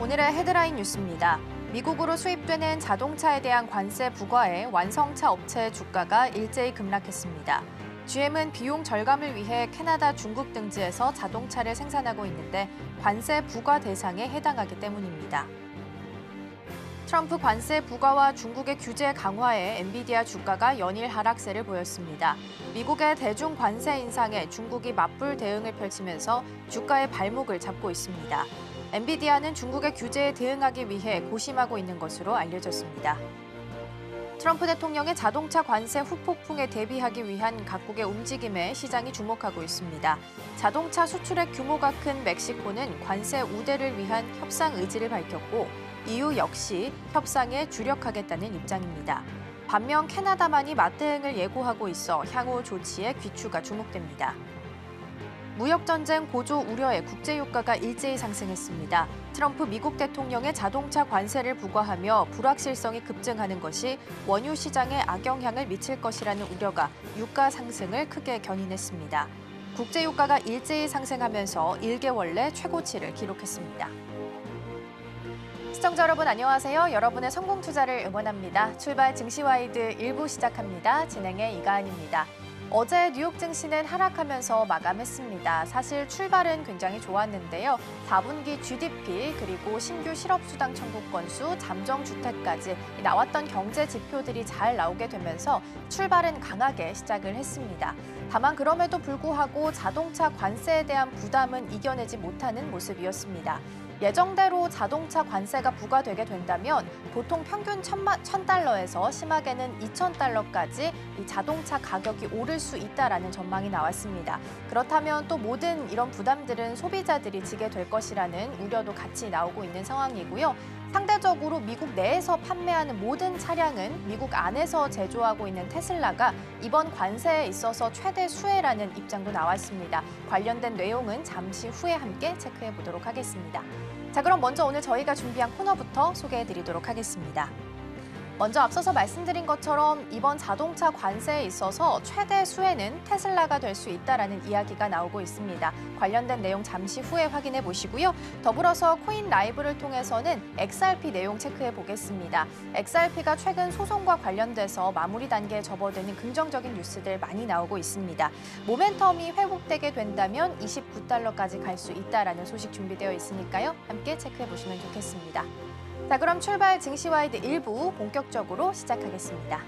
오늘의 헤드라인 뉴스입니다. 미국으로 수입되는 자동차에 대한 관세 부과에 완성차 업체의 주가가 일제히 급락했습니다. GM은 비용 절감을 위해 캐나다, 중국 등지에서 자동차를 생산하고 있는데 관세 부과 대상에 해당하기 때문입니다. 트럼프 관세 부과와 중국의 규제 강화에 엔비디아 주가가 연일 하락세를 보였습니다. 미국의 대중 관세 인상에 중국이 맞불 대응을 펼치면서 주가의 발목을 잡고 있습니다. 엔비디아는 중국의 규제에 대응하기 위해 고심하고 있는 것으로 알려졌습니다. 트럼프 대통령의 자동차 관세 후폭풍에 대비하기 위한 각국의 움직임에 시장이 주목하고 있습니다. 자동차 수출의 규모가 큰 멕시코는 관세 우대를 위한 협상 의지를 밝혔고 EU 역시 협상에 주력하겠다는 입장입니다. 반면 캐나다만이 맞대응을 예고하고 있어 향후 조치에 귀추가 주목됩니다. 무역전쟁 고조 우려에 국제유가가 일제히 상승했습니다. 트럼프 미국 대통령의 자동차 관세를 부과하며 불확실성이 급증하는 것이 원유 시장에 악영향을 미칠 것이라는 우려가 유가 상승을 크게 견인했습니다. 국제유가가 일제히 상승하면서 1개월 내 최고치를 기록했습니다. 시청자 여러분 안녕하세요. 여러분의 성공 투자를 응원합니다. 출발 증시와이드 1부 시작합니다. 진행의 이가은입니다. 어제 뉴욕 증시는 하락하면서 마감했습니다. 사실 출발은 굉장히 좋았는데요. 4분기 GDP 그리고 신규 실업수당 청구 건수, 잠정주택까지 나왔던 경제 지표들이 잘 나오게 되면서 출발은 강하게 시작을 했습니다. 다만 그럼에도 불구하고 자동차 관세에 대한 부담은 이겨내지 못하는 모습이었습니다. 예정대로 자동차 관세가 부과되게 된다면 보통 평균 $1,000에서 심하게는 $2,000까지 이 자동차 가격이 오를 수 있다라는 전망이 나왔습니다. 그렇다면 또 모든 이런 부담들은 소비자들이 지게 될 것이라는 우려도 같이 나오고 있는 상황이고요. 상대적으로 미국 내에서 판매하는 모든 차량은 미국 안에서 제조하고 있는 테슬라가 이번 관세에 있어서 최대 수혜라는 입장도 나왔습니다. 관련된 내용은 잠시 후에 함께 체크해 보도록 하겠습니다. 자, 그럼 먼저 오늘 저희가 준비한 코너부터 소개해 드리도록 하겠습니다. 먼저 앞서서 말씀드린 것처럼 이번 자동차 관세에 있어서 최대 수혜는 테슬라가 될 수 있다라는 이야기가 나오고 있습니다. 관련된 내용 잠시 후에 확인해 보시고요. 더불어서 코인 라이브를 통해서는 XRP 내용 체크해 보겠습니다. XRP가 최근 소송과 관련돼서 마무리 단계에 접어드는 긍정적인 뉴스들 많이 나오고 있습니다. 모멘텀이 회복되게 된다면 $29까지 갈 수 있다라는 소식 준비되어 있으니까요. 함께 체크해 보시면 좋겠습니다. 자, 그럼 출발 증시와이드 1부 본격적으로 시작하겠습니다.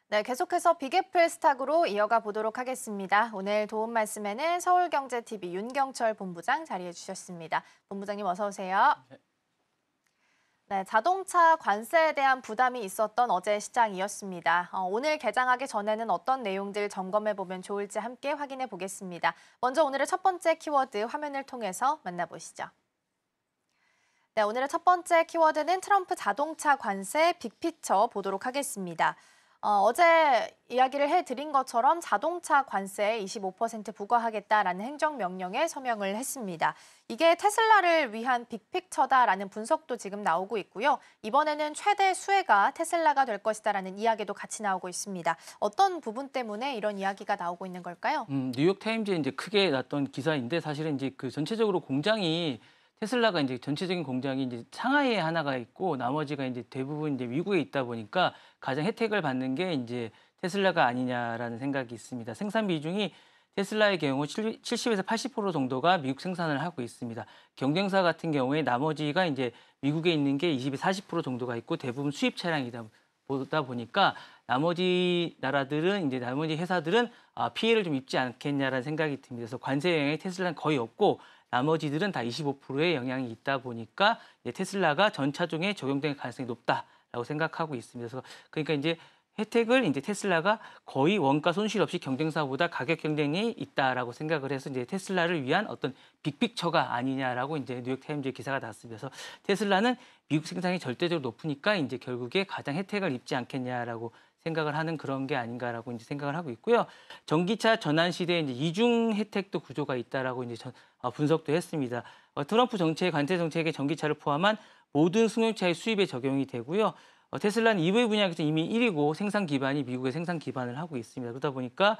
네, 계속해서 빅애플 스탁으로 이어가 보도록 하겠습니다. 오늘 도움 말씀에는 서울경제TV 윤경철 본부장 자리해 주셨습니다. 본부장님 어서 오세요. 네, 자동차 관세에 대한 부담이 있었던 어제 시장이었습니다. 오늘 개장하기 전에는 어떤 내용들 점검해 보면 좋을지 함께 확인해 보겠습니다. 먼저 오늘의 첫 번째 키워드 화면을 통해서 만나보시죠. 네, 오늘의 첫 번째 키워드는 트럼프 자동차 관세 빅피처 보도록 하겠습니다. 어제 이야기를 해드린 것처럼 자동차 관세에 25% 부과하겠다라는 행정명령에 서명을 했습니다. 이게 테슬라를 위한 빅픽처다라는 분석도 지금 나오고 있고요. 이번에는 최대 수혜가 테슬라가 될 것이다라는 이야기도 같이 나오고 있습니다. 어떤 부분 때문에 이런 이야기가 나오고 있는 걸까요? 뉴욕타임즈에 이제 크게 났던 기사인데 사실은 이제 그 전체적으로 공장이 테슬라가 이제 전체적인 공장이 이제 상하이에 하나가 있고 나머지가 이제 대부분 이제 미국에 있다 보니까 가장 혜택을 받는 게 이제 테슬라가 아니냐라는 생각이 있습니다. 생산 비중이 테슬라의 경우 70에서 80% 정도가 미국 생산을 하고 있습니다. 경쟁사 같은 경우에 나머지가 이제 미국에 있는 게 20에서 40% 정도가 있고 대부분 수입 차량이다 보다 보니까 나머지 나라들은 이제 나머지 회사들은 피해를 좀 입지 않겠냐라는 생각이 듭니다. 그래서 관세 영향이 테슬라는 거의 없고 나머지들은 다 25%의 영향이 있다 보니까 이제 테슬라가 전 차종에 적용될 가능성이 높다라고 생각하고 있습니다. 그래서 그러니까 이제 혜택을 이제 테슬라가 거의 원가 손실 없이 경쟁사보다 가격 경쟁이 있다라고 생각을 해서 이제 테슬라를 위한 어떤 빅픽처가 아니냐라고 이제 뉴욕타임즈의 기사가 났습니다. 그래서 테슬라는 미국 생산이 절대적으로 높으니까 이제 결국에 가장 혜택을 입지 않겠냐라고 생각을 하는 그런 게 아닌가라고 이제 생각을 하고 있고요. 전기차 전환 시대에 이제 이중 혜택도 구조가 있다라고 이제 분석도 했습니다. 트럼프 정책, 관세 정책의 전기차를 포함한 모든 승용차의 수입에 적용이 되고요. 테슬라는 EV 분야에서 이미 1위고 생산 기반이 미국의 생산 기반을 하고 있습니다. 그러다 보니까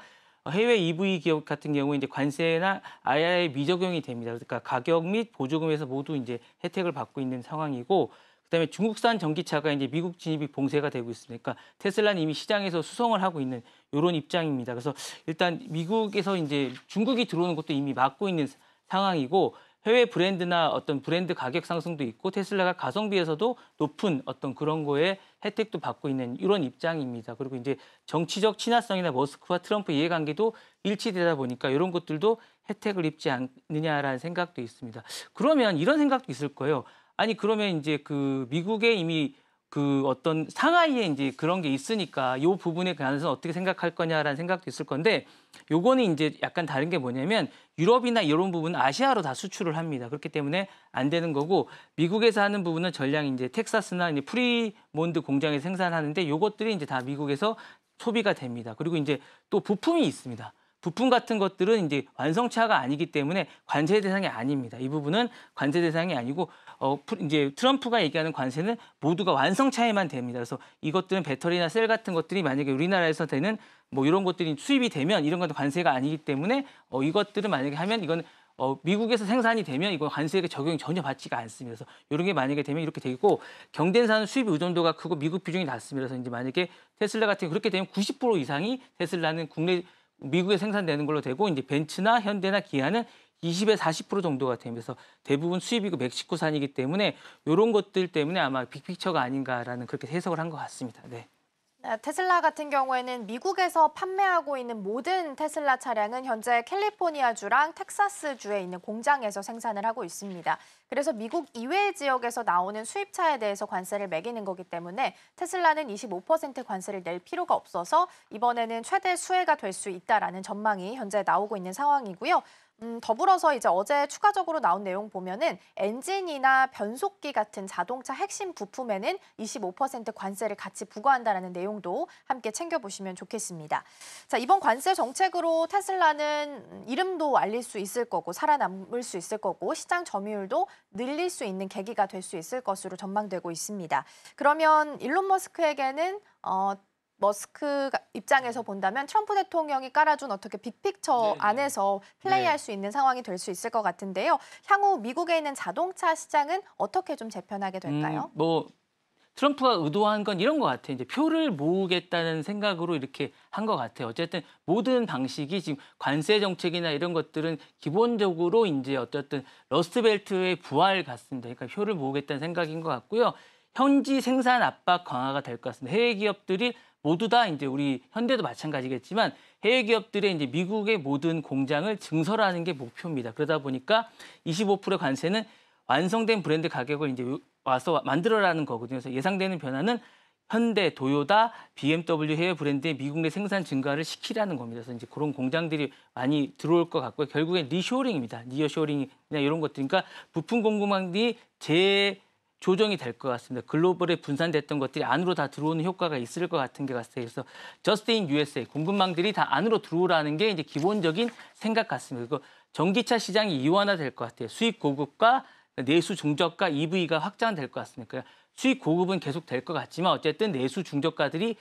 해외 EV 기업 같은 경우에 이제 관세나 IRA 미적용이 됩니다. 그러니까 가격 및 보조금에서 모두 이제 혜택을 받고 있는 상황이고, 그다음에 중국산 전기차가 이제 미국 진입이 봉쇄가 되고 있으니까 그러니까 테슬라는 이미 시장에서 수성을 하고 있는 이런 입장입니다. 그래서 일단 미국에서 이제 중국이 들어오는 것도 이미 막고 있는 상황이고. 해외 브랜드나 어떤 브랜드 가격 상승도 있고 테슬라가 가성비에서도 높은 어떤 그런 거에 혜택도 받고 있는 이런 입장입니다. 그리고 이제 정치적 친화성이나 머스크와 트럼프 이해관계도 일치되다 보니까 이런 것들도 혜택을 입지 않느냐라는 생각도 있습니다. 그러면 이런 생각도 있을 거예요. 아니 그러면 이제 그 미국에 이미 그 어떤 상하이에 이제 그런 게 있으니까 이 부분에 관해서 어떻게 생각할 거냐라는 생각도 있을 건데 요거는 이제 약간 다른 게 뭐냐면 유럽이나 이런 부분은 아시아로 다 수출을 합니다. 그렇기 때문에 안 되는 거고 미국에서 하는 부분은 전량 이제 텍사스나 이제 프리몬드 공장에서 생산하는데 요것들이 이제 다 미국에서 소비가 됩니다. 그리고 이제 또 부품이 있습니다. 부품 같은 것들은 이제 완성차가 아니기 때문에 관세 대상이 아닙니다. 이 부분은 관세 대상이 아니고 이제 트럼프가 얘기하는 관세는 모두가 완성차에만 됩니다. 그래서 이것들은 배터리나 셀 같은 것들이 만약에 우리나라에서 되는 뭐 이런 것들이 수입이 되면 이런 건 관세가 아니기 때문에 이것들은 만약에 하면 이건 미국에서 생산이 되면 이건 관세가 적용이 전혀 받지가 않습니다. 그래서 이런 게 만약에 되면 이렇게 되고 경쟁사는 수입 의존도가 크고 미국 비중이 낮습니다. 그래서 이제 만약에 테슬라 같은 그렇게 되면 90% 이상이 테슬라는 미국에 생산되는 걸로 되고 이제 벤츠나 현대나 기아는 20에서 40% 정도가 됩니다. 그래서 대부분 수입이고 멕시코산이기 때문에 이런 것들 때문에 아마 빅픽처가 아닌가라는 그렇게 해석을 한 것 같습니다. 네. 테슬라 같은 경우에는 미국에서 판매하고 있는 모든 테슬라 차량은 현재 캘리포니아주랑 텍사스주에 있는 공장에서 생산을 하고 있습니다. 그래서 미국 이외의 지역에서 나오는 수입차에 대해서 관세를 매기는 거기 때문에 테슬라는 25% 관세를 낼 필요가 없어서 이번에는 최대 수혜가 될 수 있다라는 전망이 현재 나오고 있는 상황이고요. 더불어서 이제 어제 추가적으로 나온 내용 보면은 엔진이나 변속기 같은 자동차 핵심 부품에는 25% 관세를 같이 부과한다라는 내용도 함께 챙겨보시면 좋겠습니다. 자, 이번 관세 정책으로 테슬라는 이름도 알릴 수 있을 거고 살아남을 수 있을 거고 시장 점유율도 늘릴 수 있는 계기가 될 수 있을 것으로 전망되고 있습니다. 그러면 일론 머스크에게는 머스크 입장에서 본다면 트럼프 대통령이 깔아준 어떻게 빅픽처 안에서 플레이할 수 있는 상황이 될 수 있을 것 같은데요. 향후 미국에 있는 자동차 시장은 어떻게 좀 재편하게 될까요? 트럼프가 의도한 건 이런 것 같아요. 이제 표를 모으겠다는 생각으로 이렇게 한 것 같아요. 어쨌든 모든 방식이 지금 관세 정책이나 이런 것들은 기본적으로 이제 어쨌든 러스트벨트의 부활 같습니다. 그러니까 표를 모으겠다는 생각인 것 같고요. 현지 생산 압박 강화가 될 것 같습니다. 해외 기업들이 모두 다 이제 우리 현대도 마찬가지겠지만 해외 기업들의 이제 미국의 모든 공장을 증설하는 게 목표입니다. 그러다 보니까 25% 관세는 완성된 브랜드 가격을 이제 와서 만들어라는 거거든요. 그래서 예상되는 변화는 현대, 도요타, BMW 해외 브랜드의 미국 내 생산 증가를 시키라는 겁니다. 그래서 이제 그런 공장들이 많이 들어올 것 같고요. 결국엔 리쇼링입니다. 니어쇼링이나 이런 것들. 그러니까 부품 공급망이 조정이 될 것 같습니다. 글로벌에 분산됐던 것들이 안으로 다 들어오는 효과가 있을 것 같은 게 같아요. 그래서 Just in USA 공급망들이 다 안으로 들어오라는 게 이제 기본적인 생각 같습니다. 그리고 전기차 시장이 이원화될 것 같아요. 수입 고급과 내수 중저가 EV가 확장될 것 같습니다. 그러니까 수입 고급은 계속 될 것 같지만 어쨌든 내수 중저가들이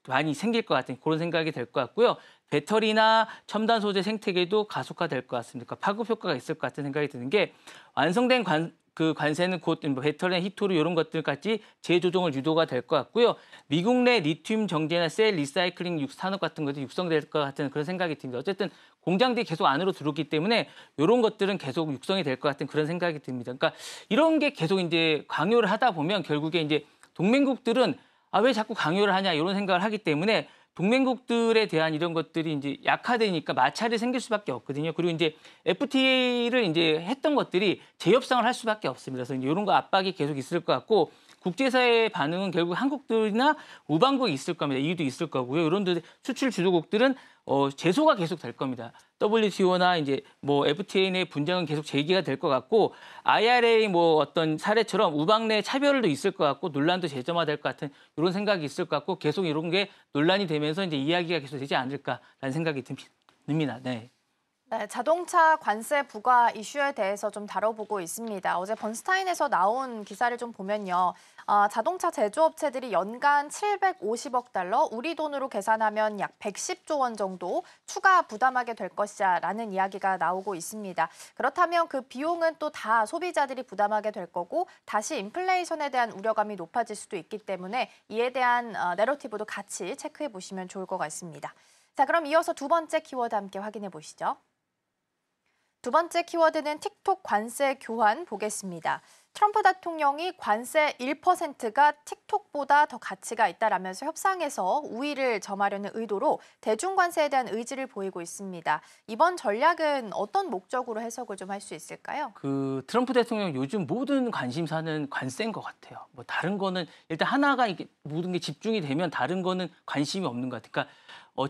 많이 생길 것 같은 그런 생각이 될 것 같고요. 배터리나 첨단 소재 생태계도 가속화될 것 같습니다. 그러니까 파급 효과가 있을 것 같은 생각이 드는 게 완성된 관세는 곧 배터리나 히토류 이런 것들까지 재조정을 유도가 될 것 같고요. 미국 내 리튬 정제나 셀 리사이클링 산업 같은 것도 육성될 것 같은 그런 생각이 듭니다. 어쨌든 공장들이 계속 안으로 들어오기 때문에 이런 것들은 계속 육성이 될 것 같은 그런 생각이 듭니다. 그러니까 이런 게 계속 이제 강요를 하다 보면 결국에 이제 동맹국들은 아, 왜 자꾸 강요를 하냐 이런 생각을 하기 때문에 동맹국들에 대한 이런 것들이 이제 약화되니까 마찰이 생길 수밖에 없거든요. 그리고 이제 FTA를 이제 했던 것들이 재협상을 할 수밖에 없습니다. 그래서 이제 이런 거 압박이 계속 있을 것 같고 국제사회의 반응은 결국 한국들이나 우방국이 있을 겁니다. EU도 있을 거고요. 이런 데 수출 주도국들은 제소가 계속 될 겁니다. WTO나 이제 뭐 FTA 내 분쟁은 계속 제기가 될 것 같고 IRA 뭐 어떤 사례처럼 우방 내 차별도 있을 것 같고 논란도 재점화될 것 같은 이런 생각이 있을 것 같고 계속 이런 게 논란이 되면서 이제 이야기가 계속 되지 않을까라는 생각이 듭니다. 네. 네, 자동차 관세 부과 이슈에 대해서 좀 다뤄보고 있습니다. 어제 번스타인에서 나온 기사를 좀 보면요. 자동차 제조업체들이 연간 750억 달러, 우리 돈으로 계산하면 약 110조 원 정도 추가 부담하게 될 것이라는 이야기가 나오고 있습니다. 그렇다면 그 비용은 또 다 소비자들이 부담하게 될 거고 다시 인플레이션에 대한 우려감이 높아질 수도 있기 때문에 이에 대한 내러티브도 같이 체크해 보시면 좋을 것 같습니다. 자, 그럼 이어서 두 번째 키워드 함께 확인해 보시죠. 두 번째 키워드는 틱톡 관세 교환 보겠습니다. 트럼프 대통령이 관세 1%가 틱톡보다 더 가치가 있다라면서 협상에서 우위를 점하려는 의도로 대중관세에 대한 의지를 보이고 있습니다. 이번 전략은 어떤 목적으로 해석을 좀 할 수 있을까요? 그 트럼프 대통령 요즘 모든 관심사는 관세인 것 같아요. 뭐 다른 거는 일단 하나가 이게 모든 게 집중이 되면 다른 거는 관심이 없는 것 같아요. 그러니까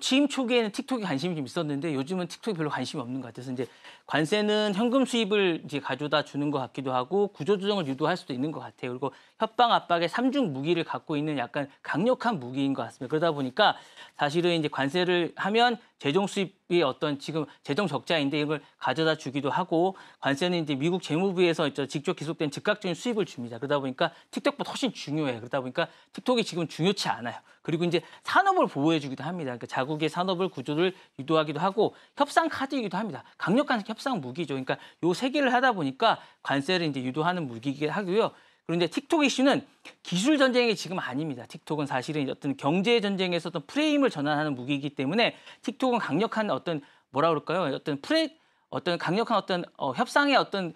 취임 초기에는 틱톡에 관심이 좀 있었는데 요즘은 틱톡에 별로 관심이 없는 것 같아서 이제 관세는 현금 수입을 이제 가져다 주는 것 같기도 하고 구조조정을 유도할 수도 있는 것 같아요. 그리고 협방 압박의 삼중 무기를 갖고 있는 약간 강력한 무기인 것 같습니다. 그러다 보니까 사실은 이제 관세를 하면 재정 수입이 어떤 지금 재정 적자인데 이걸 가져다 주기도 하고 관세는 이제 미국 재무부에서 직접 기속된 즉각적인 수입을 줍니다. 그러다 보니까 틱톡보다 훨씬 중요해요. 그러다 보니까 tik톡이 지금 중요치 않아요. 그리고 이제 산업을 보호해주기도 합니다. 그러니까 자국의 산업을 구조를 유도하기도 하고 협상 카드이기도 합니다. 강력한 협상 무기죠. 그러니까 요 세 개를 하다 보니까 관세를 이제 유도하는 무기이기도 하고요. 그런데 틱톡 이슈는 기술 전쟁이 지금 아닙니다. 틱톡은 사실은 어떤 경제 전쟁에서 어떤 프레임을 전환하는 무기이기 때문에 틱톡은 강력한 어떤 뭐라 그럴까요? 어떤 강력한 어떤 협상의 어떤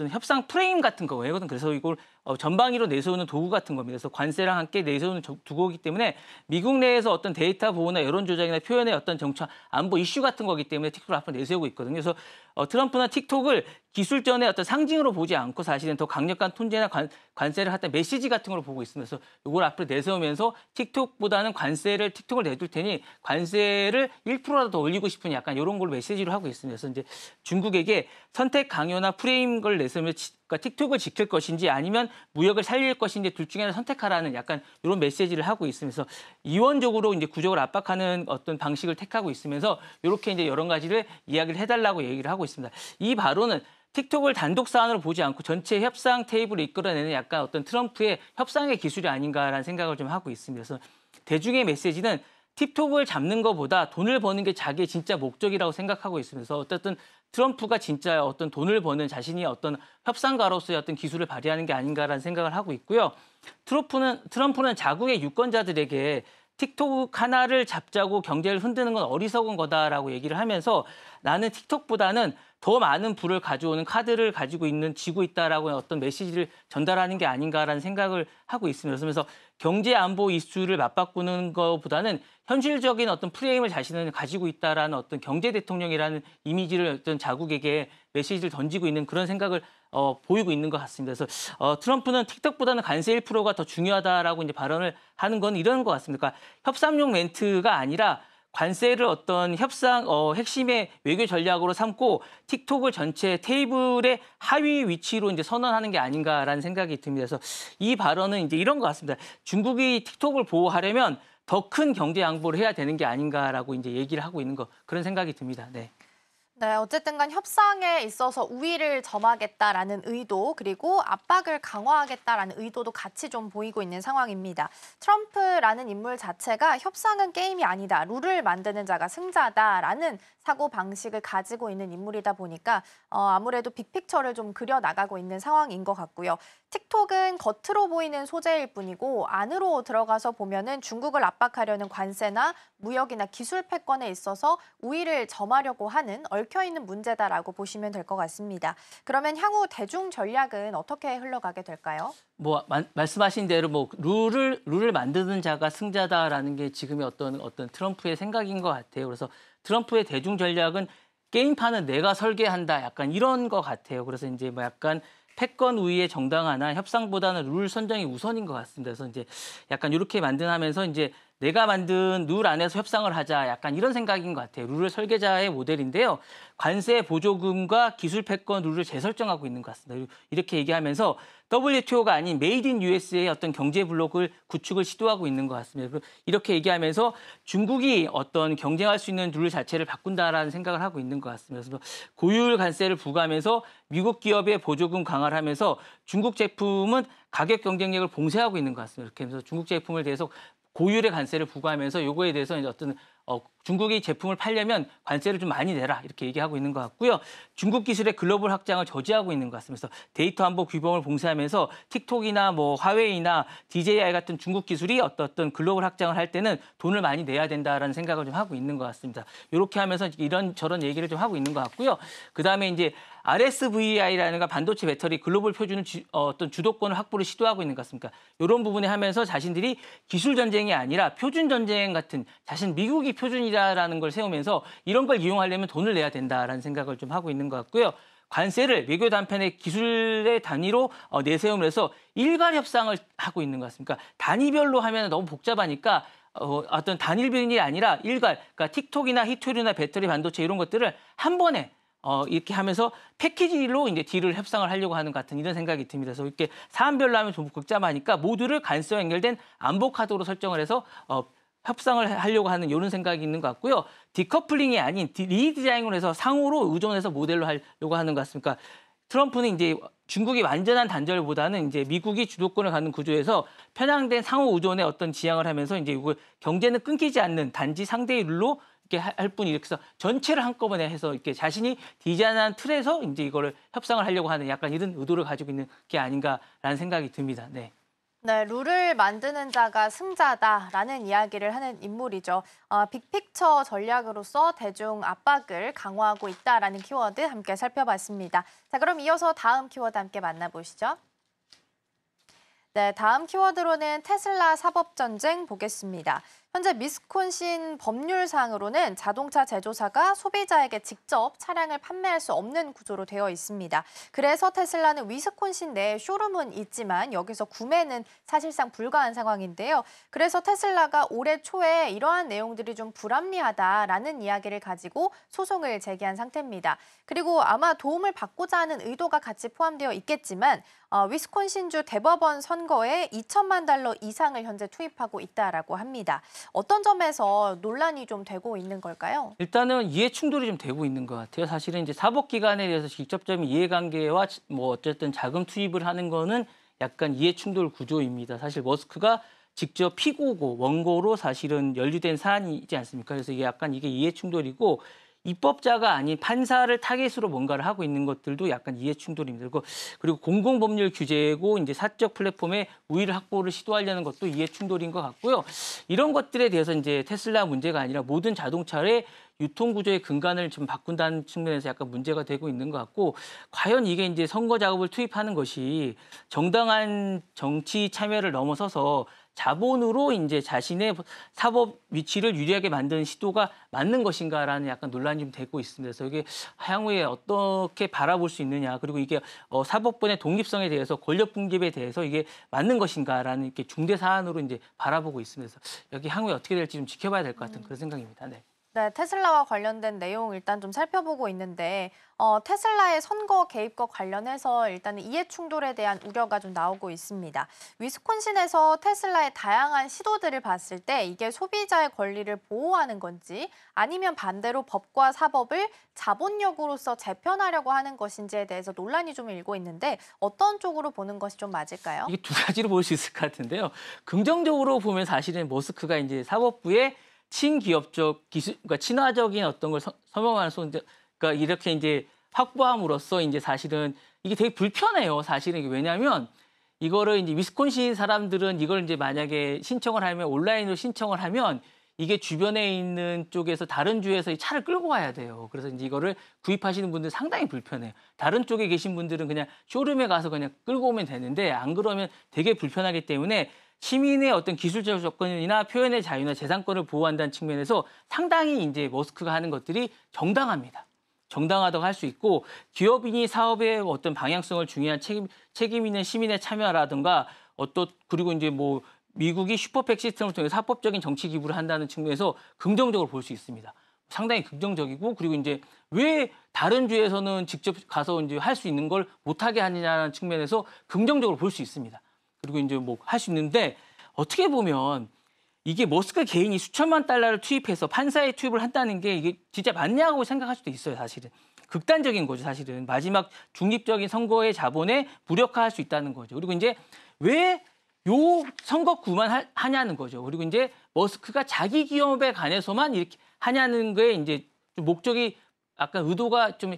협상 프레임 같은 거거든. 그래서 이걸 전방위로 내세우는 도구 같은 겁니다. 그래서 관세랑 함께 내세우는 도구이기 때문에 미국 내에서 어떤 데이터 보호나 여론 조작이나 표현의 어떤 정치 안보 이슈 같은 거기 때문에 틱톡을 앞으로 내세우고 있거든요. 그래서 트럼프는 틱톡을 기술전의 어떤 상징으로 보지 않고 사실은 더 강력한 톤제나 관세를 하던 메시지 같은 걸로 보고 있습니다. 그래서 이걸 앞으로 내세우면서 틱톡보다는 틱톡을 내둘 테니 관세를 1%라도 더 올리고 싶은 약간 이런 걸 메시지로 하고 있습니다. 그래서 이제 중국에게 선택 강요나 프레임 걸 내세우면 그러니까 틱톡을 지킬 것인지 아니면 무역을 살릴 것인지 둘 중에 하나 선택하라는 약간 이런 메시지를 하고 있으면서 이원적으로 이제 구조를 압박하는 어떤 방식을 택하고 있으면서 이렇게 이제 여러 가지를 이야기를 해달라고 얘기를 하고 있습니다. 이 발언은 틱톡을 단독 사안으로 보지 않고 전체 협상 테이블을 이끌어내는 약간 어떤 트럼프의 협상의 기술이 아닌가라는 생각을 좀 하고 있습니다. 그래서 대중의 메시지는 틱톡을 잡는 것보다 돈을 버는 게 자기의 진짜 목적이라고 생각하고 있으면서 어쨌든 트럼프가 진짜 어떤 돈을 버는 자신이 어떤 협상가로서의 어떤 기술을 발휘하는 게 아닌가라는 생각을 하고 있고요. 트럼프는 자국의 유권자들에게 틱톡 하나를 잡자고 경제를 흔드는 건 어리석은 거다라고 얘기를 하면서 나는 틱톡보다는 더 많은 부를 가져오는 카드를 쥐고 있다라고 어떤 메시지를 전달하는 게 아닌가라는 생각을 하고 있습니다. 그래서 경제 안보 이슈를 맞바꾸는 것보다는 현실적인 어떤 프레임을 자신은 가지고 있다라는 어떤 경제 대통령이라는 이미지를 어떤 자국에게 메시지를 던지고 있는 그런 생각을 보이고 있는 것 같습니다. 그래서 트럼프는 틱톡보다는 관세 1%가 더 중요하다라고 이제 발언을 하는 건 이런 것 같습니다. 그러니까 협상용 멘트가 아니라 관세를 어떤 협상 핵심의 외교 전략으로 삼고 틱톡을 전체 테이블의 하위 위치로 이제 선언하는 게 아닌가라는 생각이 듭니다. 그래서 이 발언은 이제 이런 것 같습니다. 중국이 틱톡을 보호하려면 더 큰 경제 양보를 해야 되는 게 아닌가라고 이제 얘기를 하고 있는 그런 생각이 듭니다. 네. 네, 어쨌든 간 협상에 있어서 우위를 점하겠다라는 의도 그리고 압박을 강화하겠다라는 의도도 같이 좀 보이고 있는 상황입니다. 트럼프라는 인물 자체가 협상은 게임이 아니다, 룰을 만드는 자가 승자다라는 사고방식을 가지고 있는 인물이다 보니까 아무래도 빅픽처를 좀 그려나가고 있는 상황인 것 같고요. 틱톡은 겉으로 보이는 소재일 뿐이고 안으로 들어가서 보면은 중국을 압박하려는 관세나 무역이나 기술 패권에 있어서 우위를 점하려고 하는 얽혀있는 문제다라고 보시면 될 것 같습니다. 그러면 향후 대중 전략은 어떻게 흘러가게 될까요? 뭐 말씀하신 대로 뭐 룰을 만드는 자가 승자다라는 게 지금의 어떤 트럼프의 생각인 것 같아요. 그래서 트럼프의 대중 전략은 게임판은 내가 설계한다, 약간 이런 것 같아요. 그래서 이제 뭐 약간 패권 우위의 정당화나 협상보다는 룰 선정이 우선인 것 같습니다. 그래서 이제 약간 이렇게 만든하면서 이제 내가 만든 룰 안에서 협상을 하자, 약간 이런 생각인 것 같아요. 룰을 설계자의 모델인데요. 관세 보조금과 기술 패권 룰을 재설정하고 있는 것 같습니다. 이렇게 얘기하면서 WTO가 아닌 메이드 인 US의 어떤 경제 블록을 구축을 시도하고 있는 것 같습니다. 이렇게 얘기하면서 중국이 어떤 경쟁할 수 있는 룰 자체를 바꾼다라는 생각을 하고 있는 것 같습니다. 그래서 고율 관세를 부과하면서 미국 기업의 보조금 강화를 하면서 중국 제품은 가격 경쟁력을 봉쇄하고 있는 것 같습니다. 이렇게 하면서 중국 제품을 계속 고율의 관세를 부과하면서 요거에 대해서 이제 어떤 중국이 제품을 팔려면 관세를 좀 많이 내라, 이렇게 얘기하고 있는 것 같고요. 중국 기술의 글로벌 확장을 저지하고 있는 것 같습니다. 그래서 데이터 안보 규범을 봉쇄하면서 틱톡이나 뭐 화웨이나 DJI 같은 중국 기술이 어떤 글로벌 확장을 할 때는 돈을 많이 내야 된다라는 생각을 좀 하고 있는 것 같습니다. 이렇게 하면서 이런 저런 얘기를 좀 하고 있는 것 같고요. 그다음에 이제 RSVI라는 반도체 배터리 글로벌 표준을 어떤 주도권을 확보를 시도하고 있는 것 같습니다. 이런 부분에 하면서 자신들이 기술 전쟁이 아니라 표준 전쟁 같은, 자신 미국이 표준이라는 걸 세우면서 이런 걸 이용하려면 돈을 내야 된다라는 생각을 좀 하고 있는 것 같고요. 관세를 외교 단편의 기술의 단위로 내세우면서 일괄 협상을 하고 있는 것 같습니다. 단위별로 하면 너무 복잡하니까 어떤 단일변이 아니라 일괄, 그러니까 틱톡이나 히토류나 배터리 반도체 이런 것들을 한 번에 이렇게 하면서 패키지로 이제 딜을 협상을 하려고 하는 것 같은 이런 생각이 듭니다. 그래서 이렇게 사안별로 하면 좀 복잡하니까 모두를 관세와 연결된 안보 카드로 설정을 해서 협상을 하려고 하는 이런 생각이 있는 것 같고요. 디커플링이 아닌 리디자인으로 해서 상호로 의존해서 모델로 하려고 하는 것 같습니다. 트럼프는 이제 중국이 완전한 단절보다는 이제 미국이 주도권을 갖는 구조에서 편향된 상호 의존의 어떤 지향을 하면서 이제 이거 경제는 끊기지 않는 단지 상대의 룰로 이렇게 할 뿐이, 이렇게 해서 전체를 한꺼번에 해서 이렇게 자신이 디자인한 틀에서 이제 이거를 협상을 하려고 하는 약간 이런 의도를 가지고 있는 게 아닌가라는 생각이 듭니다. 네. 네, 룰을 만드는 자가 승자다라는 이야기를 하는 인물이죠. 빅픽처 전략으로서 대중 압박을 강화하고 있다라는 키워드 함께 살펴봤습니다. 자, 그럼 이어서 다음 키워드 함께 만나보시죠. 네, 다음 키워드로는 테슬라 사법 전쟁 보겠습니다. 현재 미스콘신 법률상으로는 자동차 제조사가 소비자에게 직접 차량을 판매할 수 없는 구조로 되어 있습니다. 그래서 테슬라는 위스콘신 내에 쇼룸은 있지만 여기서 구매는 사실상 불가한 상황인데요. 그래서 테슬라가 올해 초에 이러한 내용들이 좀 불합리하다라는 이야기를 가지고 소송을 제기한 상태입니다. 그리고 아마 도움을 받고자 하는 의도가 같이 포함되어 있겠지만 위스콘신주 대법원 선거에 2천만 달러 이상을 현재 투입하고 있다라고 합니다. 어떤 점에서 논란이 좀 되고 있는 걸까요? 일단은 이해 충돌이 좀 되고 있는 것 같아요. 사실은 이제 사법기관에 대해서 직접적인 이해관계와 뭐 어쨌든 자금 투입을 하는 거는 약간 이해 충돌 구조입니다. 사실 머스크가 직접 피고고 원고로 사실은 연루된 사안이지 않습니까? 그래서 이게 약간 이해 충돌이고, 입법자가 아닌 판사를 타겟으로 뭔가를 하고 있는 것들도 약간 이해 충돌입니다. 그리고 공공법률 규제고 이제 사적 플랫폼의 우위를 확보를 시도하려는 것도 이해 충돌인 것 같고요. 이런 것들에 대해서 이제 테슬라 문제가 아니라 모든 자동차의 유통 구조의 근간을 좀 바꾼다는 측면에서 약간 문제가 되고 있는 것 같고, 과연 이게 이제 선거 작업을 투입하는 것이 정당한 정치 참여를 넘어서서 자본으로 이제 자신의 사법 위치를 유리하게 만드는 시도가 맞는 것인가라는 약간 논란이 좀 되고 있습니다. 그래서 이게 향후에 어떻게 바라볼 수 있느냐, 그리고 이게 사법권의 독립성에 대해서, 권력 분립에 대해서 이게 맞는 것인가라는 이렇게 중대 사안으로 이제 바라보고 있습니다. 그래서 여기 향후에 어떻게 될지 좀 지켜봐야 될 것 같은 그런 생각입니다. 네. 네, 테슬라와 관련된 내용 일단 좀 살펴보고 있는데 테슬라의 선거 개입과 관련해서 일단은 이해 충돌에 대한 우려가 좀 나오고 있습니다. 위스콘신에서 테슬라의 다양한 시도들을 봤을 때 이게 소비자의 권리를 보호하는 건지 아니면 반대로 법과 사법을 자본력으로서 재편하려고 하는 것인지에 대해서 논란이 좀 일고 있는데 어떤 쪽으로 보는 것이 좀 맞을까요? 이게 두 가지로 볼 수 있을 것 같은데요. 긍정적으로 보면 사실은 머스크가 이제 사법부의 친기업적 기술, 그러니까 친화적인 어떤 걸 서명하는 그러니까 이렇게 이제 확보함으로써 이제 사실은 이게 되게 불편해요. 사실은 이게 왜냐하면 이거를 이제 위스콘신 사람들은 이걸 이제 만약에 신청을 하면, 온라인으로 신청을 하면 이게 주변에 있는 쪽에서 다른 주에서 이 차를 끌고 와야 돼요. 그래서 이제 이거를 구입하시는 분들 상당히 불편해요. 다른 쪽에 계신 분들은 그냥 쇼룸에 가서 그냥 끌고 오면 되는데 안 그러면 되게 불편하기 때문에 시민의 어떤 기술적 조건이나 표현의 자유나 재산권을 보호한다는 측면에서 상당히 이제 머스크가 하는 것들이 정당합니다. 정당하다고 할 수 있고 기업인이 사업의 어떤 방향성을 중요한 책임 있는 시민의 참여라든가 그리고 이제 뭐 미국이 슈퍼팩 시스템을 통해서 합법적인 정치 기부를 한다는 측면에서 긍정적으로 볼 수 있습니다. 상당히 긍정적이고 그리고 이제 왜 다른 주에서는 직접 가서 이제 할 수 있는 걸 못하게 하느냐는 측면에서 긍정적으로 볼 수 있습니다. 그리고 이제 뭐 할 수 있는데 어떻게 보면 이게 머스크 개인이 수천만 달러를 투입해서 판사에 투입을 한다는 게 이게 진짜 맞냐고 생각할 수도 있어요, 사실은. 극단적인 거죠, 사실은. 마지막 중립적인 선거의 자본에 무력화할 수 있다는 거죠. 그리고 이제 왜 요 선거구만 하냐는 거죠. 그리고 이제 머스크가 자기 기업에 관해서만 이렇게 하냐는 거에 이제 좀 목적이 약간 의도가 좀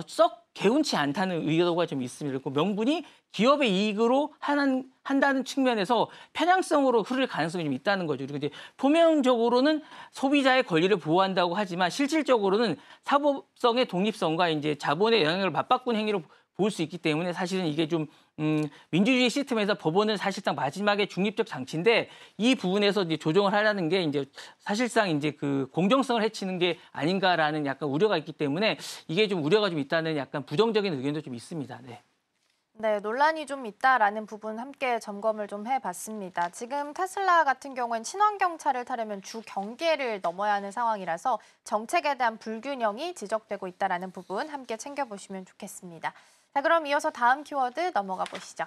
썩 개운치 않다는 의도가 좀 있습니다. 그리고 명분이 기업의 이익으로 한다는 측면에서 편향성으로 흐를 가능성이 좀 있다는 거죠. 그리고 이제 표면적으로는 소비자의 권리를 보호한다고 하지만 실질적으로는 사법성의 독립성과 이제 자본의 영향을 맞바꾼 행위로 볼 수 있기 때문에 사실은 이게 좀 민주주의 시스템에서 법원은 사실상 마지막에 중립적 장치인데 이 부분에서 이제 조정을 하려는 게 이제 사실상 이제 그 공정성을 해치는 게 아닌가라는 약간 우려가 있기 때문에 이게 좀 우려가 좀 있다는 약간 부정적인 의견도 좀 있습니다. 네. 네, 논란이 좀 있다라는 부분 함께 점검을 좀 해봤습니다. 지금 테슬라 같은 경우엔 친환경차를 타려면 주 경계를 넘어야 하는 상황이라서 정책에 대한 불균형이 지적되고 있다라는 부분 함께 챙겨보시면 좋겠습니다. 자, 그럼 이어서 다음 키워드 넘어가 보시죠.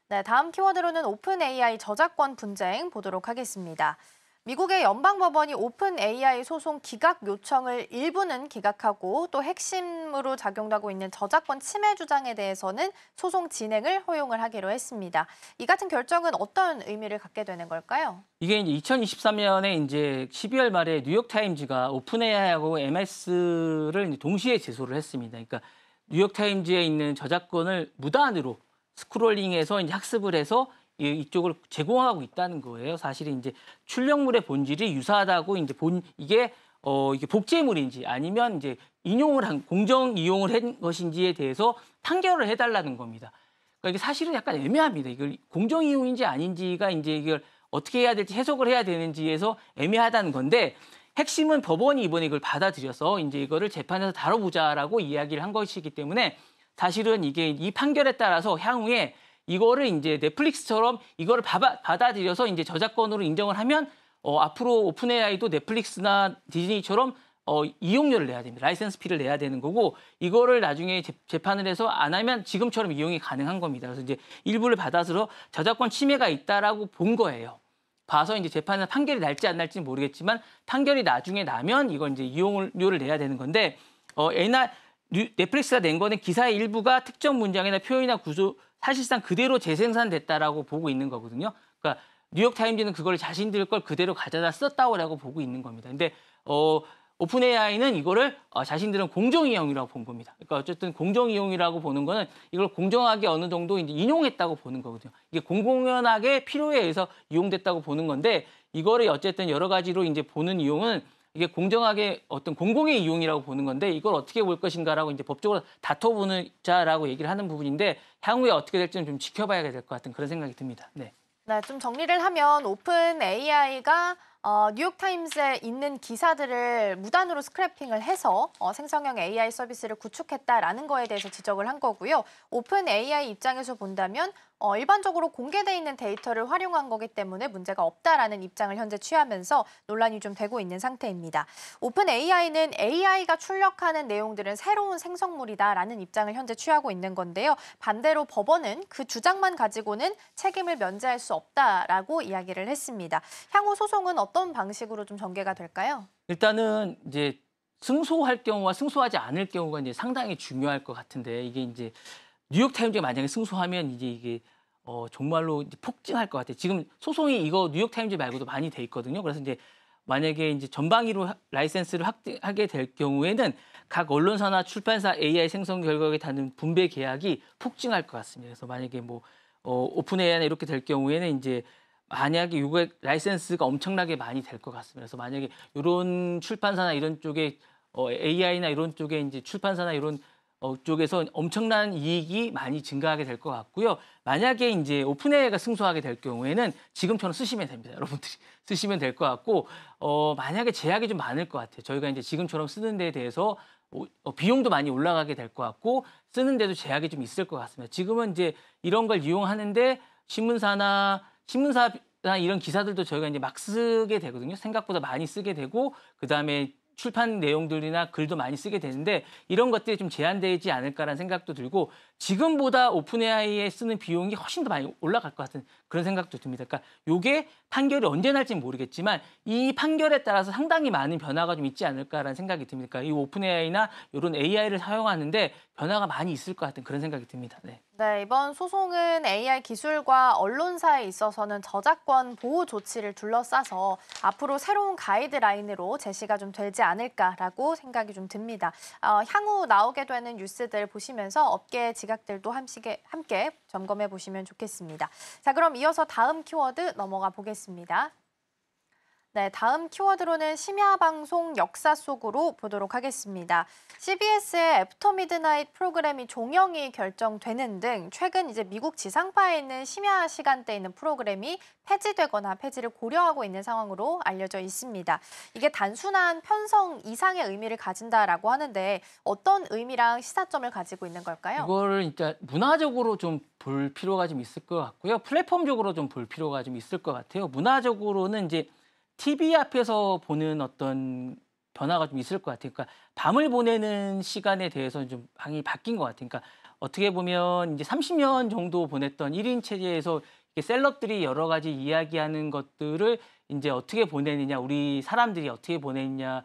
네, 다음 키워드로는 오픈 AI 저작권 분쟁 보도록 하겠습니다. 미국의 연방법원이 오픈 AI 소송 기각 요청을 일부는 기각하고 또 핵심으로 작용하고 있는 저작권 침해 주장에 대해서는 소송 진행을 허용을 하기로 했습니다. 이 같은 결정은 어떤 의미를 갖게 되는 걸까요? 이게 이제 2023년에 이제 12월 말에 뉴욕타임즈가 오픈 AI하고 MS를 동시에 제소를 했습니다. 그러니까 뉴욕타임즈에 있는 저작권을 무단으로 스크롤링해서 이제 학습을 해서 이쪽을 제공하고 있다는 거예요. 사실은 이제 출력물의 본질이 유사하다고 이제 이게 복제물인지 아니면 이제 공정 이용을 한 것인지에 대해서 판결을 해달라는 겁니다. 그러니까 이게 사실은 약간 애매합니다. 이걸 공정 이용인지 아닌지가 이제 이걸 어떻게 해야 될지 해석을 해야 되는지에서 애매하다는 건데 핵심은 법원이 이번에 이걸 받아들여서 이제 이거를 재판에서 다뤄보자라고 이야기를 한 것이기 때문에 사실은 이게 이 판결에 따라서 향후에 이거를 이제 넷플릭스처럼 이거를 받아들여서 이제 저작권으로 인정을 하면 앞으로 오픈 AI도 넷플릭스나 디즈니처럼 이용료를 내야 됩니다. 라이센스 피를 내야 되는 거고 이거를 나중에 재판을 해서 안 하면 지금처럼 이용이 가능한 겁니다. 그래서 이제 일부를 받아서 저작권 침해가 있다라고 본 거예요. 봐서 이제 재판에서 판결이 날지 안 날지는 모르겠지만 판결이 나중에 나면 이건 이제 이용료를 내야 되는 건데 넷플릭스가 낸 거는 기사의 일부가 특정 문장이나 표현이나 구조 사실상 그대로 재생산됐다라고 보고 있는 거거든요. 그러니까 뉴욕타임즈는 그걸 자신들 걸 그대로 가져다 썼다고 보고 있는 겁니다. 근데 오픈 AI는 이거를 자신들은 공정 이용이라고 본 겁니다. 그러니까 어쨌든 공정 이용이라고 보는 거는 이걸 공정하게 어느 정도 이제 인용했다고 보는 거거든요. 이게 공공연하게 필요에 의해서 이용됐다고 보는 건데 이거를 어쨌든 여러 가지로 이제 보는 이용은 이게 공정하게 어떤 공공의 이용이라고 보는 건데 이걸 어떻게 볼 것인가라고 이제 법적으로 다퉈보자라고 얘기를 하는 부분인데 향후에 어떻게 될지는 좀 지켜봐야 될 것 같은 그런 생각이 듭니다. 네. 네, 좀 정리를 하면 오픈 AI가 뉴욕타임스에 있는 기사들을 무단으로 스크래핑을 해서 생성형 AI 서비스를 구축했다라는 거에 대해서 지적을 한 거고요. 오픈 AI 입장에서 본다면 일반적으로 공개돼 있는 데이터를 활용한 거기 때문에 문제가 없다라는 입장을 현재 취하면서 논란이 좀 되고 있는 상태입니다. 오픈 AI는 AI가 출력하는 내용들은 새로운 생성물이다라는 입장을 현재 취하고 있는 건데요. 반대로 법원은 그 주장만 가지고는 책임을 면제할 수 없다라고 이야기를 했습니다. 향후 소송은 어떤 방식으로 좀 전개가 될까요? 일단은 이제 승소할 경우와 승소하지 않을 경우가 이제 상당히 중요할 것 같은데 이게 이제 뉴욕타임즈가 만약에 승소하면 이제 이게 정말로 이제 폭증할 것 같아요. 지금 소송이 이거 뉴욕타임즈 말고도 많이 돼 있거든요. 그래서 이제 만약에 이제 전방위로 라이센스를 하게 될 경우에는 각 언론사나 출판사 AI 생성 결과에 닿는 분배 계약이 폭증할 것 같습니다. 그래서 만약에 뭐 오픈 AI나 이렇게 될 경우에는 이제 만약에 요게 라이센스가 엄청나게 많이 될 것 같습니다. 그래서 만약에 요런 출판사나 이런 쪽에 AI나 이런 쪽에 이제 출판사나 이런 쪽에서 엄청난 이익이 많이 증가하게 될 것 같고요. 만약에 이제 오픈AI가 승소하게 될 경우에는 지금처럼 쓰시면 됩니다. 여러분들이 쓰시면 될 것 같고 만약에 제약이 좀 많을 것 같아요. 저희가 이제 지금처럼 쓰는 데에 대해서 비용도 많이 올라가게 될 것 같고 쓰는 데도 제약이 좀 있을 것 같습니다. 지금은 이제 이런 걸 이용하는데 신문사나 이런 기사들도 저희가 이제 막 쓰게 되거든요. 생각보다 많이 쓰게 되고 그다음에 출판 내용들이나 글도 많이 쓰게 되는데 이런 것들이 좀 제한되지 않을까라는 생각도 들고 지금보다 오픈AI에 쓰는 비용이 훨씬 더 많이 올라갈 것 같은 그런 생각도 듭니다. 그러니까 이게 판결이 언제 날지는 모르겠지만 이 판결에 따라서 상당히 많은 변화가 좀 있지 않을까라는 생각이 듭니다. 그러니까 이 오픈AI나 이런 AI를 사용하는데 변화가 많이 있을 것 같은 그런 생각이 듭니다. 네. 네, 이번 소송은 AI 기술과 언론사에 있어서는 저작권 보호 조치를 둘러싸서 앞으로 새로운 가이드라인으로 제시가 좀 되지 않을까라고 생각이 좀 듭니다. 향후 나오게 되는 뉴스들 보시면서 업계 지각들도 함께 점검해 보시면 좋겠습니다. 자, 그럼 이어서 다음 키워드 넘어가 보겠습니다. 네, 다음 키워드로는 심야 방송 역사 속으로 보도록 하겠습니다. CBS의 애프터 미드나잇 프로그램이 종영이 결정되는 등 최근 이제 미국 지상파에 있는 심야 시간대에 있는 프로그램이 폐지되거나 폐지를 고려하고 있는 상황으로 알려져 있습니다. 이게 단순한 편성 이상의 의미를 가진다라고 하는데 어떤 의미랑 시사점을 가지고 있는 걸까요? 이거를 진짜 문화적으로 좀 볼 필요가 좀 있을 것 같고요. 플랫폼적으로 좀 볼 필요가 좀 있을 것 같아요. 문화적으로는 이제 TV 앞에서 보는 어떤 변화가 좀 있을 것 같아요. 그러니까 밤을 보내는 시간에 대해서는 좀 많이 바뀐 것 같아요. 그러니까 어떻게 보면 이제 30년 정도 보냈던 1인 체제에서 셀럽들이 여러 가지 이야기하는 것들을 이제 어떻게 보내느냐, 우리 사람들이 어떻게 보내느냐는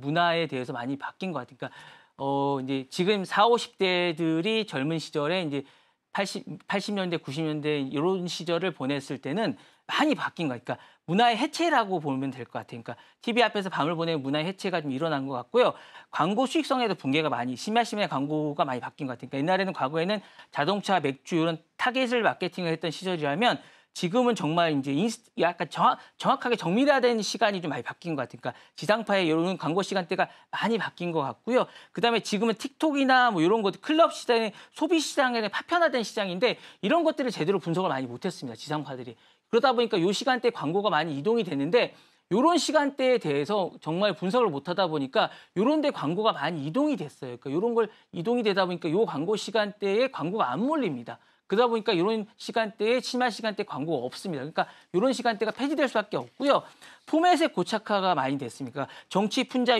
문화에 대해서 많이 바뀐 것 같아요. 그러니까 이제 지금 40, 50대들이 젊은 시절에 이제 80년대, 90년대 이런 시절을 보냈을 때는 많이 바뀐 거예요. 그러니까 문화의 해체라고 보면 될 것 같아요. 그러니까 TV 앞에서 밤을 보내는 문화의 해체가 좀 일어난 것 같고요. 광고 수익성에도 붕괴가 많이 심야심야 광고가 많이 바뀐 것 같아요. 그러니까 옛날에는 과거에는 자동차, 맥주 이런 타겟을 마케팅을 했던 시절이라면 지금은 정말 이제 약간 정확하게 정밀화된 시간이 좀 많이 바뀐 것 같아요. 그러니까 지상파의 이런 광고 시간대가 많이 바뀐 것 같고요. 그다음에 지금은 틱톡이나 뭐 이런 것들 클럽 시장의 소비 시장에 파편화된 시장인데 이런 것들을 제대로 분석을 많이 못했습니다. 지상파들이. 그러다 보니까 이 시간대 광고가 많이 이동이 되는데 이런 시간대에 대해서 정말 분석을 못하다 보니까 이런 데 광고가 많이 이동이 됐어요. 그러니까 이런 걸 이동이 되다 보니까 이 광고 시간대에 광고가 안 몰립니다. 그러다 보니까 이런 시간대에 심야 시간대 광고가 없습니다. 그러니까 이런 시간대가 폐지될 수밖에 없고요. 포맷의 고착화가 많이 됐습니다. 정치 풍자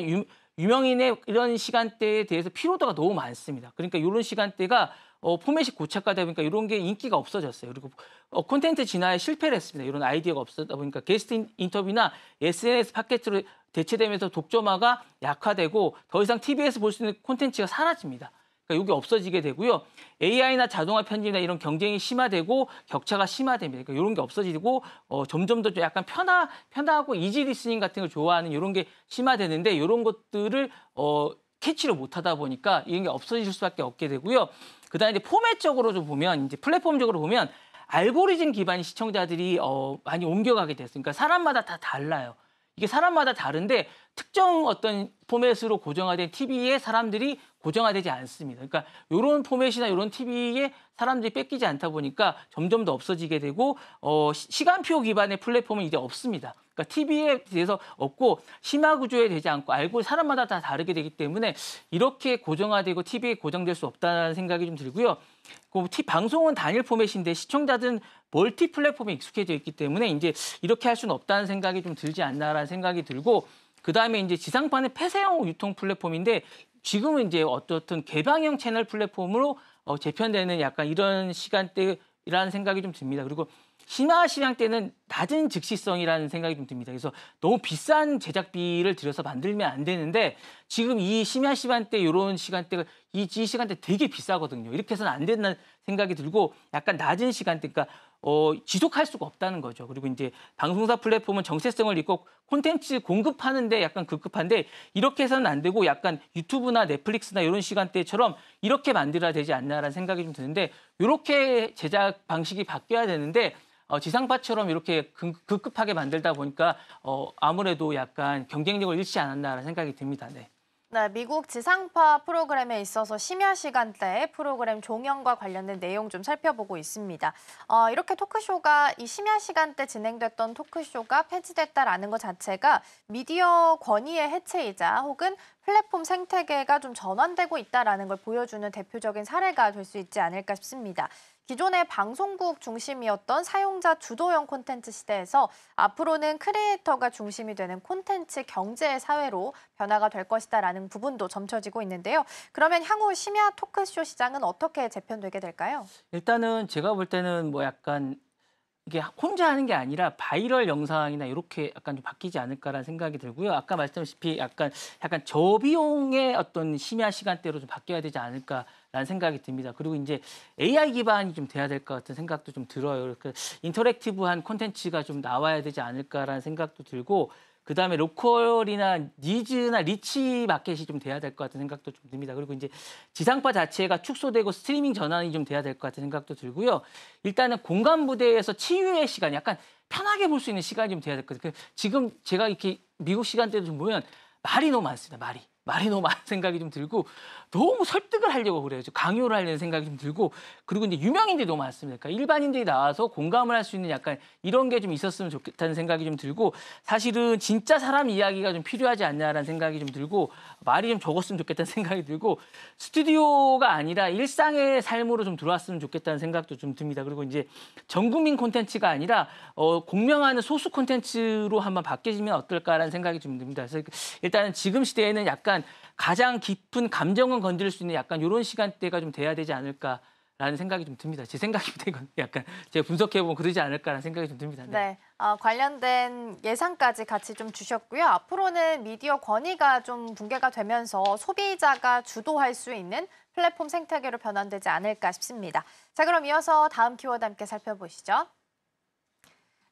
유명인의 이런 시간대에 대해서 피로도가 너무 많습니다. 그러니까 이런 시간대가 포맷이 고착화되다 보니까 이런 게 인기가 없어졌어요. 그리고 콘텐츠 진화에 실패를 했습니다. 이런 아이디어가 없었다 보니까 게스트 인터뷰나 SNS 팟캐스트로 대체되면서 독점화가 약화되고 더 이상 TV에서 볼 수 있는 콘텐츠가 사라집니다. 그러니까 이게 없어지게 되고요. AI나 자동화 편집이나 이런 경쟁이 심화되고 격차가 심화됩니다. 그러니까 이런 게 없어지고 점점 더 약간 편하고 이지 리스닝 같은 걸 좋아하는 이런 게 심화되는데 이런 것들을 캐치를 못하다 보니까 이런 게 없어질 수밖에 없게 되고요. 그다음에 이제 포맷적으로 좀 보면 이제 플랫폼적으로 보면 알고리즘 기반의 시청자들이 많이 옮겨가게 됐어요. 그러니까 사람마다 다 달라요. 이게 사람마다 다른데 특정 어떤 포맷으로 고정화된 TV에 사람들이 고정화되지 않습니다. 그러니까 이런 포맷이나 이런 TV에 사람들이 뺏기지 않다 보니까 점점 더 없어지게 되고 시간표 기반의 플랫폼은 이제 없습니다. 그러니까 TV에 대해서 없고 심화 구조에 되지 않고 사람마다 다 다르게 되기 때문에 이렇게 고정화되고 TV에 고정될 수 없다는 생각이 좀 들고요. 방송은 단일 포맷인데 시청자들은 멀티 플랫폼에 익숙해져 있기 때문에 이제 이렇게 할 수는 없다는 생각이 좀 들지 않나라는 생각이 들고 그다음에 이제 지상파는 폐쇄형 유통 플랫폼인데 지금은 이제 어떤 개방형 채널 플랫폼으로 재편되는 약간 이런 시간대라는 생각이 좀 듭니다. 그리고 심야 시간대는 낮은 즉시성이라는 생각이 좀 듭니다. 그래서 너무 비싼 제작비를 들여서 만들면 안 되는데 지금 이 심야 시간대 이런 시간대가 이 시간대 되게 비싸거든요. 이렇게 해서는 안 된다는 생각이 들고 약간 낮은 시간대, 그러니까 지속할 수가 없다는 거죠. 그리고 이제 방송사 플랫폼은 정체성을 잃고 콘텐츠 공급하는데 약간 급급한데 이렇게 해서는 안 되고 약간 유튜브나 넷플릭스나 이런 시간대처럼 이렇게 만들어야 되지 않나라는 생각이 좀 드는데 이렇게 제작 방식이 바뀌어야 되는데 지상파처럼 이렇게 급급하게 만들다 보니까 아무래도 약간 경쟁력을 잃지 않았나라는 생각이 듭니다. 네. 네, 미국 지상파 프로그램에 있어서 심야 시간대 프로그램 종영과 관련된 내용 좀 살펴보고 있습니다. 이렇게 토크쇼가 이 심야 시간대 진행됐던 토크쇼가 폐지됐다라는 것 자체가 미디어 권위의 해체이자 혹은 플랫폼 생태계가 좀 전환되고 있다라는 걸 보여주는 대표적인 사례가 될 수 있지 않을까 싶습니다. 기존의 방송국 중심이었던 사용자 주도형 콘텐츠 시대에서 앞으로는 크리에이터가 중심이 되는 콘텐츠 경제 사회로 변화가 될 것이다라는 부분도 점쳐지고 있는데요. 그러면 향후 심야 토크쇼 시장은 어떻게 재편되게 될까요? 일단은 제가 볼 때는 뭐 약간 이게 혼자 하는 게 아니라 바이럴 영상이나 이렇게 약간 좀 바뀌지 않을까라는 생각이 들고요. 아까 말씀드렸다시피 약간 저비용의 어떤 심야 시간대로 좀 바뀌어야 되지 않을까라는 생각이 듭니다. 그리고 이제 AI 기반이 좀 돼야 될 것 같은 생각도 좀 들어요. 그 인터랙티브한 콘텐츠가 좀 나와야 되지 않을까라는 생각도 들고 그다음에 로컬이나 니즈나 리치 마켓이 좀 돼야 될 것 같은 생각도 좀 듭니다. 그리고 이제 지상파 자체가 축소되고 스트리밍 전환이 좀 돼야 될 것 같은 생각도 들고요. 일단은 공간 무대에서 치유의 시간, 약간 편하게 볼 수 있는 시간이 좀 돼야 될 것 같아요. 지금 제가 이렇게 미국 시간대도 좀 보면 말이 너무 많습니다. 말이 너무 많은 생각이 좀 들고 너무 설득을 하려고 그래요. 강요를 하려는 생각이 좀 들고 그리고 이제 유명인들이 너무 많습니다. 그러니까 일반인들이 나와서 공감을 할 수 있는 약간 이런 게 좀 있었으면 좋겠다는 생각이 좀 들고 사실은 진짜 사람 이야기가 좀 필요하지 않냐라는 생각이 좀 들고 말이 좀 적었으면 좋겠다는 생각이 들고 스튜디오가 아니라 일상의 삶으로 좀 들어왔으면 좋겠다는 생각도 좀 듭니다. 그리고 이제 전 국민 콘텐츠가 아니라 공명하는 소수 콘텐츠로 한번 바뀌어지면 어떨까라는 생각이 좀 듭니다. 그래서 일단은 지금 시대에는 약간 가장 깊은 감정을 건드릴 수 있는 약간 이런 시간대가 좀 돼야 되지 않을까라는 생각이 좀 듭니다. 제 생각입니다. 이건 약간 제가 분석해보면 그러지 않을까라는 생각이 좀 듭니다. 네, 관련된 예상까지 같이 좀 주셨고요. 앞으로는 미디어 권위가 좀 붕괴가 되면서 소비자가 주도할 수 있는 플랫폼 생태계로 변환되지 않을까 싶습니다. 자, 그럼 이어서 다음 키워드 함께 살펴보시죠.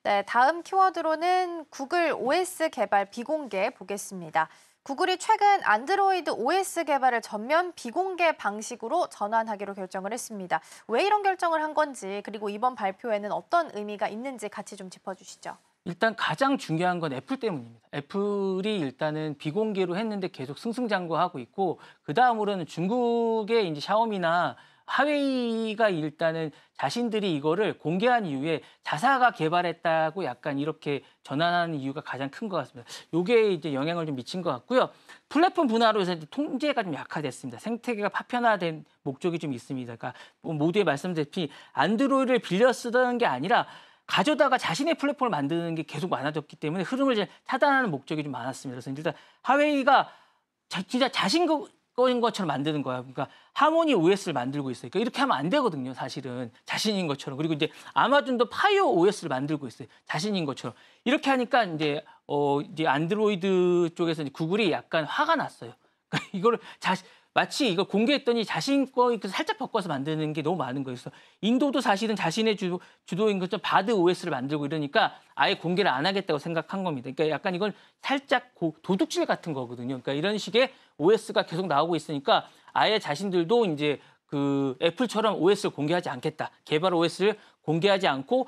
네, 다음 키워드로는 구글 OS 개발 비공개 보겠습니다. 구글이 최근 안드로이드 OS 개발을 전면 비공개 방식으로 전환하기로 결정을 했습니다. 왜 이런 결정을 한 건지 그리고 이번 발표에는 어떤 의미가 있는지 같이 좀 짚어주시죠. 일단 가장 중요한 건 애플 때문입니다. 애플이 일단은 비공개로 했는데 계속 승승장구하고 있고 그 다음으로는 중국의 이제 샤오미나 하웨이가 일단은 자신들이 이거를 공개한 이후에 자사가 개발했다고 약간 이렇게 전환하는 이유가 가장 큰 것 같습니다. 이게 이제 영향을 좀 미친 것 같고요. 플랫폼 분화로 해서 이제 통제가 좀 약화됐습니다. 생태계가 파편화된 목적이 좀 있습니다. 그러니까 모두에 말씀드렸듯이 안드로이드를 빌려 쓰던 게 아니라 가져다가 자신의 플랫폼을 만드는 게 계속 많아졌기 때문에 흐름을 이제 차단하는 목적이 좀 많았습니다. 그래서 일단 하웨이가 진짜 자신 거인 것처럼 만드는 거야. 그러니까 하모니 OS를 만들고 있어요. 그러니까 이렇게 하면 안 되거든요. 사실은 자신인 것처럼. 그리고 이제 아마존도 파이어 OS를 만들고 있어요. 자신인 것처럼. 이렇게 하니까 이제 안드로이드 쪽에서 이제 구글이 약간 화가 났어요. 그러니까 이거를 마치 이걸 공개했더니 자신 거 살짝 바꿔서 만드는 게 너무 많은 거예요. 그래서 인도도 사실은 자신의 주도인 것처럼 바드 OS를 만들고 이러니까 아예 공개를 안 하겠다고 생각한 겁니다. 그러니까 약간 이건 살짝 도둑질 같은 거거든요. 그러니까 이런 식의 OS가 계속 나오고 있으니까 아예 자신들도 이제 그 애플처럼 OS를 공개하지 않겠다. 개발 OS를 공개하지 않고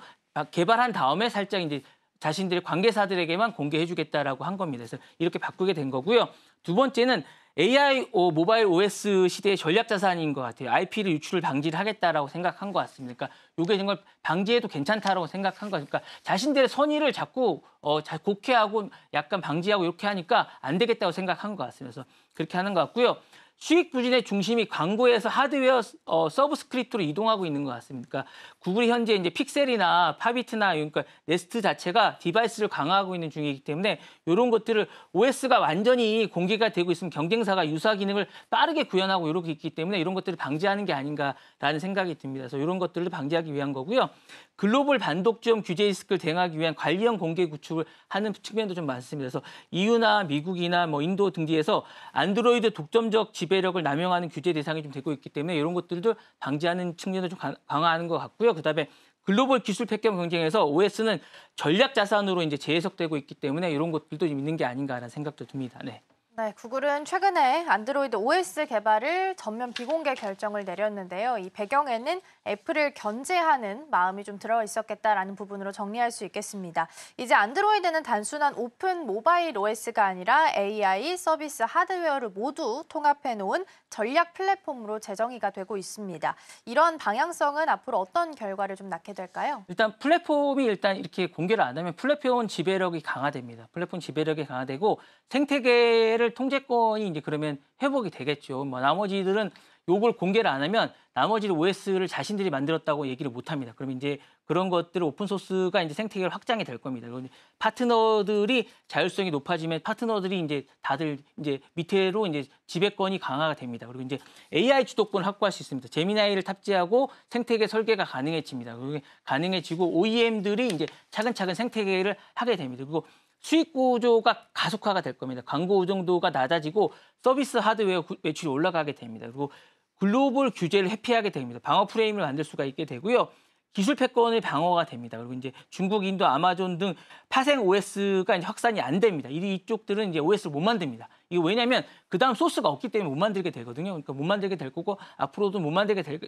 개발한 다음에 살짝 이제 자신들의 관계사들에게만 공개해주겠다라고 한 겁니다. 그래서 이렇게 바꾸게 된 거고요. 두 번째는 AI 모바일 OS 시대의 전략 자산인 것 같아요. IP를 유출을 방지를 하겠다라고 생각한 것 같습니다. 그러니까 이게 정말 방지해도 괜찮다라고 생각한 거니까 그러니까 자신들의 선의를 자꾸 곡해하고 약간 방지하고 이렇게 하니까 안 되겠다고 생각한 것 같습니다. 그래서 그렇게 하는 것 같고요. 수익 부진의 중심이 광고에서 하드웨어 서브스크립트로 이동하고 있는 것 같습니다. 그러니까 구글이 현재 이제 픽셀이나 파비트나 그러니까 네스트 자체가 디바이스를 강화하고 있는 중이기 때문에 이런 것들을 OS가 완전히 공개가 되고 있으면 경쟁사가 유사 기능을 빠르게 구현하고 이렇게 있기 때문에 이런 것들을 방지하는 게 아닌가라는 생각이 듭니다. 그래서 이런 것들을 방지하기 위한 거고요. 글로벌 반독점 규제 리스크를 대응하기 위한 관리형 공개 구축을 하는 측면도 좀 많습니다. 그래서 EU나 미국이나 뭐 인도 등지에서 안드로이드 독점적 지배력을 남용하는 규제 대상이 좀 되고 있기 때문에 이런 것들도 방지하는 측면을 좀 강화하는 것 같고요. 그다음에 글로벌 기술 패권 경쟁에서 OS는 전략 자산으로 이제 재해석되고 있기 때문에 이런 것들도 좀 있는 게 아닌가라는 생각도 듭니다. 네. 네, 구글은 최근에 안드로이드 OS 개발을 전면 비공개 결정을 내렸는데요. 이 배경에는 애플을 견제하는 마음이 좀 들어 있었겠다라는 부분으로 정리할 수 있겠습니다. 이제 안드로이드는 단순한 오픈 모바일 OS가 아니라 AI, 서비스, 하드웨어를 모두 통합해 놓은 전략 플랫폼으로 재정의가 되고 있습니다. 이런 방향성은 앞으로 어떤 결과를 좀 낳게 될까요? 일단 플랫폼이 이렇게 공개를 안 하면 플랫폼 지배력이 강화됩니다. 플랫폼 지배력이 강화되고 생태계를 통제권이 이제 그러면 회복이 되겠죠. 뭐 나머지들은 요걸 공개를 안 하면 나머지 OS를 자신들이 만들었다고 얘기를 못 합니다. 그러면 이제 그런 것들을 오픈 소스가 이제 생태계를 확장이 될 겁니다. 그리고 파트너들이 자율성이 높아지면 파트너들이 이제 다들 이제 밑으로 이제 지배권이 강화가 됩니다. 그리고 이제 AI 주도권을 확보할 수 있습니다. 제미나이를 탑재하고 생태계 설계가 가능해집니다. 그게 가능해지고 OEM들이 이제 차근차근 생태계를 하게 됩니다. 그리고 수익 구조가 가속화가 될 겁니다. 광고 의존도가 낮아지고 서비스 하드웨어 매출이 올라가게 됩니다. 그리고 글로벌 규제를 회피하게 됩니다. 방어 프레임을 만들 수가 있게 되고요. 기술 패권의 방어가 됩니다. 그리고 이제 중국, 인도, 아마존 등 파생 OS가 이제 확산이 안 됩니다. 이쪽들은 이제 OS를 못 만듭니다. 이게 왜냐하면 그 다음 소스가 없기 때문에 못 만들게 되거든요. 그러니까 못 만들게 될 거고 앞으로도 못 만들게 될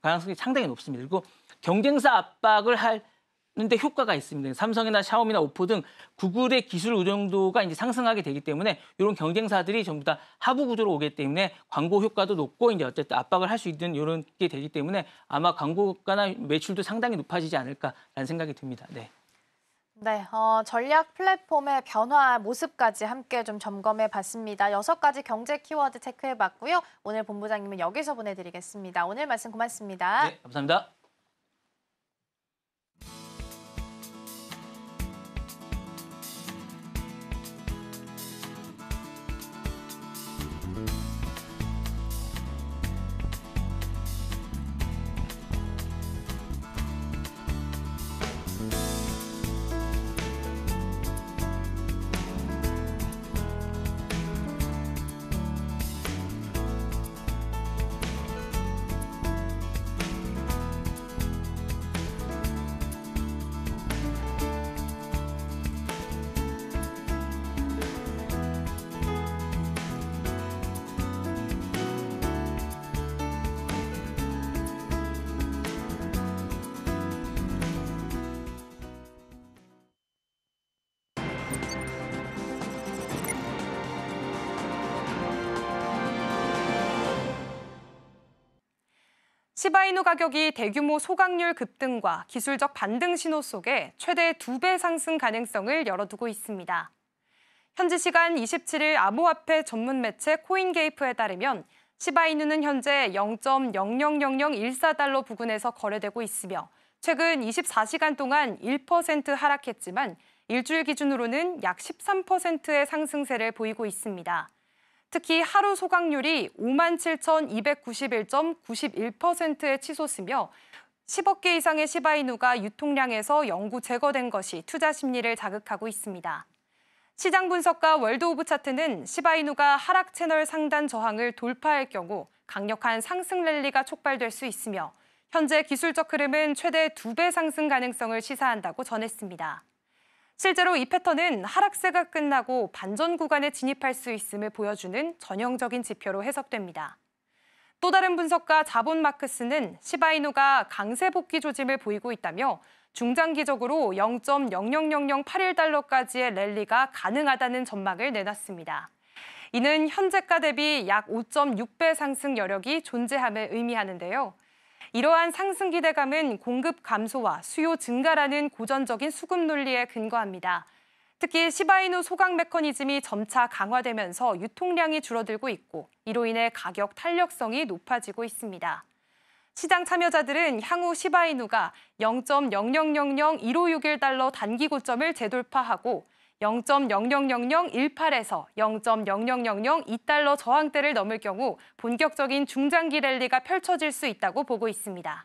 가능성이 상당히 높습니다. 그리고 경쟁사 압박을 하는데 효과가 있습니다. 삼성이나 샤오미나 오포 등 구글의 기술 의존도가 이제 상승하게 되기 때문에 이런 경쟁사들이 전부 다 하부 구조로 오기 때문에 광고 효과도 높고 이제 어쨌든 압박을 할 수 있는 이런 게 되기 때문에 아마 광고가나 매출도 상당히 높아지지 않을까라는 생각이 듭니다. 네. 네, 전략 플랫폼의 변화 모습까지 함께 좀 점검해 봤습니다. 6가지 경제 키워드 체크해 봤고요. 오늘 본부장님은 여기서 보내드리겠습니다. 오늘 말씀 고맙습니다. 네, 감사합니다. 시바이누 가격이 대규모 소각률 급등과 기술적 반등 신호 속에 최대 2배 상승 가능성을 열어두고 있습니다. 현지 시간 27일 암호화폐 전문 매체 코인게이프에 따르면 시바이누는 현재 0.000014달러 부근에서 거래되고 있으며 최근 24시간 동안 1% 하락했지만 일주일 기준으로는 약 13%의 상승세를 보이고 있습니다. 특히 하루 소각률이 57,291.91%에 치솟으며 10억 개 이상의 시바이누가 유통량에서 영구 제거된 것이 투자 심리를 자극하고 있습니다. 시장 분석가 월드 오브 차트는 시바이누가 하락 채널 상단 저항을 돌파할 경우 강력한 상승 랠리가 촉발될 수 있으며 현재 기술적 흐름은 최대 2배 상승 가능성을 시사한다고 전했습니다. 실제로 이 패턴은 하락세가 끝나고 반전 구간에 진입할 수 있음을 보여주는 전형적인 지표로 해석됩니다. 또 다른 분석가 자본 마크스는 시바이누가 강세 복귀 조짐을 보이고 있다며 중장기적으로 0.000081달러까지의 랠리가 가능하다는 전망을 내놨습니다. 이는 현재가 대비 약 5.6배 상승 여력이 존재함을 의미하는데요. 이러한 상승 기대감은 공급 감소와 수요 증가라는 고전적인 수급 논리에 근거합니다. 특히 시바이누 소각 메커니즘이 점차 강화되면서 유통량이 줄어들고 있고 이로 인해 가격 탄력성이 높아지고 있습니다. 시장 참여자들은 향후 시바이누가 0.00001561달러 단기 고점을 재돌파하고 0.000018에서 0.0002달러 저항대를 넘을 경우 본격적인 중장기 랠리가 펼쳐질 수 있다고 보고 있습니다.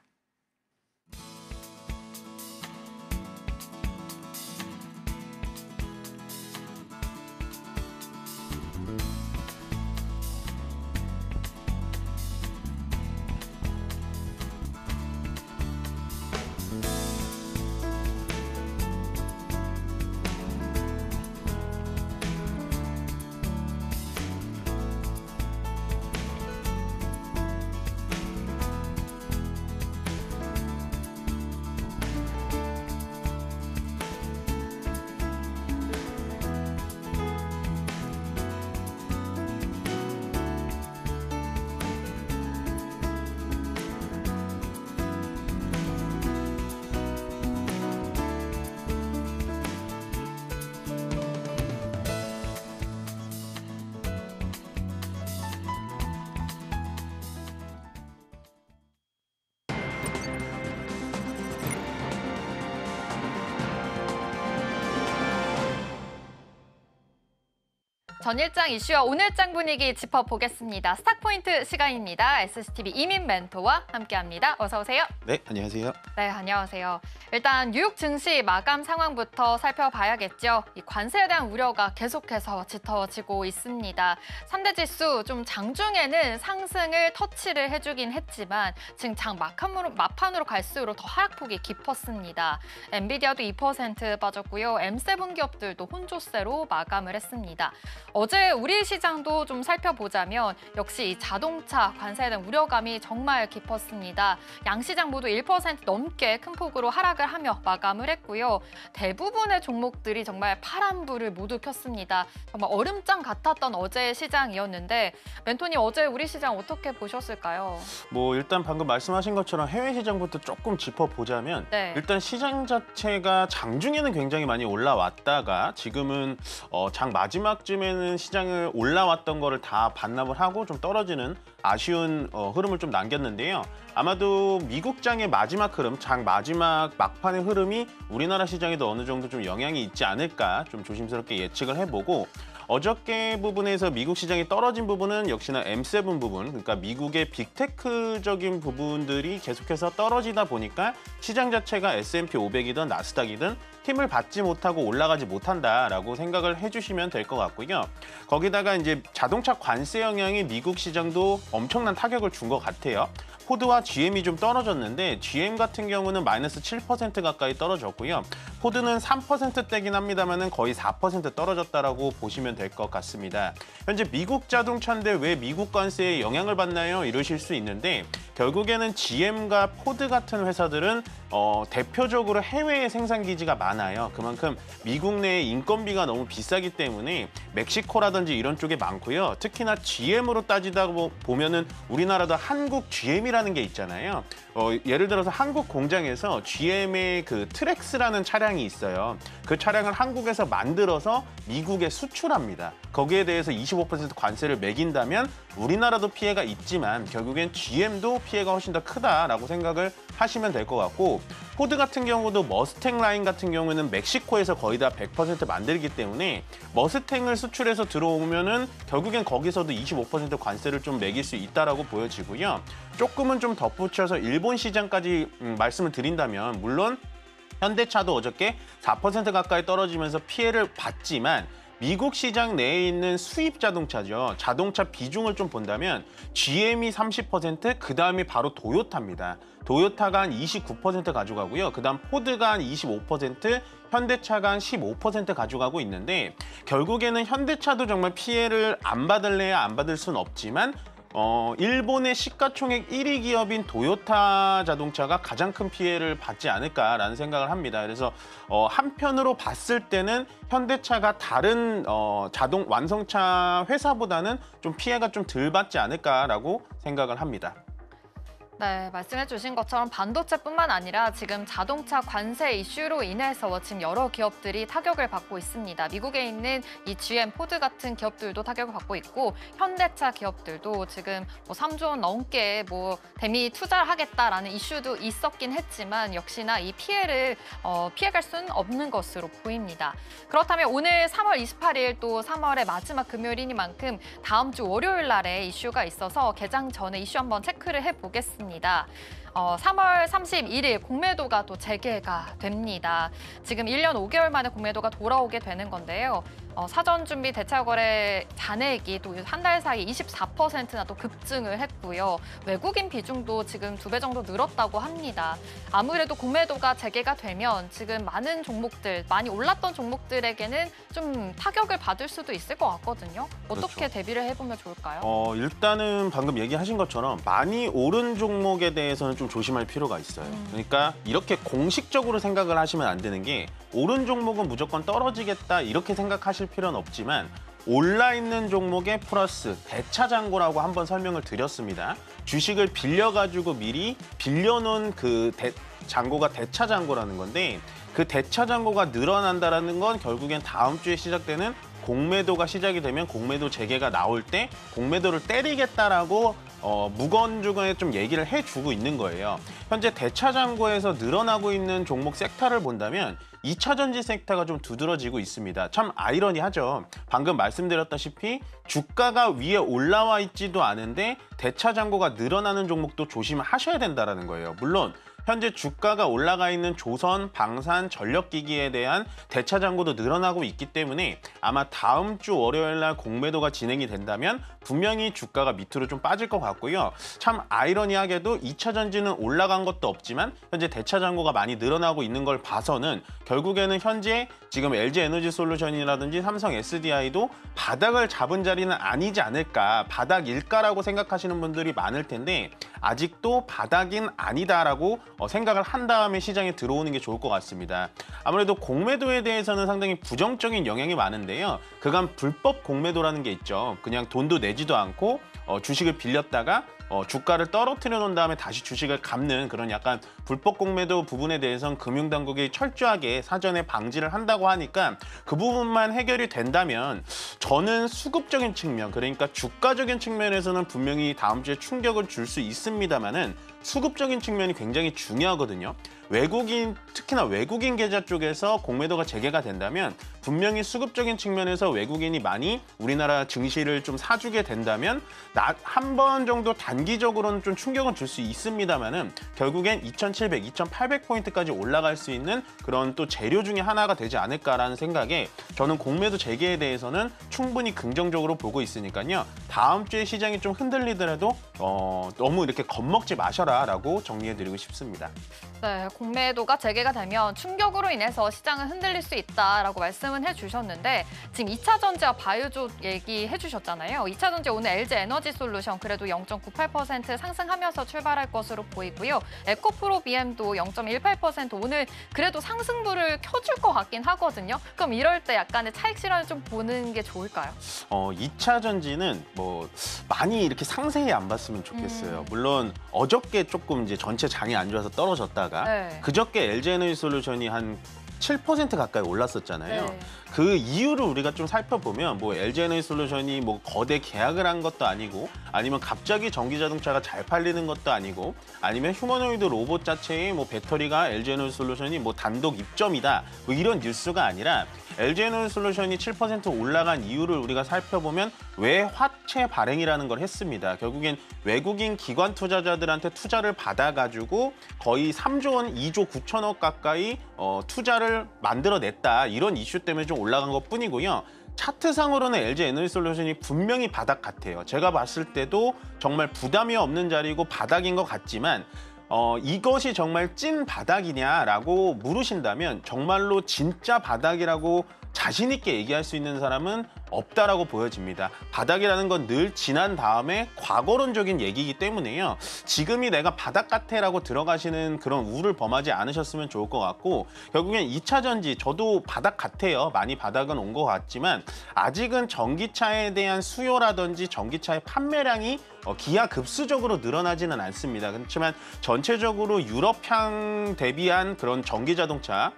전일장 이슈와 오늘장 분위기 짚어보겠습니다. 스탁포인트 시간입니다. SCTV 이민 멘토와 함께합니다. 어서 오세요. 네, 안녕하세요. 네, 안녕하세요. 일단 뉴욕 증시 마감 상황부터 살펴봐야겠죠. 이 관세에 대한 우려가 계속해서 짙어지고 있습니다. 3대 지수 좀 장중에는 상승을 터치를 해주긴 했지만 지금 장 막판으로 갈수록 더 하락폭이 깊었습니다. 엔비디아도 2% 빠졌고요. M7 기업들도 혼조세로 마감을 했습니다. 어제 우리 시장도 좀 살펴보자면 역시 이 자동차 관세에 대한 우려감이 정말 깊었습니다. 양시장 모두 1% 넘게 큰 폭으로 하락을 하며 마감을 했고요. 대부분의 종목들이 정말 파란불을 모두 켰습니다. 정말 얼음장 같았던 어제의 시장이었는데 멘토님 어제 우리 시장 어떻게 보셨을까요? 뭐 일단 방금 말씀하신 것처럼 해외 시장부터 조금 짚어보자면 네. 일단 시장 자체가 장중에는 굉장히 많이 올라왔다가 지금은 장 마지막쯤에는 시장을 올라왔던 거를 다 반납을 하고 좀 떨어지는 아쉬운 흐름을 좀 남겼는데요. 아마도 미국장의 마지막 흐름, 장 마지막 막판의 흐름이 우리나라 시장에도 어느 정도 좀 영향이 있지 않을까 좀 조심스럽게 예측을 해보고 어저께 부분에서 미국 시장이 떨어진 부분은 역시나 M7 부분, 그러니까 미국의 빅테크적인 부분들이 계속해서 떨어지다 보니까 시장 자체가 S&P 500이든 나스닥이든 힘을 받지 못하고 올라가지 못한다라고 생각을 해주시면 될 것 같고요. 거기다가 이제 자동차 관세 영향이 미국 시장도 엄청난 타격을 준 것 같아요. 포드와 GM이 좀 떨어졌는데 GM 같은 경우는 마이너스 7% 가까이 떨어졌고요. 포드는 3%대긴 합니다만 거의 4% 떨어졌다라고 보시면 될 것 같습니다. 현재 미국 자동차인데 왜 미국 관세에 영향을 받나요? 이러실 수 있는데 결국에는 GM과 포드 같은 회사들은 대표적으로 해외에 생산 기지가 많아요. 그만큼 미국 내에 인건비가 너무 비싸기 때문에 멕시코라든지 이런 쪽에 많고요. 특히나 GM으로 따지다 보면은 우리나라도 한국 GM이라는 게 있잖아요. 예를 들어서 한국 공장에서 GM의 그 트렉스라는 차량이 있어요. 그 차량을 한국에서 만들어서 미국에 수출합니다. 거기에 대해서 25% 관세를 매긴다면 우리나라도 피해가 있지만 결국엔 GM도 피해가 훨씬 더 크다라고 생각을 하시면 될 것 같고 포드 같은 경우도 머스탱 라인 같은 경우는 멕시코에서 거의 다 100% 만들기 때문에 머스탱을 수출해서 들어오면은 결국엔 거기서도 25% 관세를 좀 매길 수 있다라고 보여지고요. 조금은 좀 덧붙여서 일본 시장까지 말씀을 드린다면 물론 현대차도 어저께 4% 가까이 떨어지면서 피해를 봤지만 미국 시장 내에 있는 수입 자동차죠. 자동차 비중을 좀 본다면 GM이 30%, 그 다음이 바로 도요타입니다. 도요타가 한 29% 가져가고요. 그 다음 포드가 한 25%, 현대차가 한 15% 가져가고 있는데 결국에는 현대차도 정말 피해를 안 받을래야 안 받을 수는 없지만 일본의 시가총액 1위 기업인 도요타 자동차가 가장 큰 피해를 받지 않을까라는 생각을 합니다. 그래서 한편으로 봤을 때는 현대차가 다른 자동 완성차 회사보다는 좀 피해가 좀 덜 받지 않을까라고 생각을 합니다. 네, 말씀해 주신 것처럼 반도체뿐만 아니라 지금 자동차 관세 이슈로 인해서 지금 여러 기업들이 타격을 받고 있습니다. 미국에 있는 이 GM, 포드 같은 기업들도 타격을 받고 있고 현대차 기업들도 지금 3조 원 넘게 대미 투자를 하겠다라는 이슈도 있었긴 했지만 역시나 이 피해를 피해갈 수는 없는 것으로 보입니다. 그렇다면 오늘 3월 28일 또 3월의 마지막 금요일이니만큼 다음 주 월요일 날에 이슈가 있어서 개장 전에 이슈 한번 체크를 해보겠습니다. 3월 31일 공매도가 또 재개가 됩니다. 지금 1년 5개월 만에 공매도가 돌아오게 되는 건데요. 사전 준비 대차 거래 잔액이 또 한 달 사이 24%나 또 급증을 했고요. 외국인 비중도 지금 2배 정도 늘었다고 합니다. 아무래도 공매도가 재개가 되면 지금 많은 종목들, 많이 올랐던 종목들에게는 좀 타격을 받을 수도 있을 것 같거든요. 어떻게 그렇죠. 대비를 해보면 좋을까요? 일단은 방금 얘기하신 것처럼 많이 오른 종목에 대해서는 좀 조심할 필요가 있어요. 그러니까 이렇게 공식적으로 생각을 하시면 안 되는 게 오른 종목은 무조건 떨어지겠다 이렇게 생각하실 필요는 없지만 올라 있는 종목에 플러스 대차 잔고라고 한번 설명을 드렸습니다. 주식을 빌려가지고 미리 빌려놓은 그 잔고가 대차 잔고라는 건데 그 대차 잔고가 늘어난다는 건 결국엔 다음 주에 시작되는 공매도가 시작이 되면 공매도 재개가 나올 때 공매도를 때리겠다라고 무거운 중에 좀 얘기를 해주고 있는 거예요. 현재 대차장고에서 늘어나고 있는 종목 섹터를 본다면 2차 전지 섹터가 좀 두드러지고 있습니다. 참 아이러니하죠. 방금 말씀드렸다시피 주가가 위에 올라와 있지도 않은데 대차장고가 늘어나는 종목도 조심하셔야 된다는 거예요. 물론 현재 주가가 올라가 있는 조선, 방산, 전력기기에 대한 대차장고도 늘어나고 있기 때문에 아마 다음 주 월요일 날 공매도가 진행이 된다면 분명히 주가가 밑으로 좀 빠질 것 같고요. 참 아이러니하게도 2차 전지는 올라간 것도 없지만 현재 대차장고가 많이 늘어나고 있는 걸 봐서는 결국에는 현재 지금 LG에너지솔루션이라든지 삼성 SDI도 바닥을 잡은 자리는 아니지 않을까, 바닥일까라고 생각하시는 분들이 많을 텐데 아직도 바닥인 아니다라고 생각을 한 다음에 시장에 들어오는 게 좋을 것 같습니다. 아무래도 공매도에 대해서는 상당히 부정적인 영향이 많은데요. 그간 불법 공매도라는 게 있죠. 그냥 돈도 내지도 않고 주식을 빌렸다가 주가를 떨어뜨려 놓은 다음에 다시 주식을 갚는 그런 약간 불법 공매도 부분에 대해서는 금융당국이 철저하게 사전에 방지를 한다고 하니까 그 부분만 해결이 된다면 저는 수급적인 측면, 그러니까 주가적인 측면에서는 분명히 다음 주에 충격을 줄 수 있습니다만은 수급적인 측면이 굉장히 중요하거든요. 외국인, 특히나 외국인 계좌 쪽에서 공매도가 재개가 된다면 분명히 수급적인 측면에서 외국인이 많이 우리나라 증시를 좀 사주게 된다면 한 번 정도 단기적으로는 좀 충격은 줄 수 있습니다만은 결국엔 2,700, 2,800포인트까지 올라갈 수 있는 그런 또 재료 중에 하나가 되지 않을까라는 생각에 저는 공매도 재개에 대해서는 충분히 긍정적으로 보고 있으니까요. 다음 주에 시장이 좀 흔들리더라도 너무 이렇게 겁먹지 마셔라라고 정리해드리고 싶습니다. 네, 공매도가 재개가 되면 충격으로 인해서 시장은 흔들릴 수 있다라고 말씀은 해주셨는데 지금 2차 전지와 바이오족 얘기해 주셨잖아요. 2차 전지 오늘 LG에너지솔루션 그래도 0.98% 상승하면서 출발할 것으로 보이고요. 에코프로비엠도 0.18% 오늘 그래도 상승부를 켜줄 것 같긴 하거든요. 그럼 이럴 때 약간의 차익 실현을 좀 보는 게 좋을까요? 2차 전지는 뭐 많이 이렇게 상세히 안 봤으면 좋겠어요. 물론 어저께 조금 이제 전체 장이 안 좋아서 떨어졌다가 네. 그저께 LG에너지솔루션이 한 7% 가까이 올랐었잖아요. 네. 그 이유를 우리가 좀 살펴보면 뭐 LG에너지솔루션이 뭐 거대 계약을 한 것도 아니고 아니면 갑자기 전기자동차가 잘 팔리는 것도 아니고 아니면 휴머노이드 로봇 자체의 뭐 배터리가 LG에너지솔루션이 뭐 단독 입점이다 뭐 이런 뉴스가 아니라 LG에너지솔루션이 7% 올라간 이유를 우리가 살펴보면 외화채 발행이라는 걸 했습니다. 결국엔 외국인 기관 투자자들한테 투자를 받아가지고 거의 3조 원, 2조 9천억 가까이 투자를 만들어냈다. 이런 이슈 때문에 좀 올라간 것 뿐이고요. 차트상으로는 LG에너지솔루션이 분명히 바닥 같아요. 제가 봤을 때도 정말 부담이 없는 자리고 바닥인 것 같지만 이것이 정말 찐 바닥이냐라고 물으신다면 정말로 진짜 바닥이라고 자신 있게 얘기할 수 있는 사람은 없다라고 보여집니다. 바닥이라는 건 늘 지난 다음에 과거론적인 얘기이기 때문에요. 지금이 내가 바닥 같아라고 들어가시는 그런 우를 범하지 않으셨으면 좋을 것 같고 결국엔 2차 전지 저도 바닥 같아요. 많이 바닥은 온 것 같지만 아직은 전기차에 대한 수요라든지 전기차의 판매량이 기하급수적으로 늘어나지는 않습니다. 그렇지만 전체적으로 유럽향 대비한 그런 전기자동차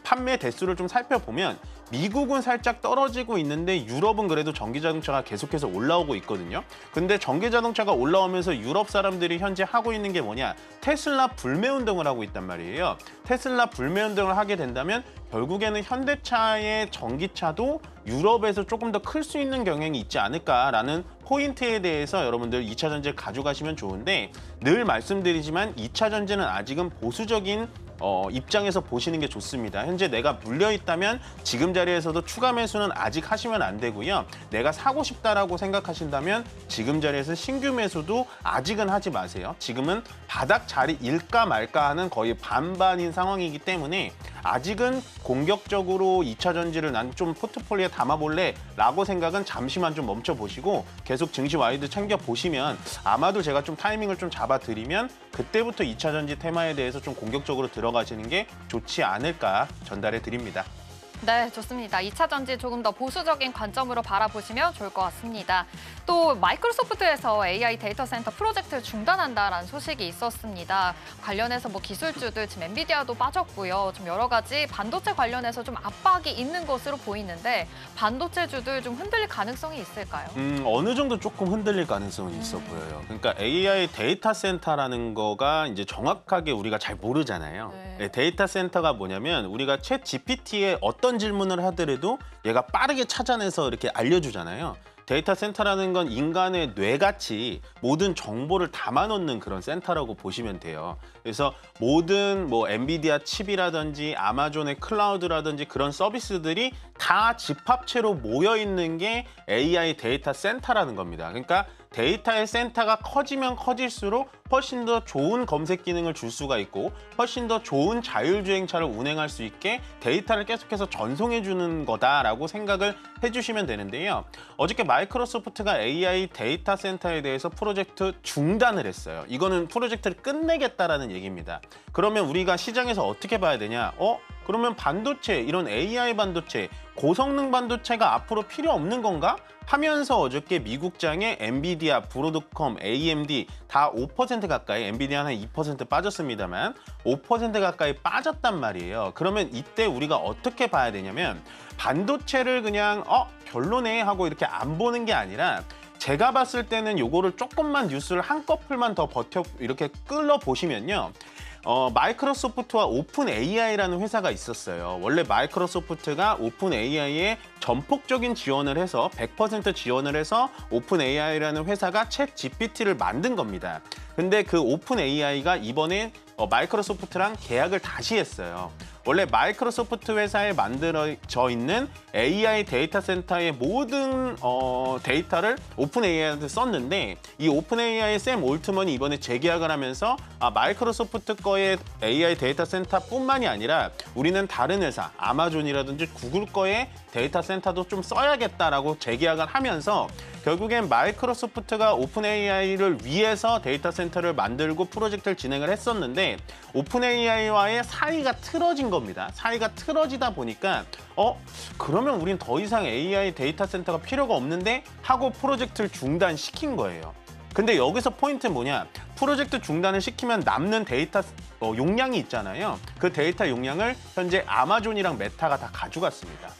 판매 대수를 좀 살펴보면 미국은 살짝 떨어지고 있는데 유럽은 그래도 전기자동차가 계속해서 올라오고 있거든요. 근데 전기자동차가 올라오면서 유럽 사람들이 현재 하고 있는 게 뭐냐? 테슬라 불매운동을 하고 있단 말이에요. 테슬라 불매운동을 하게 된다면 결국에는 현대차의 전기차도 유럽에서 조금 더 클 수 있는 경향이 있지 않을까라는 포인트에 대해서 여러분들 2차 전지를 가져가시면 좋은데 늘 말씀드리지만 2차 전지는 아직은 보수적인 입장에서 보시는 게 좋습니다. 현재 내가 물려있다면 지금 자리에서도 추가 매수는 아직 하시면 안 되고요. 내가 사고 싶다라고 생각하신다면 지금 자리에서 신규 매수도 아직은 하지 마세요. 지금은 바닥 자리일까 말까 하는 거의 반반인 상황이기 때문에 아직은 공격적으로 2차 전지를 난 좀 포트폴리오에 담아볼래 라고 생각은 잠시만 좀 멈춰보시고 계속 증시 와이드 챙겨보시면 아마도 제가 좀 타이밍을 좀 잡아드리면 그때부터 2차 전지 테마에 대해서 좀 공격적으로 들어가시는 게 좋지 않을까 전달해 드립니다. 네, 좋습니다. 2차 전지 조금 더 보수적인 관점으로 바라보시면 좋을 것 같습니다. 또 마이크로소프트에서 AI 데이터 센터 프로젝트를 중단한다라는 소식이 있었습니다. 관련해서 뭐 기술주들 지금 엔비디아도 빠졌고요. 좀 여러 가지 반도체 관련해서 좀 압박이 있는 것으로 보이는데 반도체주들 좀 흔들릴 가능성이 있을까요? 어느 정도 조금 흔들릴 가능성은 있어 보여요. 그러니까 AI 데이터 센터라는 거가 이제 정확하게 우리가 잘 모르잖아요. 네. 데이터 센터가 뭐냐면 우리가 챗 GPT에 어떤 질문을 하더라도 얘가 빠르게 찾아내서 이렇게 알려주잖아요. 데이터 센터라는 건 인간의 뇌같이 모든 정보를 담아놓는 그런 센터라고 보시면 돼요. 그래서 모든 뭐 엔비디아 칩이라든지 아마존의 클라우드라든지 그런 서비스들이 다 집합체로 모여 있는 게 AI 데이터 센터라는 겁니다. 그러니까 데이터의 센터가 커지면 커질수록 훨씬 더 좋은 검색 기능을 줄 수가 있고 훨씬 더 좋은 자율주행차를 운행할 수 있게 데이터를 계속해서 전송해 주는 거다라고 생각을 해주시면 되는데요. 어저께 마이크로소프트가 AI 데이터 센터에 대해서 프로젝트 중단을 했어요. 이거는 프로젝트를 끝내겠다라는 얘기입니다. 그러면 우리가 시장에서 어떻게 봐야 되냐? 그러면 반도체, 이런 AI 반도체, 고성능 반도체가 앞으로 필요 없는 건가? 하면서 어저께 미국장에 엔비디아, 브로드컴, AMD 다 5% 가까이, 엔비디아는 2% 빠졌습니다만 5% 가까이 빠졌단 말이에요. 그러면 이때 우리가 어떻게 봐야 되냐면 반도체를 그냥 별로네 하고 이렇게 안 보는 게 아니라 제가 봤을 때는 요거를 조금만 뉴스를 한꺼풀만 더 이렇게 끌어 보시면요. 마이크로소프트와 오픈 AI라는 회사가 있었어요. 원래 마이크로소프트가 오픈 AI에 전폭적인 지원을 해서 100% 지원을 해서 오픈 AI라는 회사가 챗 GPT를 만든 겁니다. 근데 그 오픈 AI가 이번에 마이크로소프트랑 계약을 다시 했어요. 원래 마이크로소프트 회사에 만들어져 있는 AI 데이터 센터의 모든 데이터를 오픈 AI한테 썼는데 이 오픈 AI의 샘 올트먼이 이번에 재계약을 하면서 마이크로소프트 거의 AI 데이터 센터뿐만이 아니라 우리는 다른 회사, 아마존이라든지 구글 거의 데이터 센터도 좀 써야겠다라고 재계약을 하면서 결국엔 마이크로소프트가 오픈 AI를 위해서 데이터 센터를 만들고 프로젝트를 진행을 했었는데 오픈 AI와의 사이가 틀어진 겁니다. 사이가 틀어지다 보니까 그러면 우린 더 이상 AI 데이터 센터가 필요가 없는데 하고 프로젝트를 중단시킨 거예요. 근데 여기서 포인트는 뭐냐? 프로젝트 중단을 시키면 남는 데이터 용량이 있잖아요. 그 데이터 용량을 현재 아마존이랑 메타가 다 가져갔습니다.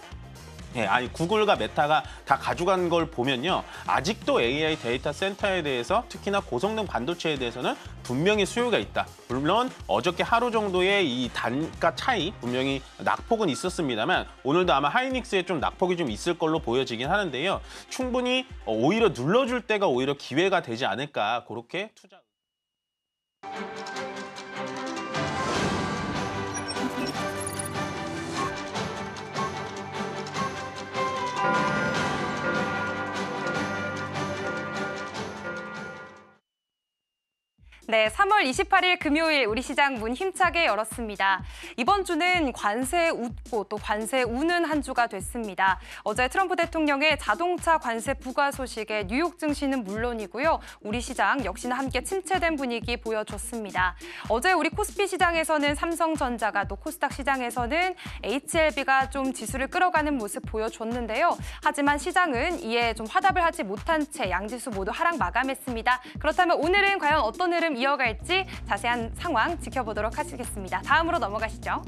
구글과 메타가 다 가져간 걸 보면요. 아직도 AI 데이터 센터에 대해서 특히나 고성능 반도체에 대해서는 분명히 수요가 있다. 물론 어저께 하루 정도의 이 단가 차이 분명히 낙폭은 있었습니다만 오늘도 아마 하이닉스에 좀 낙폭이 좀 있을 걸로 보여지긴 하는데요. 충분히 오히려 눌러줄 때가 오히려 기회가 되지 않을까 그렇게 투자. 네, 3월 28일 금요일 우리 시장 문 힘차게 열었습니다. 이번 주는 관세 웃고 또 관세 우는 한 주가 됐습니다. 어제 트럼프 대통령의 자동차 관세 부과 소식에 뉴욕 증시는 물론이고요. 우리 시장 역시나 함께 침체된 분위기 보여줬습니다. 어제 우리 코스피 시장에서는 삼성전자가 또 코스닥 시장에서는 HLB가 좀 지수를 끌어가는 모습 보여줬는데요. 하지만 시장은 이에 좀 화답을 하지 못한 채 양지수 모두 하락 마감했습니다. 그렇다면 오늘은 과연 어떤 흐름 이어갈지 자세한 상황 지켜보도록 하시겠습니다. 다음으로 넘어가시죠.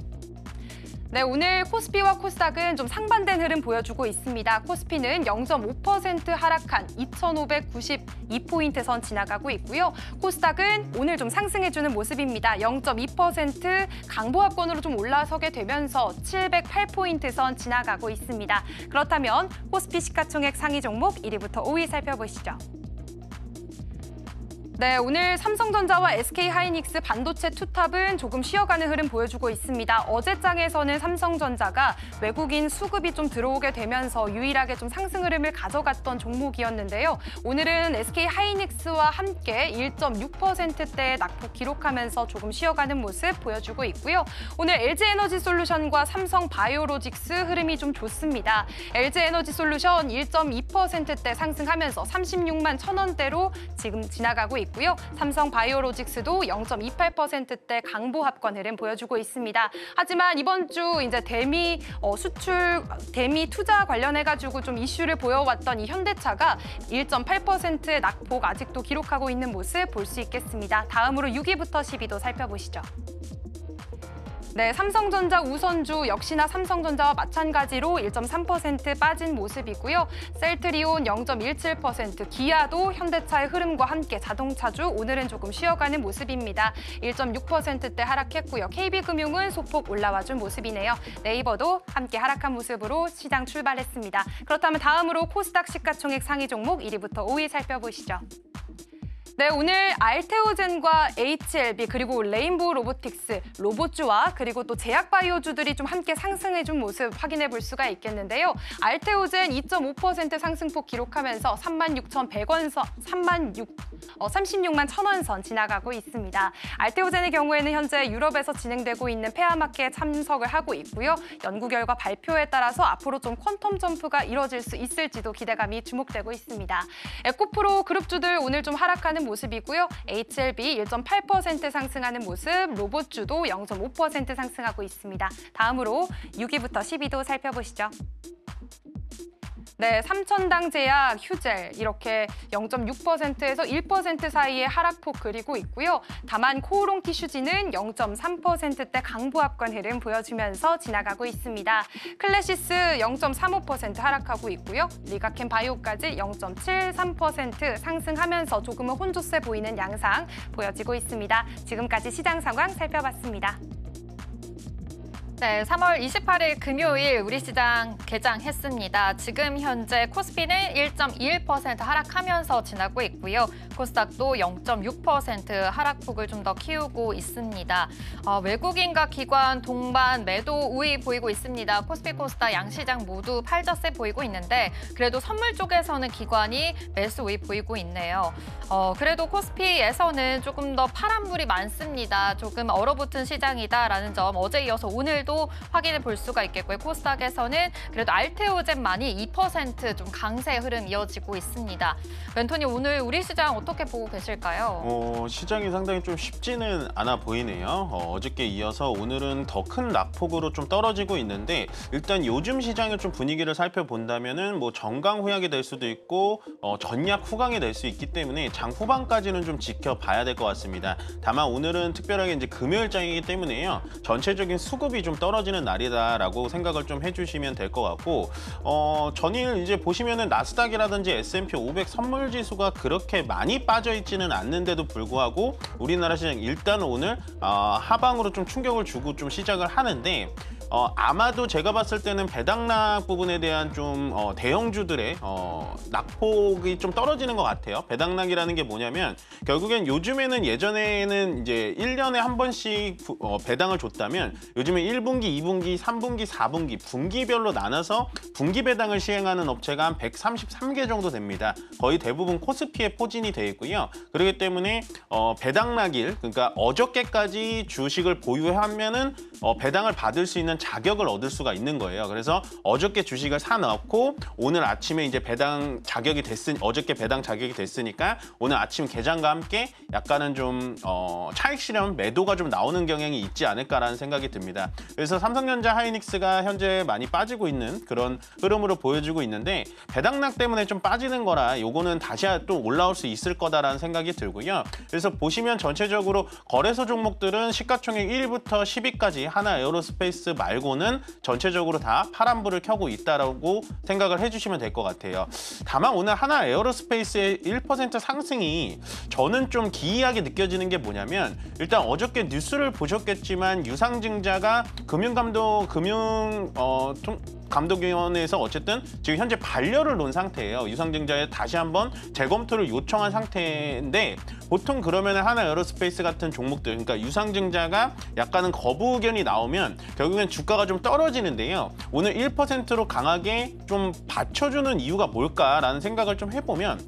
네, 오늘 코스피와 코스닥은 좀 상반된 흐름 보여주고 있습니다. 코스피는 0.5% 하락한 2,592포인트 선 지나가고 있고요. 코스닥은 오늘 좀 상승해주는 모습입니다. 0.2% 강보합권으로 좀 올라서게 되면서 708포인트 선 지나가고 있습니다. 그렇다면 코스피 시가총액 상위 종목 1위부터 5위 살펴보시죠. 네, 오늘 삼성전자와 SK하이닉스 반도체 투탑은 조금 쉬어가는 흐름 보여주고 있습니다. 어제장에서는 삼성전자가 외국인 수급이 좀 들어오게 되면서 유일하게 좀 상승 흐름을 가져갔던 종목이었는데요. 오늘은 SK하이닉스와 함께 1.6%대의 낙폭 기록하면서 조금 쉬어가는 모습 보여주고 있고요. 오늘 LG에너지솔루션과 삼성바이오로직스 흐름이 좀 좋습니다. LG에너지솔루션 1.2%대 상승하면서 36만 1,000원대로 지금 지나가고 있고 있고요. 삼성 바이오로직스도 0.28%대 강보합권 흐름 보여주고 있습니다. 하지만 이번 주 이제 대미 대미 투자 관련해가지고 좀 이슈를 보여왔던 이 현대차가 1.8%의 낙폭 아직도 기록하고 있는 모습 볼 수 있겠습니다. 다음으로 6위부터 10위도 살펴보시죠. 네, 삼성전자 우선주 역시나 삼성전자와 마찬가지로 1.3% 빠진 모습이고요. 셀트리온 0.17%, 기아도 현대차의 흐름과 함께 자동차주 오늘은 조금 쉬어가는 모습입니다. 1.6%대 하락했고요. KB금융은 소폭 올라와준 모습이네요. 네이버도 함께 하락한 모습으로 시장 출발했습니다. 그렇다면 다음으로 코스닥 시가총액 상위 종목 1위부터 5위 살펴보시죠. 네, 오늘 알테오젠과 HLB 그리고 레인보우 로보틱스, 로봇주와 그리고 또 제약바이오주들이 좀 함께 상승해준 모습 확인해 볼 수가 있겠는데요. 알테오젠 2.5% 상승폭 기록하면서 36,100원 선, 36만 1,000원 선 지나가고 있습니다. 알테오젠의 경우에는 현재 유럽에서 진행되고 있는 폐암학회에 참석을 하고 있고요. 연구 결과 발표에 따라서 앞으로 좀 퀀텀 점프가 이뤄질 수 있을지도 기대감이 주목되고 있습니다. 에코프로 그룹주들 오늘 좀 하락하는 모습이고요. HLB 1.8% 상승하는 모습, 로봇주도 0.5% 상승하고 있습니다. 다음으로 6위부터 10위도 살펴보시죠. 네, 삼천당제약, 휴젤 이렇게 0.6%에서 1% 사이의 하락폭 그리고 있고요. 다만 코오롱 티슈지는 0.3%대 강보합권 흐름 보여주면서 지나가고 있습니다. 클래시스 0.35% 하락하고 있고요. 리가켄 바이오까지 0.73% 상승하면서 조금은 혼조세 보이는 양상 보여지고 있습니다. 지금까지 시장 상황 살펴봤습니다. 네, 3월 28일 금요일 우리 시장 개장했습니다. 지금 현재 코스피는 1.21% 하락하면서 지나고 있고요. 코스닥도 0.6% 하락폭을 좀 더 키우고 있습니다. 외국인과 기관 동반 매도 우위 보이고 있습니다. 코스피, 코스닥 양시장 모두 팔자세 보이고 있는데 그래도 선물 쪽에서는 기관이 매수 우위 보이고 있네요. 그래도 코스피에서는 조금 더 파란불이 많습니다. 조금 얼어붙은 시장이다라는 점 어제 이어서 오늘도 확인해 볼 수가 있겠고요. 코스닥에서는 그래도 알테오젠만이 2% 좀 강세 흐름 이어지고 있습니다. 멘토님, 오늘 우리 시장 어떻게 보고 계실까요? 시장이 상당히 좀 쉽지는 않아 보이네요. 어저께 이어서 오늘은 더 큰 낙폭으로 좀 떨어지고 있는데 일단 요즘 시장의 좀 분위기를 살펴본다면은 뭐 정강 후약이 될 수도 있고 전약 후강이 될 수 있기 때문에 장 후반까지는 좀 지켜봐야 될 것 같습니다. 다만 오늘은 특별하게 이제 금요일장이기 때문에요. 전체적인 수급이 좀 떨어지는 날이다라고 생각을 좀 해주시면 될 것 같고 전일 이제 보시면은 나스닥이라든지 S&P 500 선물 지수가 그렇게 많이 빠져 있지는 않는데도 불구하고 우리나라 시장 일단 오늘 하방으로 좀 충격을 주고 좀 시작을 하는데 아마도 제가 봤을 때는 배당락 부분에 대한 좀 대형주들의 낙폭이 좀 떨어지는 것 같아요. 배당락이라는 게 뭐냐면 결국엔 요즘에는 예전에는 이제 1년에 한 번씩 배당을 줬다면 요즘에 1분기, 2분기, 3분기, 4분기 분기별로 나눠서 분기 배당을 시행하는 업체가 한 133개 정도 됩니다. 거의 대부분 코스피에 포진이 돼 있고요. 그렇기 때문에 배당락일, 그러니까 어저께까지 주식을 보유하면은 배당을 받을 수 있는 자격을 얻을 수가 있는 거예요. 그래서 어저께 주식을 사놓고 오늘 아침에 이제 배당 자격이 어저께 배당 자격이 됐으니까 오늘 아침 개장과 함께 약간은 좀 차익 실현 매도가 좀 나오는 경향이 있지 않을까라는 생각이 듭니다. 그래서 삼성전자, 하이닉스가 현재 많이 빠지고 있는 그런 흐름으로 보여주고 있는데 배당락 때문에 좀 빠지는 거라 요거는 다시 또 올라올 수 있을 거다라는 생각이 들고요. 그래서 보시면 전체적으로 거래소 종목들은 시가총액 1위부터 10위까지 하나 에어로스페이스 말고는 전체적으로 다 파란불을 켜고 있다라고 생각을 해주시면 될 것 같아요. 다만 오늘 하나 에어로스페이스의 1% 상승이 저는 좀 기이하게 느껴지는 게 뭐냐면 일단 어저께 뉴스를 보셨겠지만 유상증자가 감독위원회에서 어쨌든 지금 현재 반려를 놓은 상태예요. 유상증자에 다시 한번 재검토를 요청한 상태인데 보통 그러면 하나 에어로스페이스 같은 종목들, 그러니까 유상증자가 약간은 거부 의견이 나오면 결국엔 주가가 좀 떨어지는데요. 오늘 1%로 강하게 좀 받쳐주는 이유가 뭘까라는 생각을 좀 해보면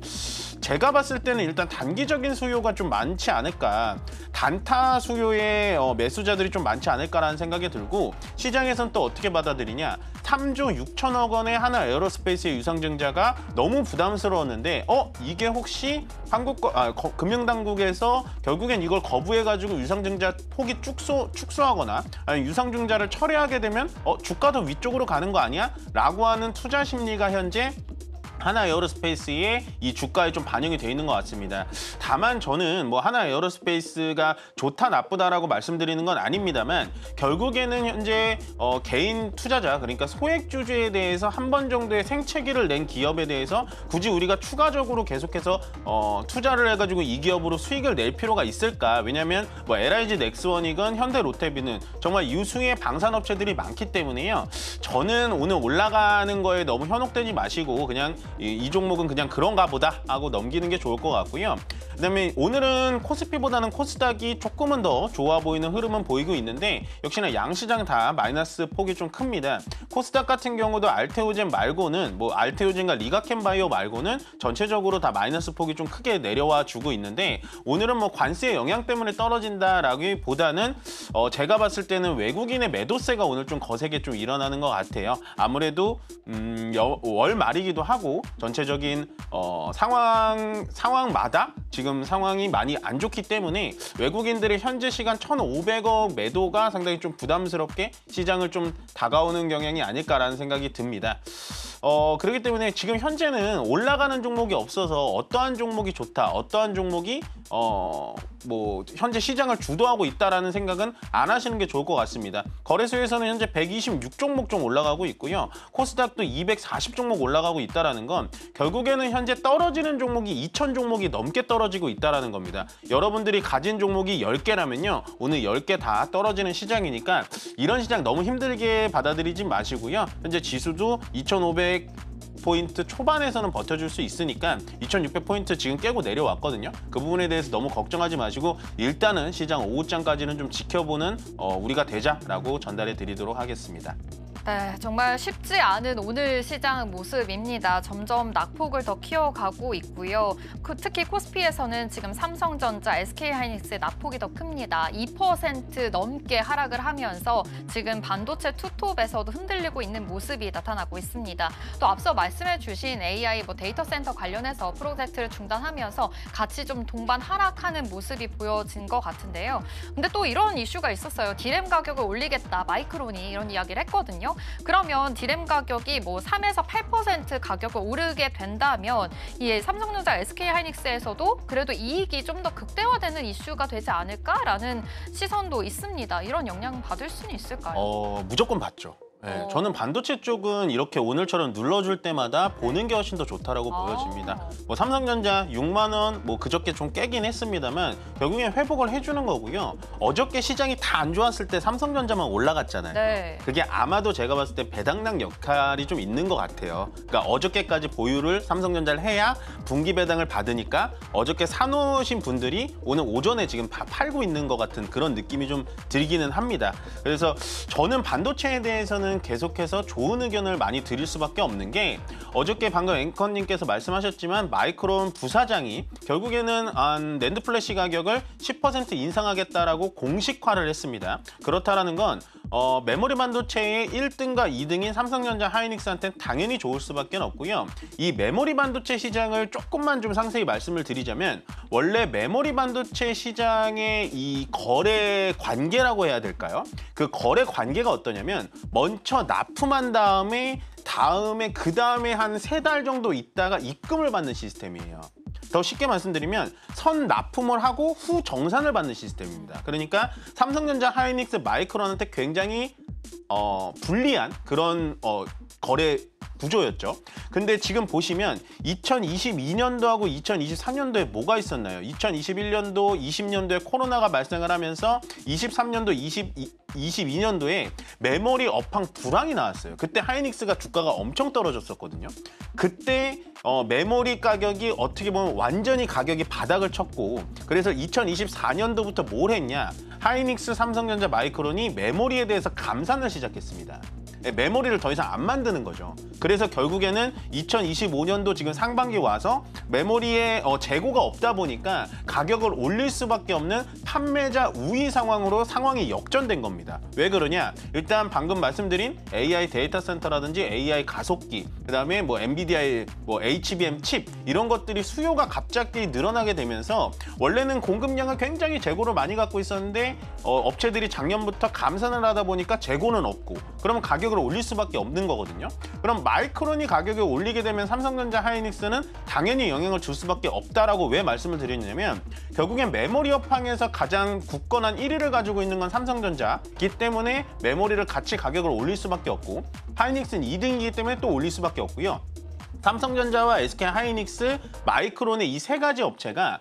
제가 봤을 때는 일단 단기적인 수요가 좀 많지 않을까. 단타 수요의 매수자들이 좀 많지 않을까라는 생각이 들고 시장에서는 또 어떻게 받아들이냐. 3조 6천억 원의 하나 에어로스페이스의 유상증자가 너무 부담스러웠는데 이게 혹시 금융당국에서 결국엔 이걸 거부해가지고 유상증자 폭이 축소하거나 아니면 유상증자를 철회하게 되면 주가도 위쪽으로 가는 거 아니야? 라고 하는 투자 심리가 현재 하나 에어로스페이스의 이 주가에 좀 반영이 돼 있는 것 같습니다. 다만 저는 뭐 하나 에어로스페이스가 좋다 나쁘다라고 말씀드리는 건 아닙니다만 결국에는 현재 개인 투자자 그러니까 소액주주에 대해서 한 번 정도의 생채기를 낸 기업에 대해서 굳이 우리가 추가적으로 계속해서 투자를 해가지고 이 기업으로 수익을 낼 필요가 있을까? 왜냐하면 뭐 LIG 넥스원이건 현대 롯데비는 정말 유수의 방산업체들이 많기 때문에요. 저는 오늘 올라가는 거에 너무 현혹되지 마시고 그냥 이 종목은 그냥 그런가 보다 하고 넘기는 게 좋을 것 같고요. 그다음에 오늘은 코스피보다는 코스닥이 조금은 더 좋아 보이는 흐름은 보이고 있는데 역시나 양시장 다 마이너스 폭이 좀 큽니다. 코스닥 같은 경우도 알테오젠 말고는 뭐 알테오젠과 리가켄바이오 말고는 전체적으로 다 마이너스 폭이 좀 크게 내려와 주고 있는데 오늘은 뭐 관세의 영향 때문에 떨어진다라기보다는 제가 봤을 때는 외국인의 매도세가 오늘 좀 거세게 좀 일어나는 것 같아요. 아무래도 월 말이기도 하고 전체적인 상황마다 지금 상황이 많이 안 좋기 때문에 외국인들의 현재 시간 1,500억 매도가 상당히 좀 부담스럽게 시장을 좀 다가오는 경향이 아닐까라는 생각이 듭니다. 그렇기 때문에 지금 현재는 올라가는 종목이 없어서 어떠한 종목이 좋다, 어떠한 종목이 뭐 현재 시장을 주도하고 있다라는 생각은 안 하시는 게 좋을 것 같습니다. 거래소에서는 현재 126종목 좀 올라가고 있고요. 코스닥도 240종목 올라가고 있다라는 건 결국에는 현재 떨어지는 종목이 2,000종목이 넘게 떨어지고 있다라는 겁니다. 여러분들이 가진 종목이 10개라면요. 오늘 10개 다 떨어지는 시장이니까 이런 시장 너무 힘들게 받아들이지 마시고요. 현재 지수도 2,500포인트 초반에서는 버텨줄 수 있으니까 2,600포인트 지금 깨고 내려왔거든요. 그 부분에 대해서 너무 걱정하지 마시고 일단은 시장 오후장까지는 좀 지켜보는 우리가 되자라고 전달해 드리도록 하겠습니다. 네, 정말 쉽지 않은 오늘 시장 모습입니다. 점점 낙폭을 더 키워가고 있고요. 특히 코스피에서는 지금 삼성전자, SK하이닉스의 낙폭이 더 큽니다. 2% 넘게 하락을 하면서 지금 반도체 투톱에서도 흔들리고 있는 모습이 나타나고 있습니다. 또 앞서 말씀해 주신 AI 데이터 센터 관련해서 프로젝트를 중단하면서 같이 좀 동반 하락하는 모습이 보여진 것 같은데요. 근데 또 이런 이슈가 있었어요. 디램 가격을 올리겠다, 마이크론이 이런 이야기를 했거든요. 그러면 디램 가격이 3에서 8% 가격을 오르게 된다면 이 삼성전자, SK하이닉스에서도 그래도 이익이 좀 더 극대화되는 이슈가 되지 않을까라는 시선도 있습니다. 이런 영향 받을 수는 있을까요? 무조건 받죠. 네, 저는 반도체 쪽은 이렇게 오늘처럼 눌러줄 때마다 보는 게 훨씬 더 좋다라고 보여집니다. 삼성전자 6만 원 그저께 좀 깨긴 했습니다만 결국엔 회복을 해주는 거고요. 어저께 시장이 다 안 좋았을 때 삼성전자만 올라갔잖아요. 네. 그게 아마도 제가 봤을 때 배당량 역할이 좀 있는 것 같아요. 그러니까 어저께까지 보유를 삼성전자를 해야 분기 배당을 받으니까 어저께 사놓으신 분들이 오늘 오전에 지금 다 팔고 있는 것 같은 그런 느낌이 좀 들기는 합니다. 그래서 저는 반도체에 대해서는 계속해서 좋은 의견을 많이 드릴 수밖에 없는 게 어저께 방금 앵커님께서 말씀하셨지만 마이크론 부사장이 결국에는 낸드 플래시 가격을 10% 인상하겠다라고 공식화를 했습니다. 그렇다라는 건 메모리 반도체의 1등과 2등인 삼성전자, 하이닉스한테는 당연히 좋을 수밖에 없고요. 이 메모리 반도체 시장을 조금만 좀 상세히 말씀을 드리자면 원래 메모리 반도체 시장의 이 거래 관계라고 해야 될까요? 그 거래 관계가 어떠냐면 먼저 납품한 다음에 그 다음에 한 3달 정도 있다가 입금을 받는 시스템이에요. 더 쉽게 말씀드리면 선 납품을 하고 후 정산을 받는 시스템입니다. 그러니까 삼성전자, 하이닉스, 마이크론한테 굉장히 불리한 그런 거래 구조였죠. 근데 지금 보시면 2022년도하고 2023년도에 뭐가 있었나요? 2021년도, 20년도에 코로나가 발생을 하면서 23년도, 22년도에 메모리 업황 불황이 나왔어요. 그때 하이닉스가 주가가 엄청 떨어졌었거든요. 그때 메모리 가격이 어떻게 보면 완전히 가격이 바닥을 쳤고 그래서 2024년도부터 뭘 했냐? 하이닉스, 삼성전자, 마이크론이 메모리에 대해서 감산을 시작했습니다. 메모리를 더 이상 안 만드는 거죠. 그래서 결국에는 2025년도 지금 상반기 와서 메모리에 재고가 없다 보니까 가격을 올릴 수밖에 없는 판매자 우위 상황이 역전된 겁니다. 왜 그러냐? 일단 방금 말씀드린 AI 데이터 센터라든지 AI 가속기, 그다음에 뭐 엔비디아의 뭐 HBM 칩 이런 것들이 수요가 갑자기 늘어나게 되면서 원래는 공급량을 굉장히 재고를 많이 갖고 있었는데 업체들이 작년부터 감산을 하다 보니까 재고는 없고 그러면 가격을 올릴 수밖에 없는 거거든요. 그럼 마이크론이 가격을 올리게 되면 삼성전자 하이닉스는 당연히 영향을 줄 수밖에 없다라고 왜 말씀을 드렸냐면 결국엔 메모리 업황에서 가장 굳건한 1위를 가지고 있는 건 삼성전자이기 때문에 메모리를 같이 가격을 올릴 수밖에 없고 하이닉스는 2등이기 때문에 또 올릴 수밖에 없고요. 삼성전자와 SK 하이닉스, 마이크론의 이 세 가지 업체가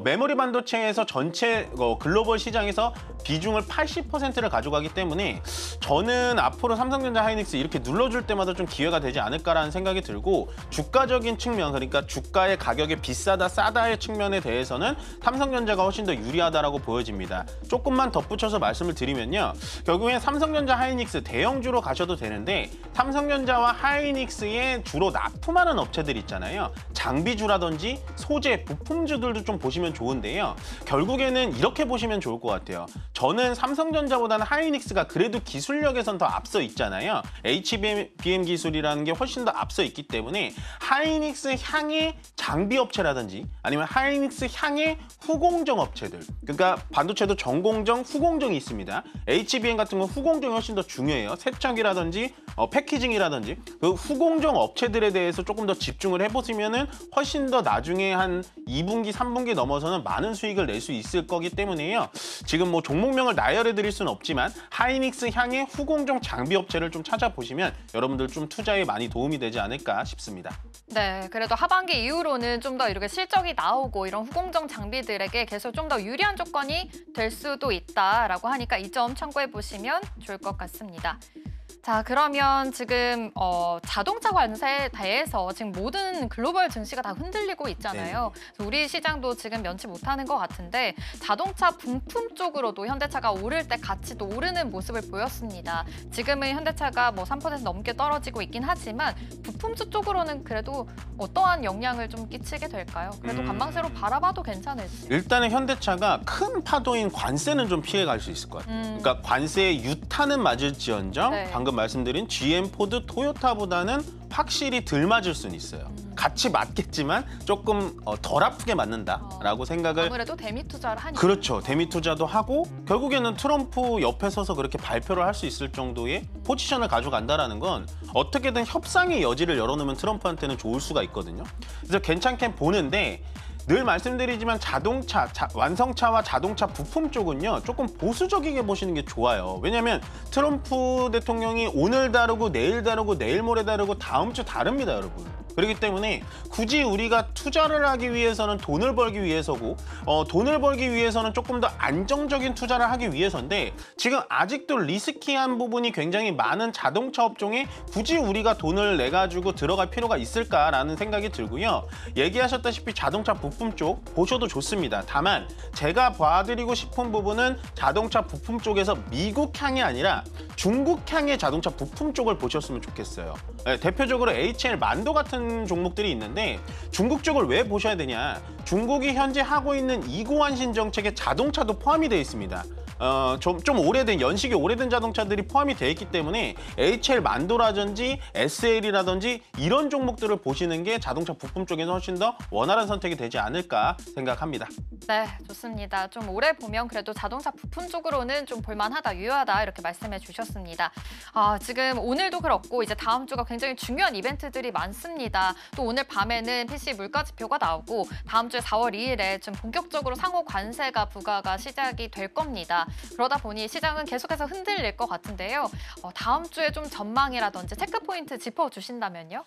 메모리 반도체에서 전체 글로벌 시장에서 비중을 80%를 가져가기 때문에 저는 앞으로 삼성전자 하이닉스 이렇게 눌러줄 때마다 좀 기회가 되지 않을까라는 생각이 들고 주가적인 측면, 그러니까 주가의 가격이 비싸다 싸다의 측면에 대해서는 삼성전자가 훨씬 더 유리하다라고 보여집니다. 조금만 덧붙여서 말씀을 드리면요. 결국엔 삼성전자 하이닉스 대형주로 가셔도 되는데 삼성전자와 하이닉스에 주로 납품하는 업체들 있잖아요. 장비주라든지 소재, 부품주들도 좀 보시면 좋은데요. 결국에는 이렇게 보시면 좋을 것 같아요. 저는 삼성전자보다는 하이닉스가 그래도 기술력에선 더 앞서 있잖아요. HBM 기술이라는 게 훨씬 더 앞서 있기 때문에 하이닉스 향의 장비 업체라든지 아니면 하이닉스 향의 후공정 업체들, 그러니까 반도체도 전공정, 후공정이 있습니다. HBM 같은 건 후공정이 훨씬 더 중요해요. 세척이라든지 패키징이라든지 그 후공정 업체들에 대해서 조금 더 집중을 해보시면은 훨씬 더 나중에 한 2분기, 3분기 넘어서는 많은 수익을 낼 수 있을 거기 때문에요. 지금 뭐 종목명을 나열해 드릴 수는 없지만 하이닉스 향의 후공정 장비 업체를 좀 찾아보시면 여러분들 좀 투자에 많이 도움이 되지 않을까 싶습니다. 네, 그래도 하반기 이후로는 좀 더 이렇게 실적이 나오고 이런 후공정 장비들에게 계속 좀 더 유리한 조건이 될 수도 있다라고 하니까 이 점 참고해 보시면 좋을 것 같습니다. 자, 그러면 지금 자동차 관세에 대해서 지금 모든 글로벌 증시가 다 흔들리고 있잖아요. 그래서 우리 시장도 지금 면치 못하는 것 같은데 자동차 부품 쪽으로도 현대차가 오를 때 같이 또 오르는 모습을 보였습니다. 지금은 현대차가 뭐 3% 넘게 떨어지고 있긴 하지만 부품주 쪽으로는 그래도 어떠한 영향을 좀 끼치게 될까요? 그래도 관망세로 바라봐도 괜찮을지. 일단은 현대차가 큰 파도인 관세는 좀 피해갈 수 있을 것 같아요. 그러니까 관세의 유탄은 맞을지언정 네. 방금 말씀드린 GM, 포드, 토요타보다는 확실히 덜 맞을 수는 있어요. 같이 맞겠지만 조금 덜 아프게 맞는다라고 생각을 아무래도 대미 투자를 하니까. 그렇죠. 대미 투자도 하고 결국에는 트럼프 옆에 서서 그렇게 발표를 할 수 있을 정도의 포지션을 가져간다라는 건 어떻게든 협상의 여지를 열어놓으면 트럼프한테는 좋을 수가 있거든요. 그래서 괜찮게 보는데 늘 말씀드리지만 자동차, 완성차와 자동차 부품 쪽은요 조금 보수적이게 보시는 게 좋아요. 왜냐하면 트럼프 대통령이 오늘 다르고 내일 다르고 내일 모레 다르고 다음 주 다릅니다, 여러분. 그렇기 때문에 굳이 우리가 투자를 하기 위해서는 돈을 벌기 위해서고 돈을 벌기 위해서는 조금 더 안정적인 투자를 하기 위해서인데 지금 아직도 리스키한 부분이 굉장히 많은 자동차 업종에 굳이 우리가 돈을 내가지고 들어갈 필요가 있을까라는 생각이 들고요. 얘기하셨다시피 자동차 부품 쪽 보셔도 좋습니다. 다만 제가 봐드리고 싶은 부분은 자동차 부품 쪽에서 미국향이 아니라 중국향의 자동차 부품 쪽을 보셨으면 좋겠어요. 네, 대표적으로 HL 만도 같은 종목들이 있는데 중국 쪽을 왜 보셔야 되냐? 중국이 현재 하고 있는 이고환신 정책에 자동차도 포함이 되어 있습니다. 좀 오래된, 연식이 오래된 자동차들이 포함이 되어 있기 때문에 HL 만도라든지 SL이라든지 이런 종목들을 보시는 게 자동차 부품 쪽에서 훨씬 더 원활한 선택이 되지 않을까 생각합니다. 네, 좋습니다. 좀 오래 보면 그래도 자동차 부품 쪽으로는 좀 볼만하다, 유효하다 이렇게 말씀해 주셨습니다. 지금 오늘도 그렇고 이제 다음 주가 굉장히 중요한 이벤트들이 많습니다. 또 오늘 밤에는 PC 물가 지표가 나오고 다음 주에 4월 2일에 좀 본격적으로 상호 관세가 부과가 시작이 될 겁니다. 그러다 보니 시장은 계속해서 흔들릴 것 같은데요. 다음 주에 좀 전망이라든지 체크포인트 짚어주신다면요?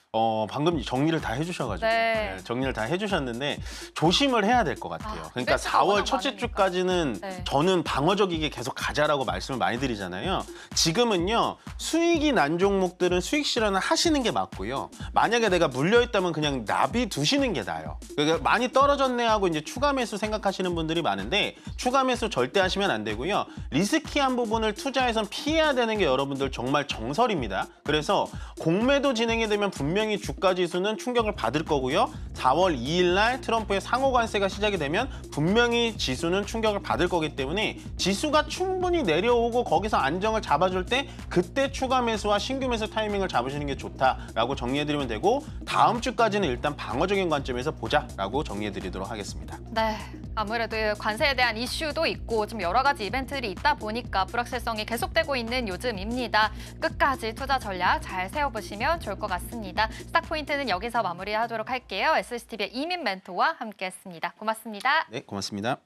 방금 정리를 다 해주셔가지고 네. 정리를 다 해주셨는데 조심을 해야 될 것 같아요. 그러니까 이벤트가 4월 워낙 첫째 많으니까. 주까지는 네. 저는 방어적이게 계속 가자라고 말씀을 많이 드리잖아요. 지금은요 수익이 난 종목들은 수익 실현을 하시는 게 맞고요. 만약에 내가 물려있다면 그냥 납이 두시는 게 나아요. 그러니까 많이 떨어졌네 하고 이제 추가 매수 생각하시는 분들이 많은데 추가 매수 절대 하시면 안 되고요. 있고요. 리스키한 부분을 투자해선 피해야 되는 게 여러분들 정말 정설입니다. 그래서 공매도 진행이 되면 분명히 주가 지수는 충격을 받을 거고요. 4월 2일 날 트럼프의 상호 관세가 시작이 되면 분명히 지수는 충격을 받을 거기 때문에 지수가 충분히 내려오고 거기서 안정을 잡아줄 때 그때 추가 매수와 신규 매수 타이밍을 잡으시는 게 좋다라고 정리해드리면 되고 다음 주까지는 일단 방어적인 관점에서 보자라고 정리해드리도록 하겠습니다. 네, 아무래도 관세에 대한 이슈도 있고 좀 여러 가지 이벤트들이 있다 보니까 불확실성이 계속되고 있는 요즘입니다. 끝까지 투자 전략 잘 세워보시면 좋을 것 같습니다. 스탁포인트는 여기서 마무리하도록 할게요. SCTV의 이민 멘토와 함께했습니다. 고맙습니다. 네, 고맙습니다.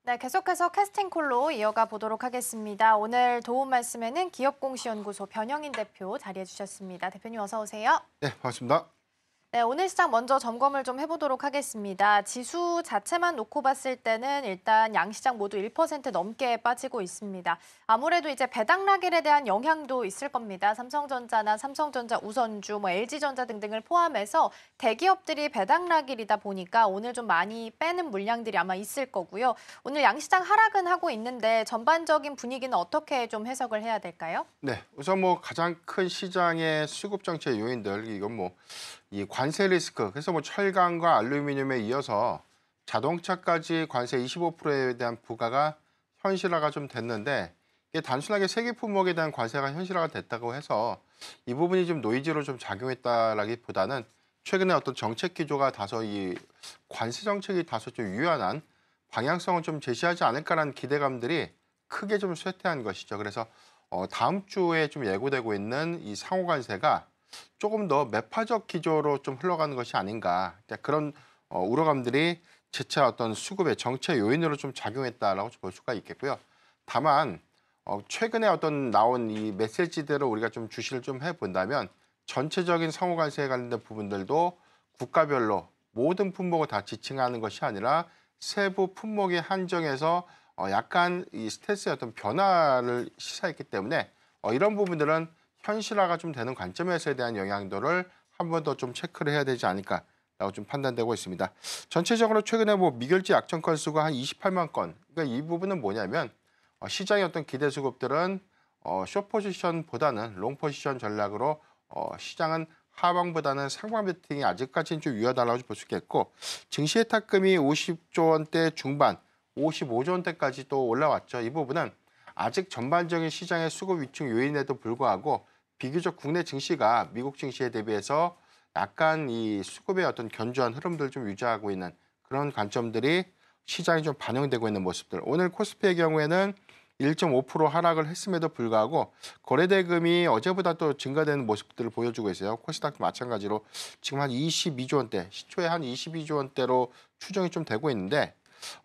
네, 계속해서 캐스팅콜로 이어가 보도록 하겠습니다. 오늘 도움 말씀에는 기업공시연구소 변영인 대표 자리해 주셨습니다. 대표님 어서 오세요. 네, 반갑습니다. 네, 오늘 시장 먼저 점검을 좀 해보도록 하겠습니다. 지수 자체만 놓고 봤을 때는 일단 양시장 모두 1% 넘게 빠지고 있습니다. 아무래도 이제 배당락일에 대한 영향도 있을 겁니다. 삼성전자나 삼성전자 우선주, LG전자 등등을 포함해서 대기업들이 배당락일이다 보니까 오늘 좀 많이 빼는 물량들이 아마 있을 거고요. 오늘 양시장 하락은 하고 있는데 전반적인 분위기는 어떻게 좀 해석을 해야 될까요? 네, 우선 가장 큰 시장의 수급 정체 요인들 이건 이 관세 리스크, 그래서 철강과 알루미늄에 이어서 자동차까지 관세 25%에 대한 부과가 현실화가 좀 됐는데 이게 단순하게 세계 품목에 대한 관세가 현실화가 됐다고 해서 이 부분이 좀 노이즈로 좀 작용했다라기보다는 최근에 어떤 정책 기조가 다소 이 관세 정책이 다소 좀 유연한 방향성을 좀 제시하지 않을까라는 기대감들이 크게 좀 쇠퇴한 것이죠. 그래서 다음 주에 좀 예고되고 있는 이 상호 관세가 조금 더 매파적 기조로 좀 흘러가는 것이 아닌가 그런 우려감들이 재차 어떤 수급의 정체 요인으로 좀 작용했다라고 볼 수가 있겠고요. 다만 최근에 어떤 나온 이 메시지대로 우리가 좀 주시를 좀 해본다면 전체적인 상호 관세에 관련된 부분들도 국가별로 모든 품목을 다 지칭하는 것이 아니라 세부 품목에 한정해서 약간 이 스탠스의 어떤 변화를 시사했기 때문에 이런 부분들은 현실화가 좀 되는 관점에서에 대한 영향도를 한 번 더 좀 체크를 해야 되지 않을까라고 좀 판단되고 있습니다. 전체적으로 최근에 미결제 약정 건수가 한 28만 건. 그러니까 이 부분은 뭐냐면 시장의 어떤 기대 수급들은 숏 포지션보다는 롱 포지션 전략으로 시장은 하방보다는 상방 베팅이 아직까지는 좀 유효하다고 볼 수 있겠고 증시 예탁금이 50조 원대 중반, 55조 원대까지 또 올라왔죠. 이 부분은 아직 전반적인 시장의 수급 위축 요인에도 불구하고 비교적 국내 증시가 미국 증시에 대비해서 약간 이 수급의 어떤 견조한 흐름들을 좀 유지하고 있는 그런 관점들이 시장에 좀 반영되고 있는 모습들. 오늘 코스피의 경우에는 1.5% 하락을 했음에도 불구하고 거래대금이 어제보다 또 증가되는 모습들을 보여주고 있어요. 코스닥도 마찬가지로 지금 한 22조 원대, 시초에 한 22조 원대로 추정이 좀 되고 있는데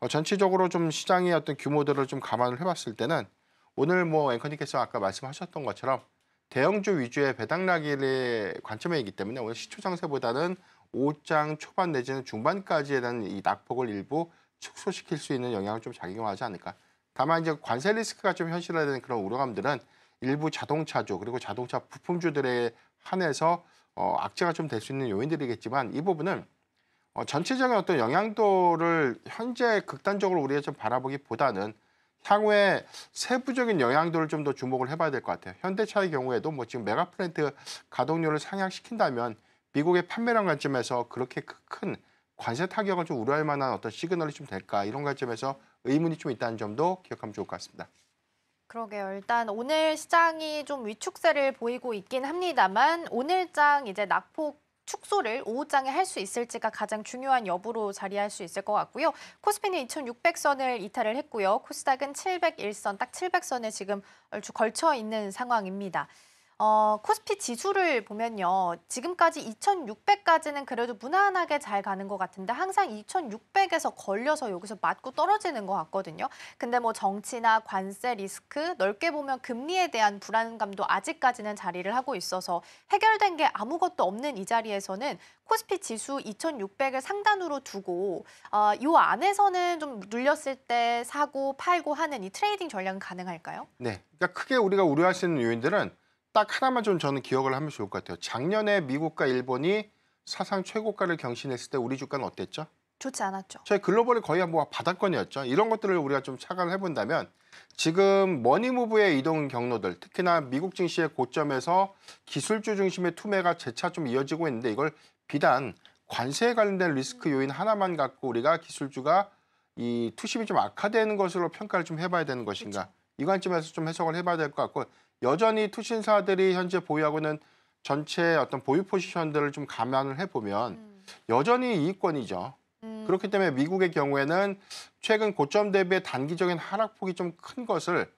전체적으로 좀 시장의 어떤 규모들을 좀 감안을 해봤을 때는 오늘 앵커님께서 아까 말씀하셨던 것처럼 대형주 위주의 배당락일의 관점이기 때문에 오늘 시초 장세보다는 5장 초반 내지는 중반까지에 대한 이 낙폭을 일부 축소시킬 수 있는 영향을 좀 작용하지 않을까. 다만 이제 관세 리스크가 좀 현실화되는 그런 우려감들은 일부 자동차주 그리고 자동차 부품주들에 한해서 악재가 좀 될 수 있는 요인들이겠지만 이 부분은 전체적인 어떤 영향도를 현재 극단적으로 우리가 좀 바라보기보다는 향후에 세부적인 영향도를 좀 더 주목을 해봐야 될 것 같아요. 현대차의 경우에도 뭐 지금 메가플랜트 가동률을 상향시킨다면 미국의 판매량 관점에서 그렇게 큰 관세 타격을 좀 우려할 만한 어떤 시그널이 좀 될까 이런 관점에서 의문이 좀 있다는 점도 기억하면 좋을 것 같습니다. 그러게요. 일단 오늘 시장이 좀 위축세를 보이고 있긴 합니다만 오늘장 이제 낙폭 축소를 오후장에 할 수 있을지가 가장 중요한 여부로 자리할 수 있을 것 같고요. 코스피는 2,600선을 이탈을 했고요. 코스닥은 701선, 딱 700선에 지금 얼추 걸쳐 있는 상황입니다. 코스피 지수를 보면요. 지금까지 2,600까지는 그래도 무난하게 잘 가는 것 같은데 항상 2,600에서 걸려서 여기서 맞고 떨어지는 것 같거든요. 근데 뭐 정치나 관세 리스크, 넓게 보면 금리에 대한 불안감도 아직까지는 자리를 하고 있어서 해결된 게 아무것도 없는 이 자리에서는 코스피 지수 2,600을 상단으로 두고 이 안에서는 좀 눌렸을 때 사고 팔고 하는 이 트레이딩 전략은 가능할까요? 네, 그러니까 크게 우리가 우려할 수 있는 요인들은 딱 하나만 좀 저는 기억을 하면 좋을 것 같아요. 작년에 미국과 일본이 사상 최고가를 경신했을 때 우리 주가는 어땠죠? 좋지 않았죠. 저희 글로벌이 거의 뭐 바닥권이었죠. 이런 것들을 우리가 좀 착안을 해본다면 지금 머니무브의 이동 경로들, 특히나 미국 증시의 고점에서 기술주 중심의 투매가 재차 좀 이어지고 있는데 이걸 비단 관세에 관련된 리스크 요인 하나만 갖고 우리가 기술주가 이 투심이 좀 악화되는 것으로 평가를 좀 해봐야 되는 것인가. 그렇죠. 이 관점에서 좀 해석을 해봐야 될 것 같고 여전히 투신사들이 현재 보유하고 있는 전체 어떤 보유 포지션들을 좀 감안을 해보면 여전히 이익권이죠. 그렇기 때문에 미국의 경우에는 최근 고점 대비의 단기적인 하락폭이 좀 큰 것을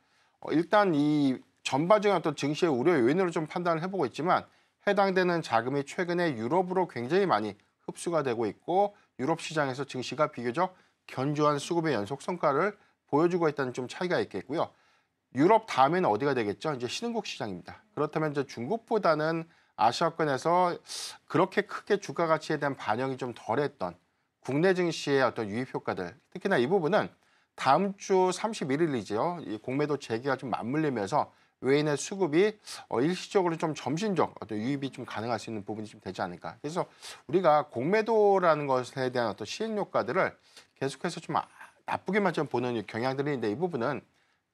일단 이 전반적인 어떤 증시의 우려 요인으로 좀 판단을 해보고 있지만 해당되는 자금이 최근에 유럽으로 굉장히 많이 흡수가 되고 있고 유럽 시장에서 증시가 비교적 견조한 수급의 연속 성과를 보여주고 있다는 좀 차이가 있겠고요. 유럽 다음에는 어디가 되겠죠? 이제 신흥국 시장입니다. 그렇다면 이제 중국보다는 아시아권에서 그렇게 크게 주가 가치에 대한 반영이 좀 덜했던 국내 증시의 어떤 유입 효과들, 특히나 이 부분은 다음 주 31일이죠. 이 공매도 재개가 좀 맞물리면서 외인의 수급이 일시적으로 좀 점진적 어떤 유입이 좀 가능할 수 있는 부분이 좀 되지 않을까. 그래서 우리가 공매도라는 것에 대한 어떤 시행 효과들을 계속해서 좀 나쁘게만 좀 보는 경향들이 있는데 이 부분은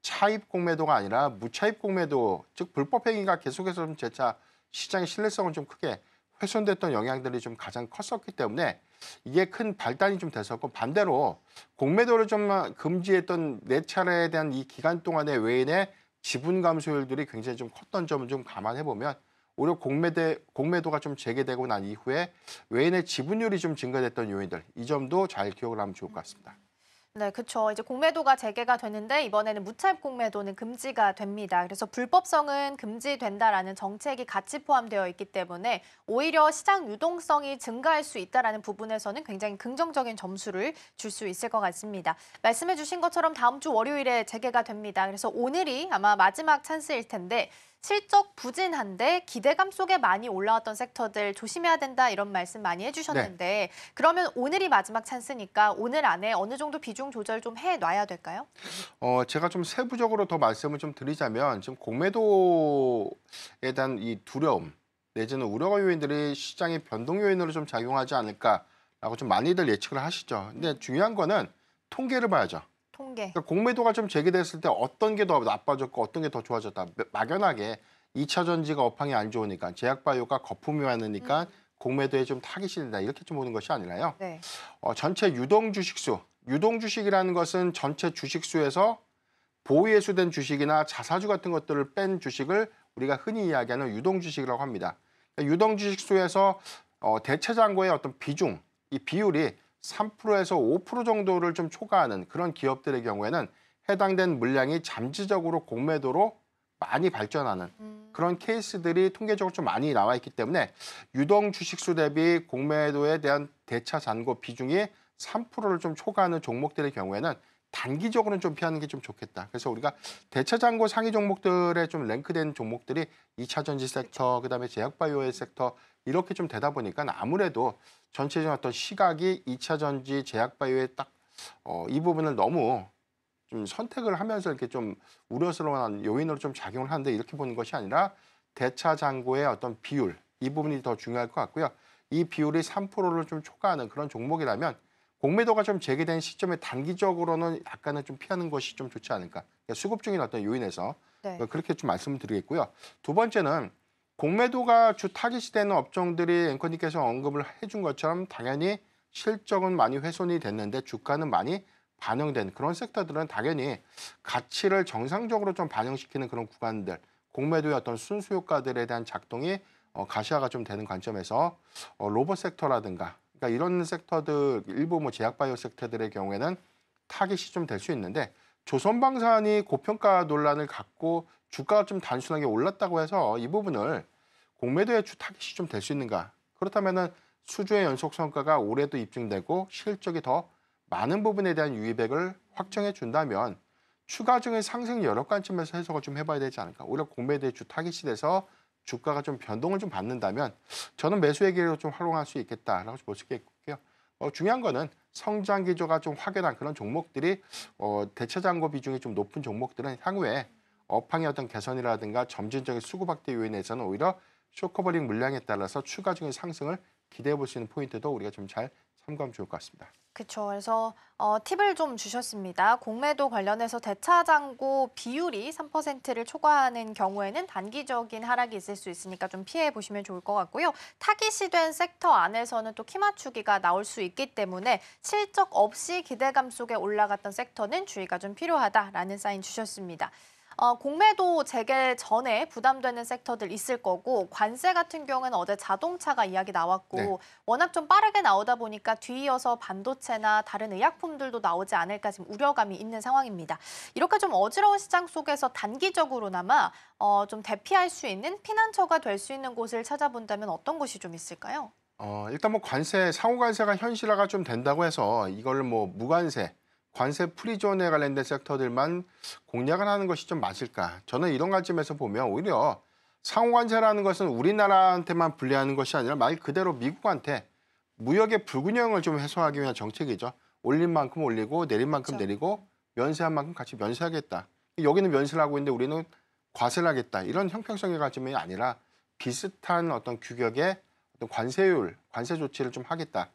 차입 공매도가 아니라 무차입 공매도, 즉 불법 행위가 계속해서 좀 재차 시장의 신뢰성을 좀 크게 훼손됐던 영향들이 좀 가장 컸었기 때문에 이게 큰 발단이 좀 됐었고 반대로 공매도를 좀 금지했던 4차례에 대한 이 기간 동안의 외인의 지분 감소율들이 굉장히 좀 컸던 점을 좀 감안해 보면 오히려 공매도가 좀 재개되고 난 이후에 외인의 지분율이 좀 증가됐던 요인들 이 점도 잘 기억을 하면 좋을 것 같습니다. 네, 그렇죠. 이제 공매도가 재개가 되는데 이번에는 무차입 공매도는 금지가 됩니다. 그래서 불법성은 금지된다라는 정책이 같이 포함되어 있기 때문에 오히려 시장 유동성이 증가할 수 있다라는 부분에서는 굉장히 긍정적인 점수를 줄 수 있을 것 같습니다. 말씀해 주신 것처럼 다음 주 월요일에 재개가 됩니다. 그래서 오늘이 아마 마지막 찬스일 텐데 실적 부진한데 기대감 속에 많이 올라왔던 섹터들 조심해야 된다 이런 말씀 많이 해주셨는데 그러면 오늘이 마지막 찬스니까 오늘 안에 어느 정도 비중 조절 좀 해놔야 될까요? 제가 좀 세부적으로 더 말씀을 좀 드리자면 지금 공매도에 대한 이 두려움 내지는 우려 요인들이 시장의 변동 요인으로 좀 작용하지 않을까라고 좀 많이들 예측을 하시죠. 근데 중요한 거는 통계를 봐야죠. 통계. 그러니까 공매도가 좀 재개됐을 때 어떤 게 더 나빠졌고 어떤 게 더 좋아졌다. 막연하게 2차 전지가 업황이 안 좋으니까 제약바이오가 거품이 많으니까 공매도에 좀 타깃이 된다. 이렇게 좀 보는 것이 아니라요. 네. 전체 유동 주식수. 유동 주식이라는 것은 전체 주식수에서 보유예수된 주식이나 자사주 같은 것들을 뺀 주식을 우리가 흔히 이야기하는 유동 주식이라고 합니다. 그러니까 유동 주식수에서 대체장고의 어떤 비중, 이 비율이 3%에서 5% 정도를 좀 초과하는 그런 기업들의 경우에는 해당된 물량이 잠재적으로 공매도로 많이 발전하는 그런 케이스들이 통계적으로 좀 많이 나와 있기 때문에 유동 주식수 대비 공매도에 대한 대차 잔고 비중이 3%를 좀 초과하는 종목들의 경우에는 단기적으로는 좀 피하는 게 좀 좋겠다. 그래서 우리가 대차 잔고 상위 종목들에 좀 랭크된 종목들이 2차 전지 섹터, 그다음에 제약바이오의 섹터 이렇게 좀 되다 보니까 아무래도 전체적인 어떤 시각이 2차 전지, 제약바이오에 딱 이 부분을 너무 좀 선택을 하면서 이렇게 좀 우려스러운 요인으로 좀 작용을 하는데 이렇게 보는 것이 아니라 대차 잔고의 어떤 비율, 이 부분이 더 중요할 것 같고요. 이 비율이 3%를 좀 초과하는 그런 종목이라면 공매도가 좀 재개된 시점에 단기적으로는 약간은 좀 피하는 것이 좀 좋지 않을까. 그러니까 수급 중인 어떤 요인에서 네. 그렇게 좀 말씀을 드리겠고요. 두 번째는 공매도가 주 타깃이 되는 업종들이 앵커님께서 언급을 해준 것처럼 당연히 실적은 많이 훼손이 됐는데 주가는 많이 반영된 그런 섹터들은 당연히 가치를 정상적으로 좀 반영시키는 그런 구간들, 공매도의 어떤 순수 효과들에 대한 작동이 가시화가 좀 되는 관점에서 로봇 섹터라든가 그러니까 이런 섹터들 일부 뭐 제약바이오 섹터들의 경우에는 타깃이 좀 될 수 있는데 조선방산이 고평가 논란을 갖고 주가가 좀 단순하게 올랐다고 해서 이 부분을 공매도의 주 타깃이 좀 될 수 있는가? 그렇다면은 수주의 연속 성과가 올해도 입증되고 실적이 더 많은 부분에 대한 유의백을 확정해 준다면 추가적인 상승 여러 관점에서 해석을 좀 해봐야 되지 않을까. 오히려 공매도의 주 타깃이 돼서 주가가 좀 변동을 좀 받는다면 저는 매수의 기회로 좀 활용할 수 있겠다라고 볼 수 있겠고요. 중요한 거는 성장 기조가 좀 확연한 그런 종목들이 대체 잔고 비중이 좀 높은 종목들은 향후에 업황의 어떤 개선이라든가 점진적인 수급 확대 요인에서는 오히려 쇼커버링 물량에 따라서 추가적인 상승을 기대해 볼 수 있는 포인트도 우리가 좀 잘 참고하면 좋을 것 같습니다. 그렇죠. 그래서 팁을 좀 주셨습니다. 공매도 관련해서 대차장고 비율이 3%를 초과하는 경우에는 단기적인 하락이 있을 수 있으니까 좀 피해 보시면 좋을 것 같고요. 타깃이 된 섹터 안에서는 또 키 맞추기가 나올 수 있기 때문에 실적 없이 기대감 속에 올라갔던 섹터는 주의가 좀 필요하다라는 사인 주셨습니다. 공매도 재개 전에 부담되는 섹터들 있을 거고 관세 같은 경우는 어제 자동차가 이야기 나왔고 네. 워낙 좀 빠르게 나오다 보니까 뒤이어서 반도체나 다른 의약품들도 나오지 않을까 지금 우려감이 있는 상황입니다. 이렇게 좀 어지러운 시장 속에서 단기적으로나마 좀 대피할 수 있는 피난처가 될 수 있는 곳을 찾아본다면 어떤 곳이 좀 있을까요? 일단 뭐 관세, 상호 관세가 현실화가 좀 된다고 해서 이걸 뭐 무관세, 관세 프리존에 관련된 섹터들만 공략을 하는 것이 좀 맞을까? 저는 이런 관점에서 보면 오히려 상호 관세라는 것은 우리나라한테만 불리하는 것이 아니라 말 그대로 미국한테 무역의 불균형을 좀 해소하기 위한 정책이죠. 올린 만큼 올리고 내린 만큼 그렇죠. 내리고 면세한 만큼 같이 면세하겠다. 여기는 면세를 하고 있는데 우리는 과세를 하겠다. 이런 형평성의 관점이 아니라 비슷한 어떤 규격의 어떤 관세율, 관세 조치를 좀 하겠다.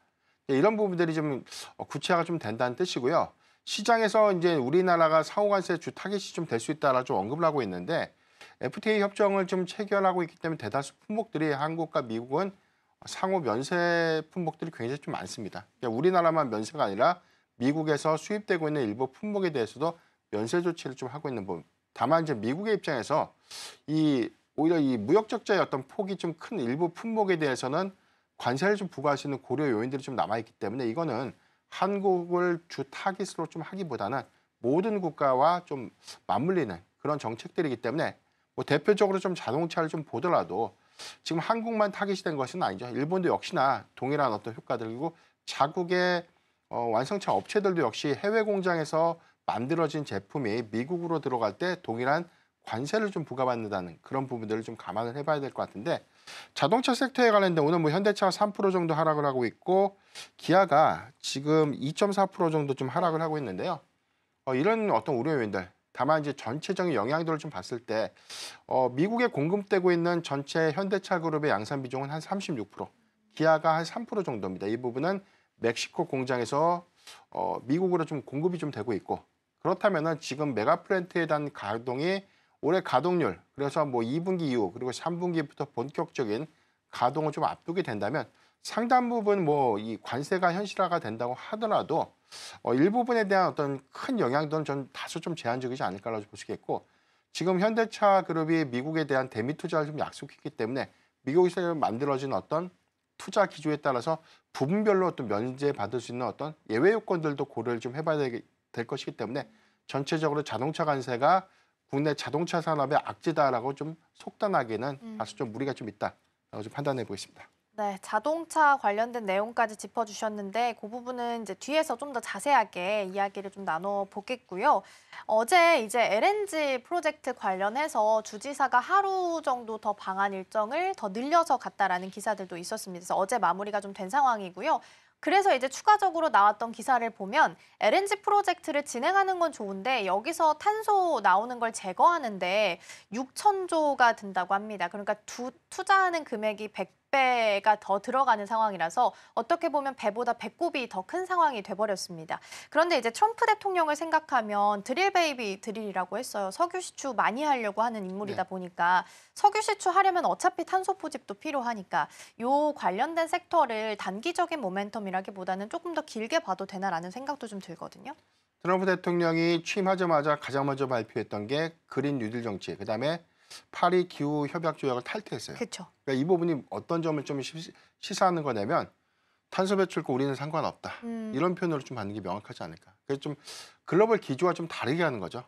이런 부분들이 좀 구체화가 좀 된다는 뜻이고요. 시장에서 이제 우리나라가 상호관세 주 타깃이 좀 될 수 있다라 좀 언급을 하고 있는데 FTA 협정을 좀 체결하고 있기 때문에 대다수 품목들이 한국과 미국은 상호 면세 품목들이 굉장히 좀 많습니다. 그러니까 우리나라만 면세가 아니라 미국에서 수입되고 있는 일부 품목에 대해서도 면세 조치를 좀 하고 있는 부분. 다만 이제 미국의 입장에서 오히려 이 무역 적자의 어떤 폭이 좀 큰 일부 품목에 대해서는 관세를 좀 부과할 수 있는 고려 요인들이 좀 남아 있기 때문에 이거는 한국을 주 타깃으로 좀 하기보다는 모든 국가와 좀 맞물리는 그런 정책들이기 때문에 뭐 대표적으로 좀 자동차를 좀 보더라도 지금 한국만 타깃이 된 것은 아니죠. 일본도 역시나 동일한 어떤 효과들 그리고 자국의 완성차 업체들도 역시 해외 공장에서 만들어진 제품이 미국으로 들어갈 때 동일한 관세를 좀 부과받는다는 그런 부분들을 좀 감안을 해봐야 될 것 같은데 자동차 섹터에 관련된 오늘 뭐 현대차가 3% 정도 하락을 하고 있고 기아가 지금 2.4% 정도 좀 하락을 하고 있는데요. 이런 어떤 우려 요인들 다만 이제 전체적인 영향도를 좀 봤을 때 미국에 공급되고 있는 전체 현대차 그룹의 양산 비중은 한 36%, 기아가 한 3% 정도입니다. 이 부분은 멕시코 공장에서 미국으로 좀 공급이 좀 되고 있고 그렇다면은 지금 메가 플랜트에 대한 가동이 올해 가동률 그래서 뭐 2분기 이후 그리고 3분기부터 본격적인 가동을 좀 앞두게 된다면 상당 부분 뭐 이 관세가 현실화가 된다고 하더라도 일부분에 대한 어떤 큰 영향도는 전 다소 좀 제한적이지 않을까라고 볼 수 있겠고 지금 현대차 그룹이 미국에 대한 대미 투자를 좀 약속했기 때문에 미국에서 만들어진 어떤 투자 기조에 따라서 부분별로 어떤 면제 받을 수 있는 어떤 예외 요건들도 고려를 좀 해봐야 될 것이기 때문에 전체적으로 자동차 관세가 국내 자동차 산업의 악재다라고 좀 속단하기에는 다소 좀 무리가 좀 있다라고 좀 판단해 보겠습니다. 네, 자동차 관련된 내용까지 짚어주셨는데 그 부분은 이제 뒤에서 좀 더 자세하게 이야기를 좀 나눠보겠고요. 어제 이제 LNG 프로젝트 관련해서 주지사가 하루 정도 더 방한 일정을 더 늘려서 갔다라는 기사들도 있었습니다. 그래서 어제 마무리가 좀 된 상황이고요. 그래서 이제 추가적으로 나왔던 기사를 보면 LNG 프로젝트를 진행하는 건 좋은데 여기서 탄소 나오는 걸 제거하는데 6천조가 든다고 합니다. 그러니까 투자하는 금액이 100배가 더 들어가는 상황이라서 어떻게 보면 배보다 배꼽이 더 큰 상황이 돼버렸습니다. 그런데 이제 트럼프 대통령을 생각하면 드릴 베이비 드릴이라고 했어요. 석유 시추 많이 하려고 하는 인물이다 보니까 석유 시추하려면 어차피 탄소 포집도 필요하니까 요 관련된 섹터를 단기적인 모멘텀이라기보다는 조금 더 길게 봐도 되나라는 생각도 좀 들거든요. 트럼프 대통령이 취임하자마자 가장 먼저 발표했던 게 그린 뉴딜 정책, 그다음에 파리 기후 협약 조약을 탈퇴했어요. 그렇죠. 그러니까 이 부분이 어떤 점을 좀 시사하는 거냐면 탄소 배출과 우리는 상관없다. 이런 표현으로 좀 받는 게 명확하지 않을까. 그래서 좀 글로벌 기조와 좀 다르게 하는 거죠.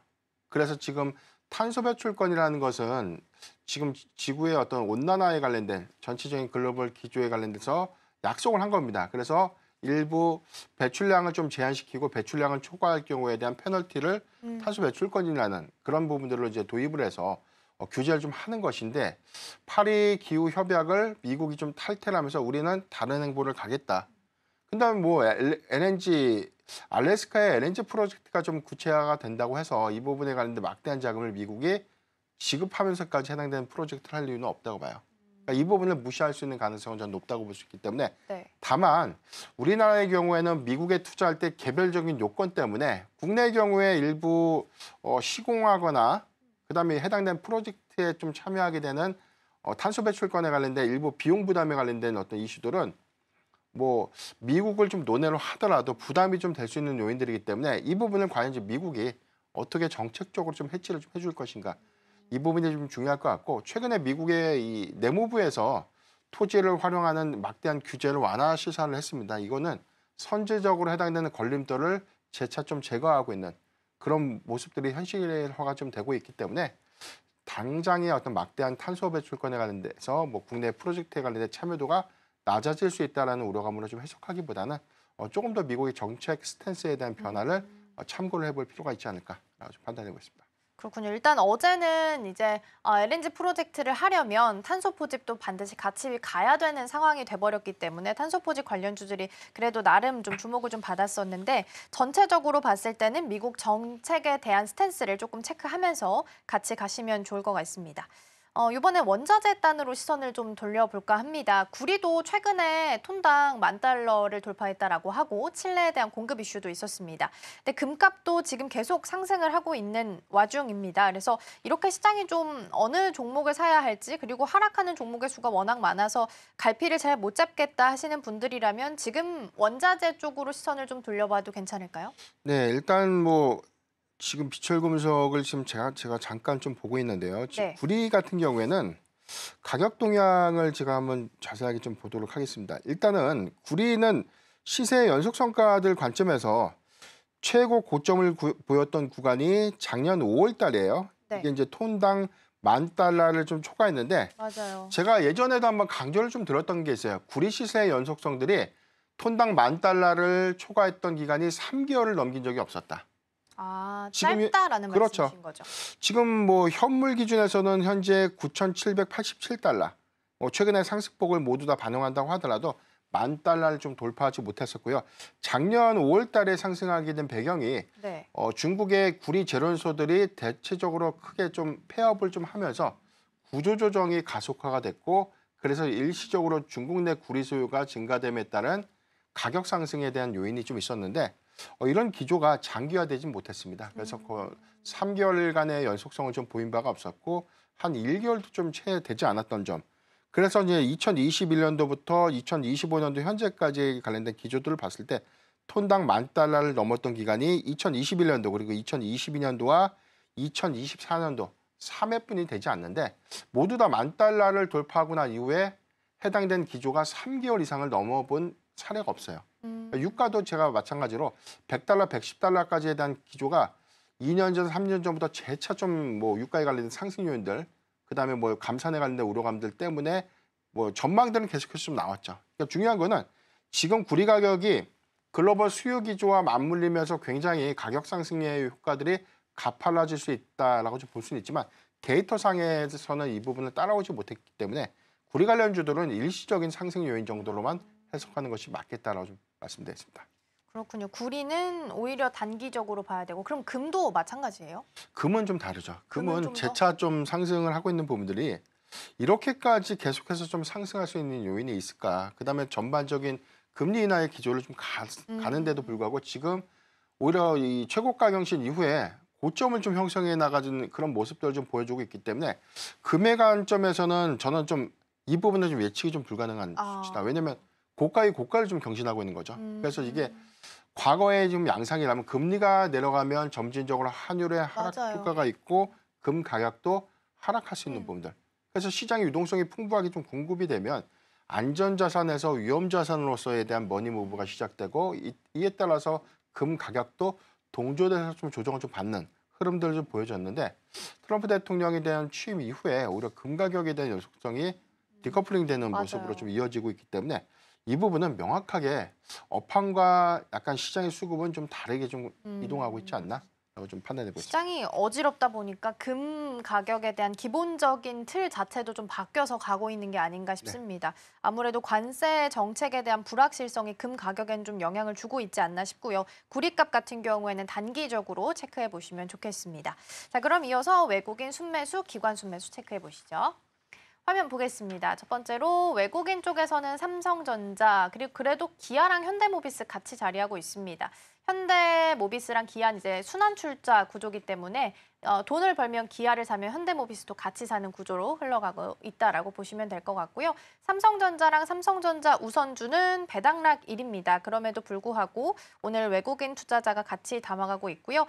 그래서 지금 탄소 배출권이라는 것은 지금 지구의 어떤 온난화에 관련된 전체적인 글로벌 기조에 관련돼서 약속을 한 겁니다. 그래서 일부 배출량을 좀 제한시키고 배출량을 초과할 경우에 대한 페널티를 탄소 배출권이라는 그런 부분들로 이제 도입을 해서 규제를 좀 하는 것인데 파리 기후 협약을 미국이 좀 탈퇴를 하면서 우리는 다른 행보를 가겠다. 그다음에 뭐 LNG 알래스카의 LNG 프로젝트가 좀 구체화가 된다고 해서 이 부분에 관련된 막대한 자금을 미국이 지급하면서까지 해당되는 프로젝트를 할 이유는 없다고 봐요. 그러니까 이 부분을 무시할 수 있는 가능성은 저는 높다고 볼 수 있기 때문에 다만 우리나라의 경우에는 미국에 투자할 때 개별적인 요건 때문에 국내의 경우에 일부 시공하거나 그다음에 해당된 프로젝트에 좀 참여하게 되는 탄소 배출권에 관련된 일부 비용 부담에 관련된 어떤 이슈들은 뭐 미국을 좀 논의를 하더라도 부담이 좀 될 수 있는 요인들이기 때문에 이 부분을 과연 이제 미국이 어떻게 정책적으로 좀 해치를 좀 해줄 것인가 이 부분이 좀 중요할 것 같고 최근에 미국의 이 내무부에서 토지를 활용하는 막대한 규제를 완화 시사를 했습니다. 이거는 선제적으로 해당되는 걸림돌을 재차 좀 제거하고 있는 그런 모습들이 현실화가 좀 되고 있기 때문에 당장의 어떤 막대한 탄소 배출권에 관련돼서 뭐 국내 프로젝트에 관련된 참여도가 낮아질 수 있다라는 우려감으로 좀 해석하기보다는 조금 더 미국의 정책 스탠스에 대한 변화를 참고를 해볼 필요가 있지 않을까라고 좀 판단하고 있습니다. 그렇군요. 일단 어제는 이제 LNG 프로젝트를 하려면 탄소 포집도 반드시 같이 가야 되는 상황이 돼버렸기 때문에 탄소 포집 관련주들이 그래도 나름 좀 주목을 좀 받았었는데 전체적으로 봤을 때는 미국 정책에 대한 스탠스를 조금 체크하면서 같이 가시면 좋을 것 같습니다. 이번에 원자재 단으로 시선을 좀 돌려볼까 합니다. 구리도 최근에 톤당 $10,000를 돌파했다라고 하고 칠레에 대한 공급 이슈도 있었습니다. 근데 금값도 지금 계속 상승을 하고 있는 와중입니다. 그래서 이렇게 시장이 좀 어느 종목을 사야 할지 그리고 하락하는 종목의 수가 워낙 많아서 갈피를 잘 못 잡겠다 하시는 분들이라면 지금 원자재 쪽으로 시선을 좀 돌려봐도 괜찮을까요? 네, 일단 뭐 지금 비철금속을 지금 제가 잠깐 좀 보고 있는데요. 지금 구리 같은 경우에는 가격 동향을 제가 한번 자세하게 좀 보도록 하겠습니다. 일단은 구리는 시세 연속 성과들 관점에서 최고 고점을 보였던 구간이 작년 5월 달이에요. 이게 이제 톤당 $10,000를 좀 초과했는데 맞아요. 제가 예전에도 한번 강조를 좀 들었던 게 있어요. 구리 시세의 연속성들이 톤당 $10,000를 초과했던 기간이 3개월을 넘긴 적이 없었다. 짧다라는 그렇죠. 말씀이신 거죠. 지금 뭐 현물 기준에서는 현재 $9,787. 최근에 상승폭을 모두 다 반영한다고 하더라도 $10,000를 좀 돌파하지 못했었고요. 작년 5월 달에 상승하게 된 배경이 중국의 구리 제련소들이 대체적으로 크게 좀 폐업을 좀 하면서 구조조정이 가속화가 됐고 그래서 일시적으로 중국 내 구리 수요가 증가됨에 따른 가격 상승에 대한 요인이 좀 있었는데 이런 기조가 장기화되지 못했습니다. 그래서 그 3개월간의 연속성을 좀 보인 바가 없었고 한 1개월도 좀 채 되지 않았던 점. 그래서 이제 2021년도부터 2025년도 현재까지 관련된 기조들을 봤을 때 톤당 $10,000를 넘었던 기간이 2021년도 그리고 2022년도와 2024년도 3회뿐이 되지 않는데 모두 다 $10,000를 돌파하고 난 이후에 해당된 기조가 3개월 이상을 넘어본 사례가 없어요. 유가도 제가 마찬가지로 $100, $110까지에 대한 기조가 2년 전, 3년 전부터 재차 좀 뭐 유가에 관련된 상승 요인들, 그다음에 뭐 감산에 관련된 우려감들 때문에 뭐 전망들은 계속해서 좀 나왔죠. 그러니까 중요한 거는 지금 구리 가격이 글로벌 수요 기조와 맞물리면서 굉장히 가격 상승의 효과들이 가팔라질 수 있다라고 좀 볼 수는 있지만 데이터상에서는 이 부분을 따라오지 못했기 때문에 구리 관련주들은 일시적인 상승 요인 정도로만 해석하는 것이 맞겠다라고 좀 말씀드리겠습니다. 그렇군요. 구리는 오히려 단기적으로 봐야 되고 그럼 금도 마찬가지예요? 금은 좀 다르죠. 금은 금은 좀 더? 재차 좀 상승을 하고 있는 부분들이 이렇게까지 계속해서 좀 상승할 수 있는 요인이 있을까? 그다음에 전반적인 금리 인하의 기조를 좀 가는데도 불구하고 지금 오히려 이 최고가 경신 이후에 고점을 좀 형성해 나가는 그런 모습들을 좀 보여주고 있기 때문에 금의 관점에서는 저는 좀 이 부분은 좀 예측이 좀 불가능한 수치다. 왜냐하면 고가의 고가를 좀 경신하고 있는 거죠. 그래서 이게 과거의 좀 양상이라면 금리가 내려가면 점진적으로 환율의 하락 맞아요. 효과가 있고 금 가격도 하락할 수 있는 부분들. 그래서 시장의 유동성이 풍부하게 좀 공급이 되면 안전자산에서 위험자산으로서에 대한 머니무브가 시작되고 이에 따라서 금 가격도 동조돼서 좀 조정을 좀 받는 흐름들을 좀 보여줬는데 트럼프 대통령에 대한 취임 이후에 오히려 금 가격에 대한 연속성이 디커플링되는 맞아요. 모습으로 좀 이어지고 있기 때문에 이 부분은 명확하게 업황과 약간 시장의 수급은 좀 다르게 좀 이동하고 있지 않나? 라고 좀 판단해 보겠습니다. 시장이 어지럽다 보니까 금 가격에 대한 기본적인 틀 자체도 좀 바뀌어서 가고 있는 게 아닌가 싶습니다. 아무래도 관세 정책에 대한 불확실성이 금 가격에는 좀 영향을 주고 있지 않나 싶고요. 구리값 같은 경우에는 단기적으로 체크해 보시면 좋겠습니다. 자, 그럼 이어서 외국인 순매수, 기관 순매수 체크해 보시죠. 화면 보겠습니다. 첫 번째로 외국인 쪽에서는 삼성전자 그리고 그래도 기아랑 현대모비스 같이 자리하고 있습니다. 현대모비스랑 기아는 이제 순환출자 구조기 때문에 돈을 벌면 기아를 사면 현대모비스도 같이 사는 구조로 흘러가고 있다라고 보시면 될 것 같고요. 삼성전자랑 삼성전자 우선주는 배당락 1입니다. 그럼에도 불구하고 오늘 외국인 투자자가 같이 담아가고 있고요.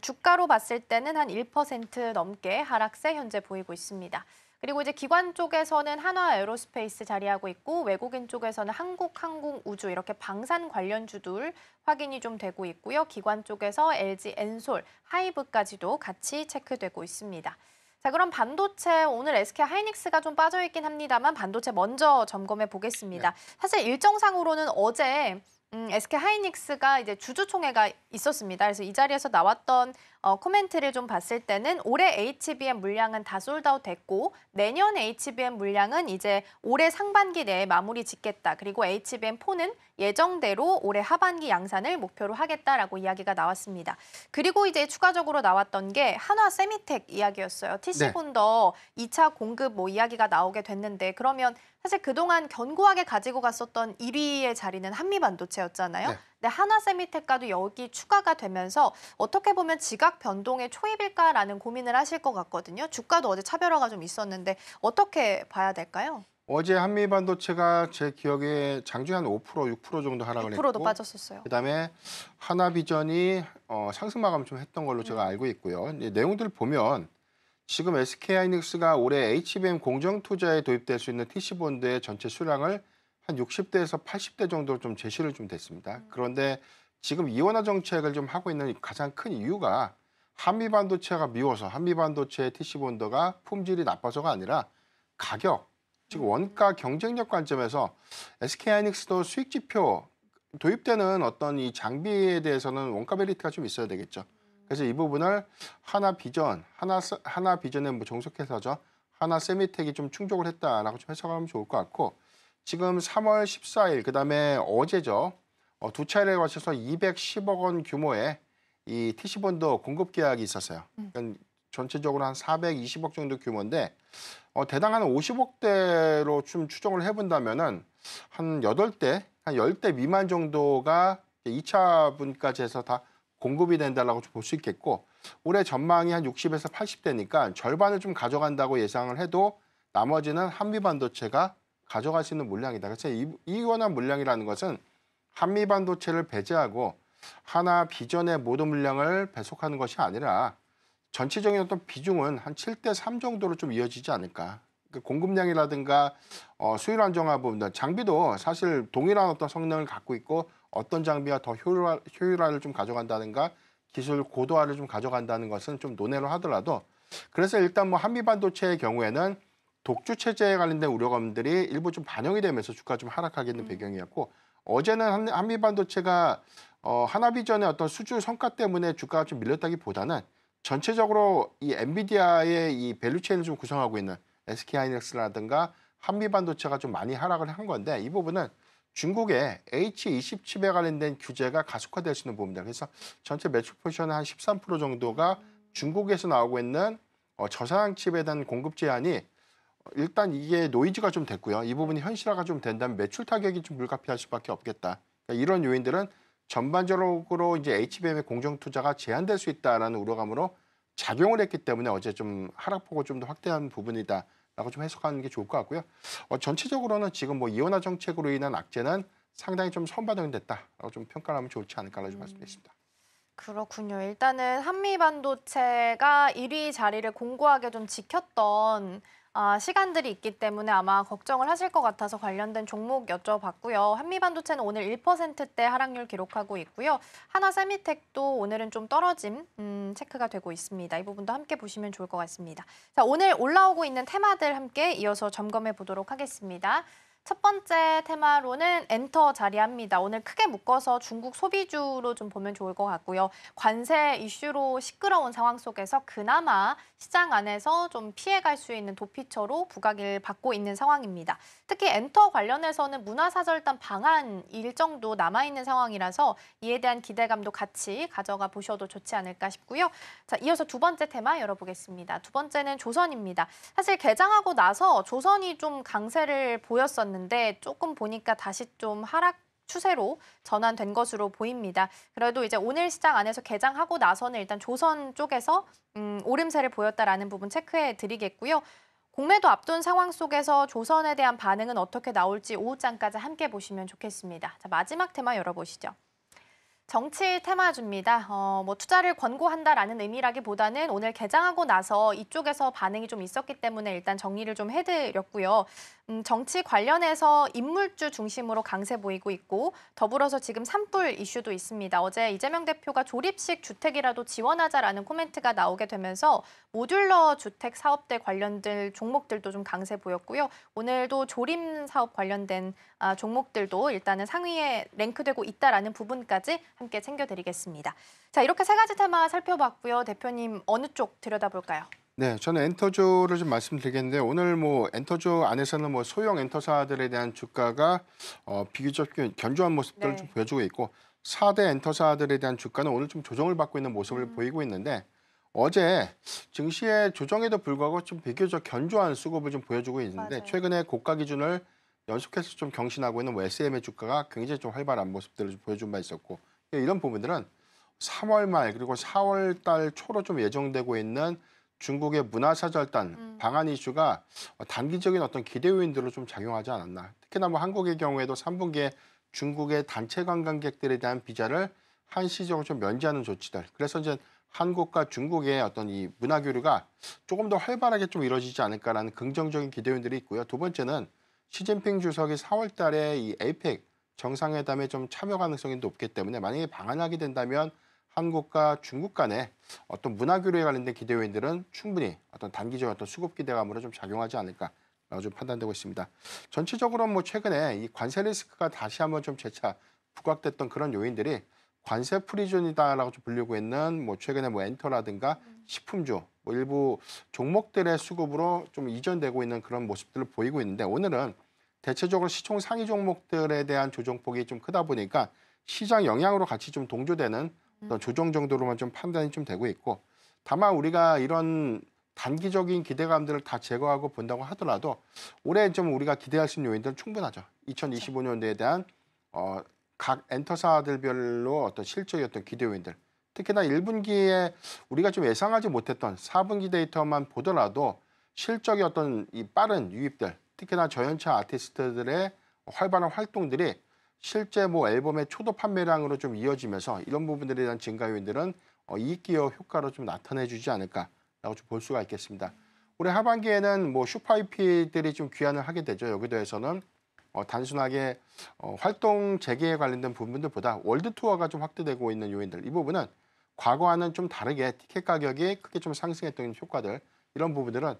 주가로 봤을 때는 한 1% 넘게 하락세 현재 보이고 있습니다. 그리고 이제 기관 쪽에서는 한화에어로스페이스 자리하고 있고 외국인 쪽에서는 한국항공우주 이렇게 방산 관련주들 확인이 좀 되고 있고요. 기관 쪽에서 LG 엔솔, 하이브까지도 같이 체크되고 있습니다. 자, 그럼 반도체 오늘 SK 하이닉스가 좀 빠져있긴 합니다만 반도체 먼저 점검해 보겠습니다. 사실 일정상으로는 어제 SK 하이닉스가 이제 주주총회가 있었습니다. 그래서 이 자리에서 나왔던 코멘트를 좀 봤을 때는 올해 HBM 물량은 다 솔드아웃 됐고 내년 HBM 물량은 이제 올해 상반기 내에 마무리 짓겠다. 그리고 HBM4는 예정대로 올해 하반기 양산을 목표로 하겠다라고 이야기가 나왔습니다. 그리고 이제 추가적으로 나왔던 게 한화 세미텍 이야기였어요. TC본더 2차 공급 뭐 이야기가 나오게 됐는데 그러면 사실 그동안 견고하게 가지고 갔었던 1위의 자리는 한미반도체였잖아요. 네. 근데 한화세미텍과도 여기 추가가 되면서 어떻게 보면 지각 변동의 초입일까라는 고민을 하실 것 같거든요. 주가도 어제 차별화가 좀 있었는데 어떻게 봐야 될까요? 어제 한미반도체가 제 기억에 장중에 한 5%, 6% 정도 하락을 6%도 했고 빠졌었어요. 그다음에 하나비전이 상승 마감 좀 했던 걸로 제가 알고 있고요. 이제 내용들 보면 지금 SK하이닉스가 올해 HBM 공정 투자에 도입될 수 있는 TC본드의 전체 수량을 한 60대에서 80대 정도로 좀 제시를 좀 됐습니다. 그런데 지금 이원화 정책을 좀 하고 있는 가장 큰 이유가 한미반도체가 미워서 한미반도체의 TC본드가 품질이 나빠서가 아니라 가격, 즉 원가 경쟁력 관점에서 SK하이닉스도 수익 지표 도입되는 어떤 이 장비에 대해서는 원가 베리티가 좀 있어야 되겠죠. 그래서 이 부분을 하나비전에 뭐 종속해서죠. 하나세미텍이 좀 충족을 했다라고 좀 해석하면 좋을 것 같고 지금 3월 14일 그다음에 어제죠. 두 차례에 걸쳐서 210억 원 규모의 이 TC본드 공급 계약이 있었어요. 그러니까 전체적으로 한 420억 정도 규모인데 대당 한 50억대로 좀 추정을 해본다면은 한 8대, 한 10대 미만 정도가 2차 분까지 해서 다 공급이 된다라고 볼 수 있겠고 올해 전망이 한 60에서 80대니까 절반을 좀 가져간다고 예상을 해도 나머지는 한미반도체가 가져갈 수 있는 물량이다. 그래서 이원한 물량이라는 것은 한미반도체를 배제하고 하나비전의 모든 물량을 배속하는 것이 아니라 전체적인 어떤 비중은 한 7대 3 정도로 좀 이어지지 않을까. 그 공급량이라든가 수율 안정화 부분, 장비도 사실 동일한 어떤 성능을 갖고 있고 어떤 장비가 더 효율화를 좀 가져간다든가 기술 고도화를 좀 가져간다는 것은 좀 논의를 하더라도 그래서 일단 뭐 한미반도체의 경우에는 독주 체제에 관련된 우려감들이 일부 좀 반영이 되면서 주가 좀 하락하게 있는 배경이었고 어제는 한미반도체가 하나비전의 어떤 수주 성과 때문에 주가가 좀 밀렸다기보다는 전체적으로 이 엔비디아의 이 밸류체인을 좀 구성하고 있는 SK하이닉스라든가 한미반도체가 좀 많이 하락을 한 건데 이 부분은 중국의 H20 칩에 관련된 규제가 가속화될 수 있는 부분입니다. 그래서 전체 매출 포지션의 한 13% 정도가 중국에서 나오고 있는 저사양 칩에 대한 공급 제한이 일단 이게 노이즈가 좀 됐고요. 이 부분이 현실화가 좀 된다면 매출 타격이 좀 불가피할 수밖에 없겠다. 그러니까 이런 요인들은 전반적으로 이제 HBM의 공정 투자가 제한될 수 있다라는 우려감으로 작용을 했기 때문에 어제 좀 하락폭을 좀 더 확대한 부분이다라고 좀 해석하는 게 좋을 것 같고요. 전체적으로는 지금 뭐 이원화 정책으로 인한 악재는 상당히 좀 선반영이 됐다라고 좀 평가하면 좋지 않을까라고 좀 말씀드렸습니다. 그렇군요. 일단은 한미 반도체가 1위 자리를 공고하게 좀 지켰던 시간들이 있기 때문에 아마 걱정을 하실 것 같아서 관련된 종목 여쭤봤고요. 한미 반도체는 오늘 1%대 하락률 기록하고 있고요. 하나 세미텍도 오늘은 좀 떨어짐 체크가 되고 있습니다. 이 부분도 함께 보시면 좋을 것 같습니다. 자, 오늘 올라오고 있는 테마들 함께 이어서 점검해 보도록 하겠습니다. 첫 번째 테마로는 엔터 자리합니다. 오늘 크게 묶어서 중국 소비주로 좀 보면 좋을 것 같고요. 관세 이슈로 시끄러운 상황 속에서 그나마 시장 안에서 좀 피해갈 수 있는 도피처로 부각을 받고 있는 상황입니다. 특히 엔터 관련해서는 문화사절단 방한 일정도 남아있는 상황이라서 이에 대한 기대감도 같이 가져가 보셔도 좋지 않을까 싶고요. 자, 이어서 두 번째 테마 열어보겠습니다. 두 번째는 조선입니다. 사실 개장하고 나서 조선이 좀 강세를 보였었는데 조금 보니까 다시 좀 하락 추세로 전환된 것으로 보입니다. 그래도 이제 오늘 시장 안에서 개장하고 나서는 일단 조선 쪽에서 오름세를 보였다라는 부분 체크해 드리겠고요. 공매도 앞둔 상황 속에서 조선에 대한 반응은 어떻게 나올지 오후장까지 함께 보시면 좋겠습니다. 자, 마지막 테마 열어보시죠. 정치 테마주입니다. 뭐 투자를 권고한다라는 의미라기보다는 오늘 개장하고 나서 이쪽에서 반응이 좀 있었기 때문에 일단 정리를 좀 해드렸고요. 정치 관련해서 인물주 중심으로 강세 보이고 있고 더불어서 지금 산불 이슈도 있습니다. 어제 이재명 대표가 조립식 주택이라도 지원하자라는 코멘트가 나오게 되면서 모듈러 주택 사업대 관련된 종목들도 좀 강세 보였고요. 오늘도 조림 사업 관련된 종목들도 일단은 상위에 랭크되고 있다라는 부분까지 함께 챙겨드리겠습니다. 자, 이렇게 세 가지 테마 살펴봤고요. 대표님 어느 쪽 들여다볼까요? 네, 저는 엔터주를 좀 말씀드리겠는데 오늘 뭐 엔터주 안에서는 뭐 소형 엔터사들에 대한 주가가 비교적 견조한 모습들을 좀 보여주고 있고 4대 엔터사들에 대한 주가는 오늘 좀 조정을 받고 있는 모습을 보이고 있는데 어제 증시의 조정에도 불구하고 좀 비교적 견조한 수급을 좀 보여주고 있는데 맞아요. 최근에 고가 기준을 연속해서 좀 경신하고 있는 뭐 SM의 주가가 굉장히 좀 활발한 모습들을 좀 보여준 바 있었고 이런 부분들은 3월 말 그리고 4월 달 초로 좀 예정되고 있는 중국의 문화사절단 방한 이슈가 단기적인 어떤 기대 요인들로 좀 작용하지 않았나. 특히나 뭐 한국의 경우에도 3분기에 중국의 단체 관광객들에 대한 비자를 한시적으로 좀 면제하는 조치들. 그래서 이제 한국과 중국의 어떤 이 문화 교류가 조금 더 활발하게 좀 이루어지지 않을까라는 긍정적인 기대 요인들이 있고요. 두 번째는 시진핑 주석이 4월 달에 이 에이펙 정상회담에 좀 참여 가능성이 높기 때문에 만약에 방한하게 된다면 한국과 중국 간의 어떤 문화 교류에 관련된 기대 요인들은 충분히 어떤 단기적 어떤 수급 기대감으로 좀 작용하지 않을까라고 좀 판단되고 있습니다. 전체적으로 뭐 최근에 이 관세 리스크가 다시 한번 좀 재차 부각됐던 그런 요인들이 관세 프리존이다라고 좀 불리고 있는 뭐 최근에 뭐 엔터라든가 식품주 뭐 일부 종목들의 수급으로 좀 이전되고 있는 그런 모습들을 보이고 있는데 오늘은 대체적으로 시총 상위 종목들에 대한 조정폭이 좀 크다 보니까 시장 영향으로 같이 좀 동조되는 어떤 조정 정도로만 좀 판단이 좀 되고 있고 다만 우리가 이런 단기적인 기대감들을 다 제거하고 본다고 하더라도 올해 좀 우리가 기대할 수 있는 요인들은 충분하죠. 2025년도에 대한 각 엔터사들별로 어떤 실적의 어떤 기대 요인들 특히나 1분기에 우리가 좀 예상하지 못했던 4분기 데이터만 보더라도 실적의 어떤 이 빠른 유입들 특히나 저연차 아티스트들의 활발한 활동들이 실제 뭐 앨범의 초도 판매량으로 좀 이어지면서 이런 부분들에 대한 증가 요인들은 이익 기여 효과로 좀 나타내주지 않을까라고 좀 볼 수가 있겠습니다. 올해 하반기에는 뭐 슈퍼IP들이 좀 귀환을 하게 되죠. 여기도에서는 단순하게 활동 재개에 관련된 부분들보다 월드 투어가 좀 확대되고 있는 요인들 이 부분은 과거와는 좀 다르게 티켓 가격이 크게 좀 상승했던 효과들 이런 부분들은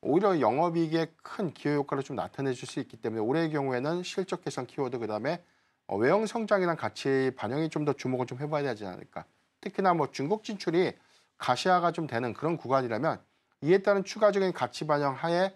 오히려 영업이익에 큰 기여 효과를 좀 나타내 줄 수 있기 때문에 올해의 경우에는 실적 개선 키워드 그다음에 외형 성장이랑 같이 반영이 좀 더 주목을 좀 해봐야 되지 않을까. 특히나 뭐 중국 진출이 가시화가 좀 되는 그런 구간이라면 이에 따른 추가적인 가치 반영 하에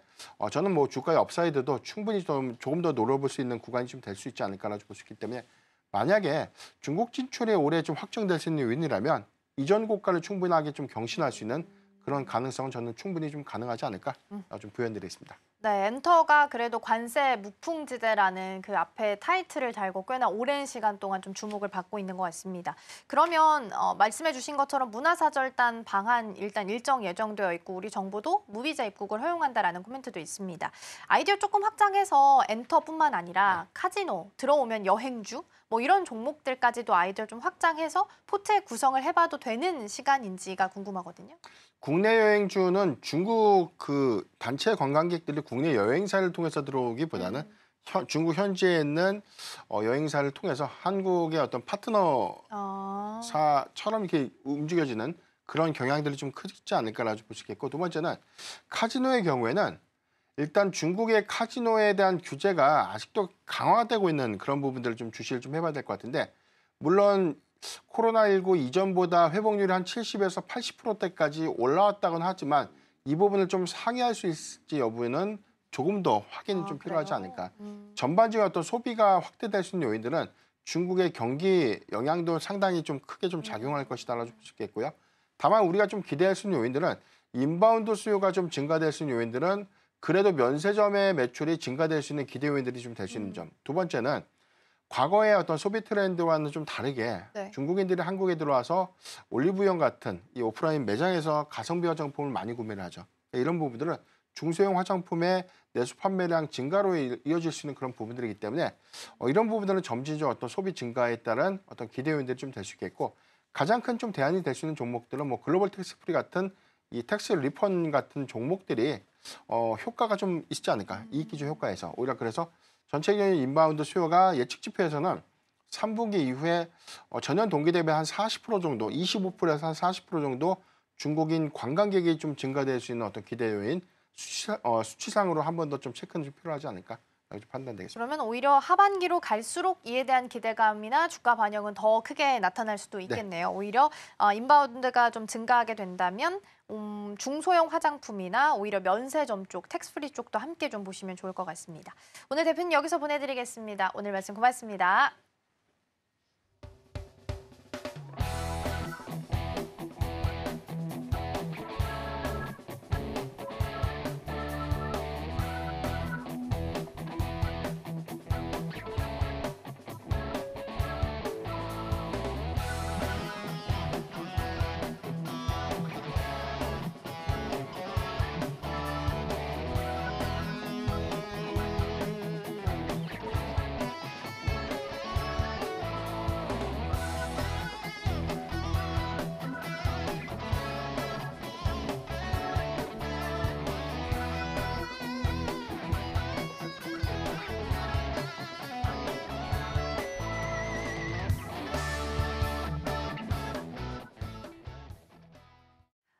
저는 뭐 주가의 업사이드도 충분히 조금 더 노려볼 수 있는 구간이 좀 될 수 있지 않을까라고 볼 수 있기 때문에 만약에 중국 진출이 올해 좀 확정될 수 있는 요인이라면 이전 고가를 충분하게 좀 경신할 수 있는 그런 가능성은 저는 충분히 좀 가능하지 않을까 좀 부연드리겠습니다. 네, 엔터가 그래도 관세 무풍지대라는 그 앞에 타이틀을 달고 꽤나 오랜 시간 동안 좀 주목을 받고 있는 것 같습니다. 그러면 말씀해 주신 것처럼 문화사절단 방한 일단 일정 예정되어 있고 우리 정부도 무비자 입국을 허용한다라는 코멘트도 있습니다. 아이디어 조금 확장해서 엔터뿐만 아니라 카지노, 들어오면 여행주 뭐 이런 종목들까지도 아이디어 좀 확장해서 포트의 구성을 해봐도 되는 시간인지가 궁금하거든요. 국내 여행주는 중국 그 단체 관광객들이 국내 여행사를 통해서 들어오기보다는 중국 현지에 있는 여행사를 통해서 한국의 어떤 파트너사처럼 이렇게 움직여지는 그런 경향들이 좀 크지 않을까라고 볼 수 있겠고, 두 번째는 카지노의 경우에는 일단 중국의 카지노에 대한 규제가 아직도 강화되고 있는 그런 부분들을 좀 주시를 좀 해봐야 될 것 같은데, 물론 코로나19 이전보다 회복률이 한 70에서 80%대까지 올라왔다고는 하지만 이 부분을 좀 상회할 수 있을지 여부에는 조금 더 확인이 좀 필요하지 않을까. 전반적인 어떤 소비가 확대될 수 있는 요인들은 중국의 경기 영향도 상당히 좀 크게 좀 작용할 것이다라고 볼 수 있겠고요. 다만 우리가 좀 기대할 수 있는 요인들은 인바운드 수요가 좀 증가될 수 있는 요인들은 그래도 면세점의 매출이 증가될 수 있는 기대 요인들이 좀 될 수 있는 점. 두 번째는 과거의 어떤 소비 트렌드와는 좀 다르게 중국인들이 한국에 들어와서 올리브영 같은 이 오프라인 매장에서 가성비 화장품을 많이 구매를 하죠. 이런 부분들은 중소형 화장품의 내수 판매량 증가로 이어질 수 있는 그런 부분들이기 때문에 이런 부분들은 점진적 어떤 소비 증가에 따른 어떤 기대 요인들이 좀 될 수 있겠고, 가장 큰 좀 대안이 될 수 있는 종목들은 뭐 글로벌 텍스 프리 같은 이 텍스 리펀 같은 종목들이 효과가 좀 있지 않을까. 이익 기준 효과에서 오히려 그래서 전체적인 인바운드 수요가 예측 지표에서는 3분기 이후에 전년 동기 대비 한 40% 정도, 25%에서 한 40% 정도 중국인 관광객이 좀 증가될 수 있는 어떤 기대 요인, 수치상으로 한 번 더 좀 체크는 좀 필요하지 않을까 판단되겠습니다. 그러면 오히려 하반기로 갈수록 이에 대한 기대감이나 주가 반영은 더 크게 나타날 수도 있겠네요. 오히려 인바운드가 좀 증가하게 된다면 중소형 화장품이나 오히려 면세점 쪽, 텍스프리 쪽도 함께 좀 보시면 좋을 것 같습니다. 오늘 대표님 여기서 보내드리겠습니다. 오늘 말씀 고맙습니다.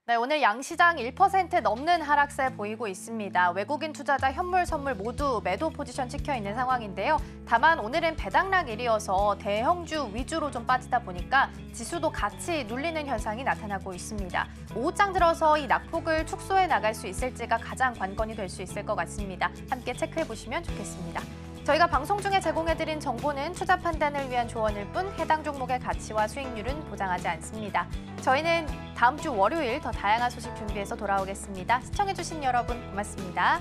네, 오늘 양시장 1% 넘는 하락세 보이고 있습니다. 외국인 투자자 현물, 선물 모두 매도 포지션 찍혀 있는 상황인데요. 다만 오늘은 배당락일이어서 대형주 위주로 좀 빠지다 보니까 지수도 같이 눌리는 현상이 나타나고 있습니다. 오후장 들어서 이 낙폭을 축소해 나갈 수 있을지가 가장 관건이 될 수 있을 것 같습니다. 함께 체크해 보시면 좋겠습니다. 저희가 방송 중에 제공해드린 정보는 투자 판단을 위한 조언일 뿐 해당 종목의 가치와 수익률은 보장하지 않습니다. 저희는 다음 주 월요일 더 다양한 소식 준비해서 돌아오겠습니다. 시청해주신 여러분 고맙습니다.